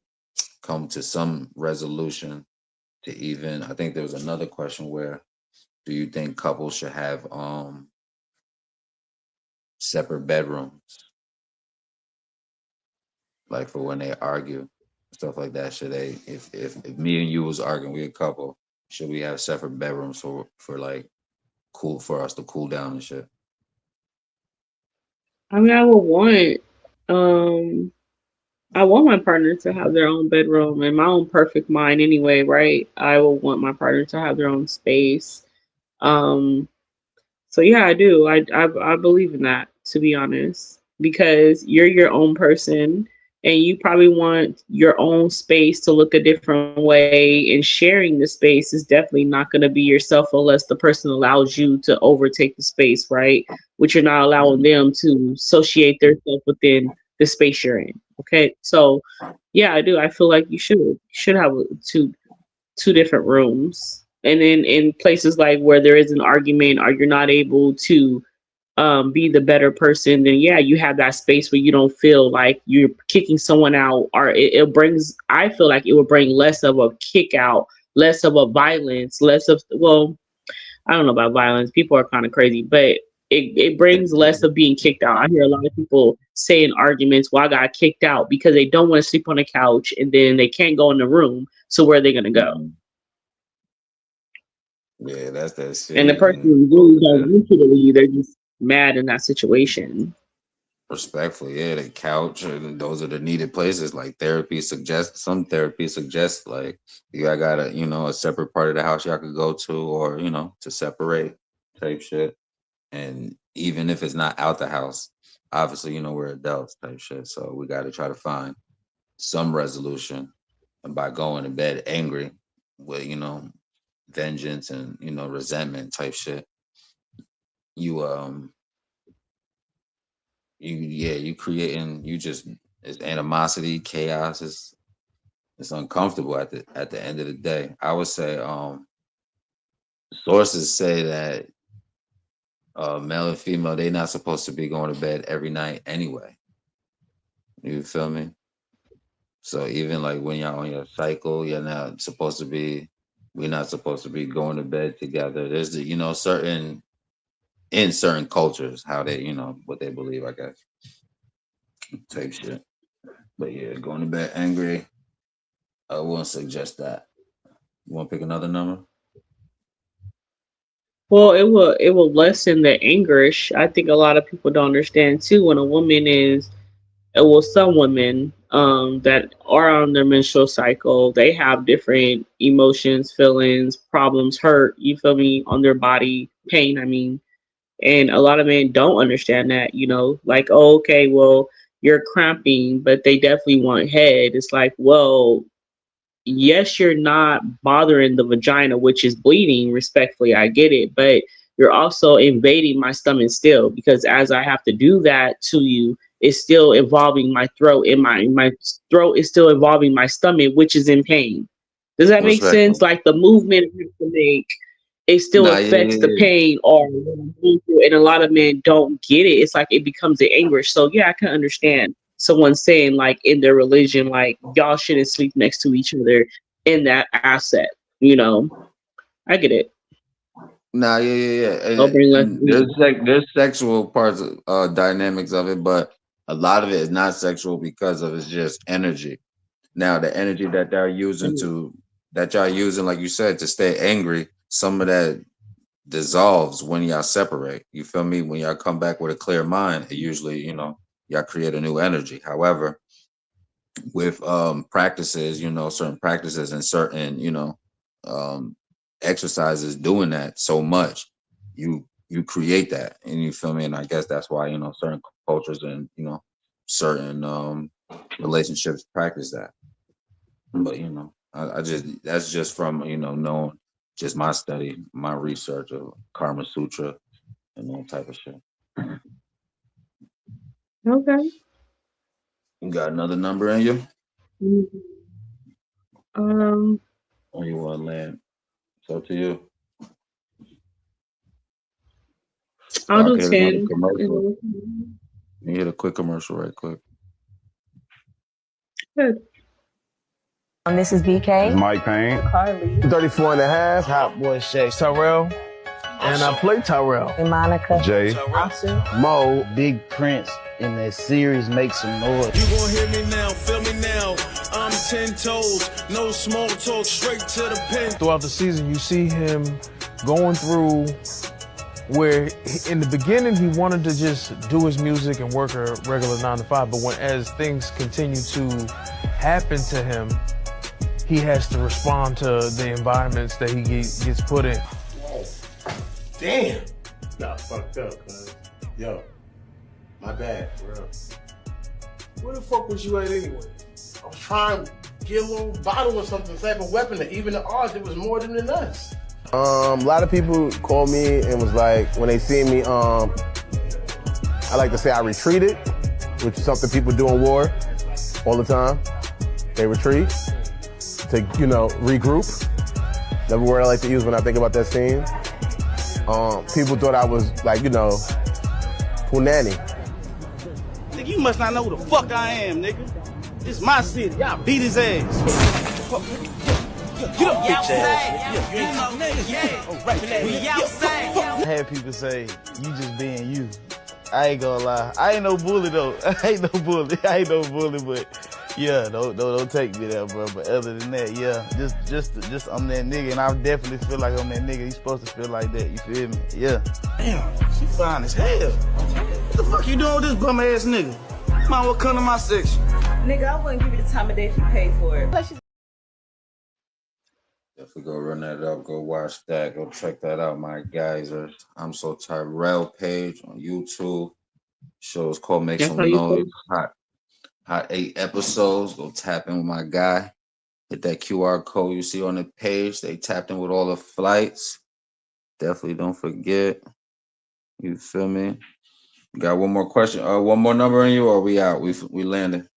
come to some resolution to even. I think there was another question where do you think couples should have separate bedrooms, like for when they argue, stuff like that? Should they, if me and you was arguing, we a couple, should we have separate bedrooms for like cool for us to cool down and shit? I mean, um, I want my partner to have their own bedroom in my own perfect mind anyway, right? I will want my partner to have their own space. Um, So yeah, I do. I believe in that, to be honest, because you're your own person and you probably want your own space to look a different way, and sharing the space is definitely not going to be yourself unless the person allows you to overtake the space, right? Which you're not allowing Mhm. them to associate themselves within the space you're in. Okay, so yeah, I do. I feel like you should have two different rooms. And then in places like where there is an argument or you're not able to be the better person, then yeah, you have that space where you don't feel like you're kicking someone out, or it brings. I feel like it would bring less of a kick out, less of a violence, less of well, I don't know about violence. People are kind of crazy, but it brings less of being kicked out. I hear a lot of people say in arguments, "Well, I got kicked out because they don't want to sleep on the couch, and then they can't go in the room. So where are they gonna go?" Mhm. Yeah, that's that And the shit. person And really don't want you to leave. They're just mad in that situation. respectfully, yeah, the couch and those are the needed places. Like therapy suggests like you got a separate part of the house y'all could go to, or to separate type shit. And even if it's not out the house, obviously, we're adults type shit. So we got to try to find some resolution. And by going to bed angry with, vengeance and, resentment type shit, you, you creating, it's animosity, chaos. It's uncomfortable at the end of the day. I would say, sources say that, male and female, they're not supposed to be going to bed every night anyway. You feel me? So even like when you're on your cycle, we're not supposed to be going to bed together. There's in certain cultures how they, what they believe, I guess, type shit. But yeah, going to bed angry, I wouldn't suggest that. You want to pick another number? Well, it will lessen the angerish. I think a lot of people don't understand too when a woman is well, some women that are on their menstrual cycle, they have different emotions, feelings, problems, hurt, you feel me, on their body, pain, I mean. And a lot of men don't understand that, like, oh, okay, well, you're cramping, but they definitely want head. It's like, well, yes, you're not bothering the vagina, which is bleeding, respectfully, I get it, but you're also invading my stomach still, because as I have to do that to you, it's still involving my throat, and my throat is still involving my stomach, which is in pain. Does that make sense? Respectful. Like the movement I have to make, it still Nah, yeah, affects yeah, the yeah. pain or what I'm going through, and a lot of men don't get it. It's like it becomes an anguish. So yeah, I can understand someone saying like in their religion, like y'all shouldn't sleep next to each other in that asset. You know, I get it. Nah, yeah, yeah, yeah. They'll bring less. There's sexual parts, dynamics of it, but a lot of it is not sexual because of it's just energy. Now, the energy that y'all using, like you said, to stay angry, some of that dissolves when y'all separate. You feel me? When y'all come back with a clear mind, it usually, y'all create a new energy. However, with practices, certain practices and certain, um exercises doing that so much, you create that, and you feel me? And I guess that's why, certain cultures and, certain relationships practice that. But I just that's just from, knowing just my study, my research of Karma Sutra and all type of shit. Okay. You got another number in you, Um, or you want to land? It's up to you. I'll I do can hit another 10. commercial. You hit a quick commercial right quick. Good. This is BK. Mike Payne. Carly. 34 and a half. Hot boy Shay. Tyrell. And I play Tyrell. And Monica. Jay. Austin. Mo. Big Prince in that series Make Some Noise. You gon' hear me now, feel me now. I'm 10 toes, no small talk, straight to the pen. Throughout the season, you see him going through where in the beginning he wanted to just do his music and work a regular 9 to 5, but as things continue to happen to him, he has to respond to the environments that he gets put in. Damn. Nah, fucked up, cuz. Yo, my bad, bro. Where the fuck was you at anyway? I was trying to get a little bottle or something, type of weapon that even the odds, it was more than us. A lot of people called me and was like, when they see me, I like to say I retreated, which is something people do in war all the time. They retreat to, regroup. Another word I like to use when I think about that scene. People thought I was like, punani. Nigga, you must not know who the fuck I am, nigga. This my city. Y'all beat his ass. Get up, bitch ass. You ain't talking niggas. We outside. I had people say, you just being you. I ain't gonna lie. I ain't no bully though. I ain't no bully, but yeah, don't take me there, bro. But other than that, yeah, just I'm that nigga, and I definitely feel like I'm that nigga. You supposed to feel like that, you feel me? Yeah. Damn, she fine as hell. What the fuck you doing with this bum ass nigga? Might well come to my section. Nigga, I wouldn't give you the time of day if you paid for it. Definitely go run that up, go watch that, go check that out, my guys. I'm So Tyrell page on YouTube. Show's called Make That's Some how you Noise. feel. Hot 8 episodes. Go tap in with my guy. Hit that QR code you see on the page. They tapped in with all the flights. Definitely don't forget. You feel me? Got one more question. One more number in you, or we out? We landed.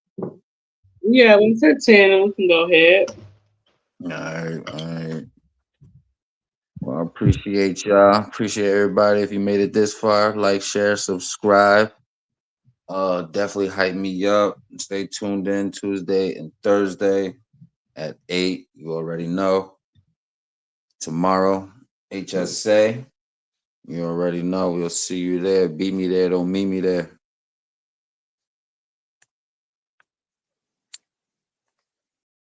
Yeah, we said 10, and we can go ahead. All right. Well, I appreciate y'all. Appreciate everybody. If you made it this far, like, share, subscribe. Definitely hype me up. Stay tuned in Tuesday and Thursday at 8. You already know. Tomorrow, HSA. You already know. We'll see you there. Beat me there. Don't meet me there.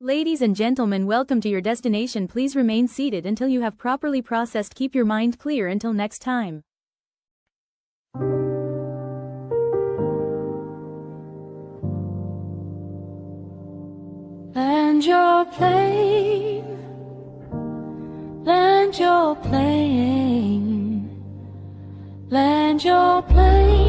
Ladies and gentlemen, welcome to your destination. Please remain seated until you have properly processed. Keep your mind clear until next time. Land your plane, land your plane, land your plane.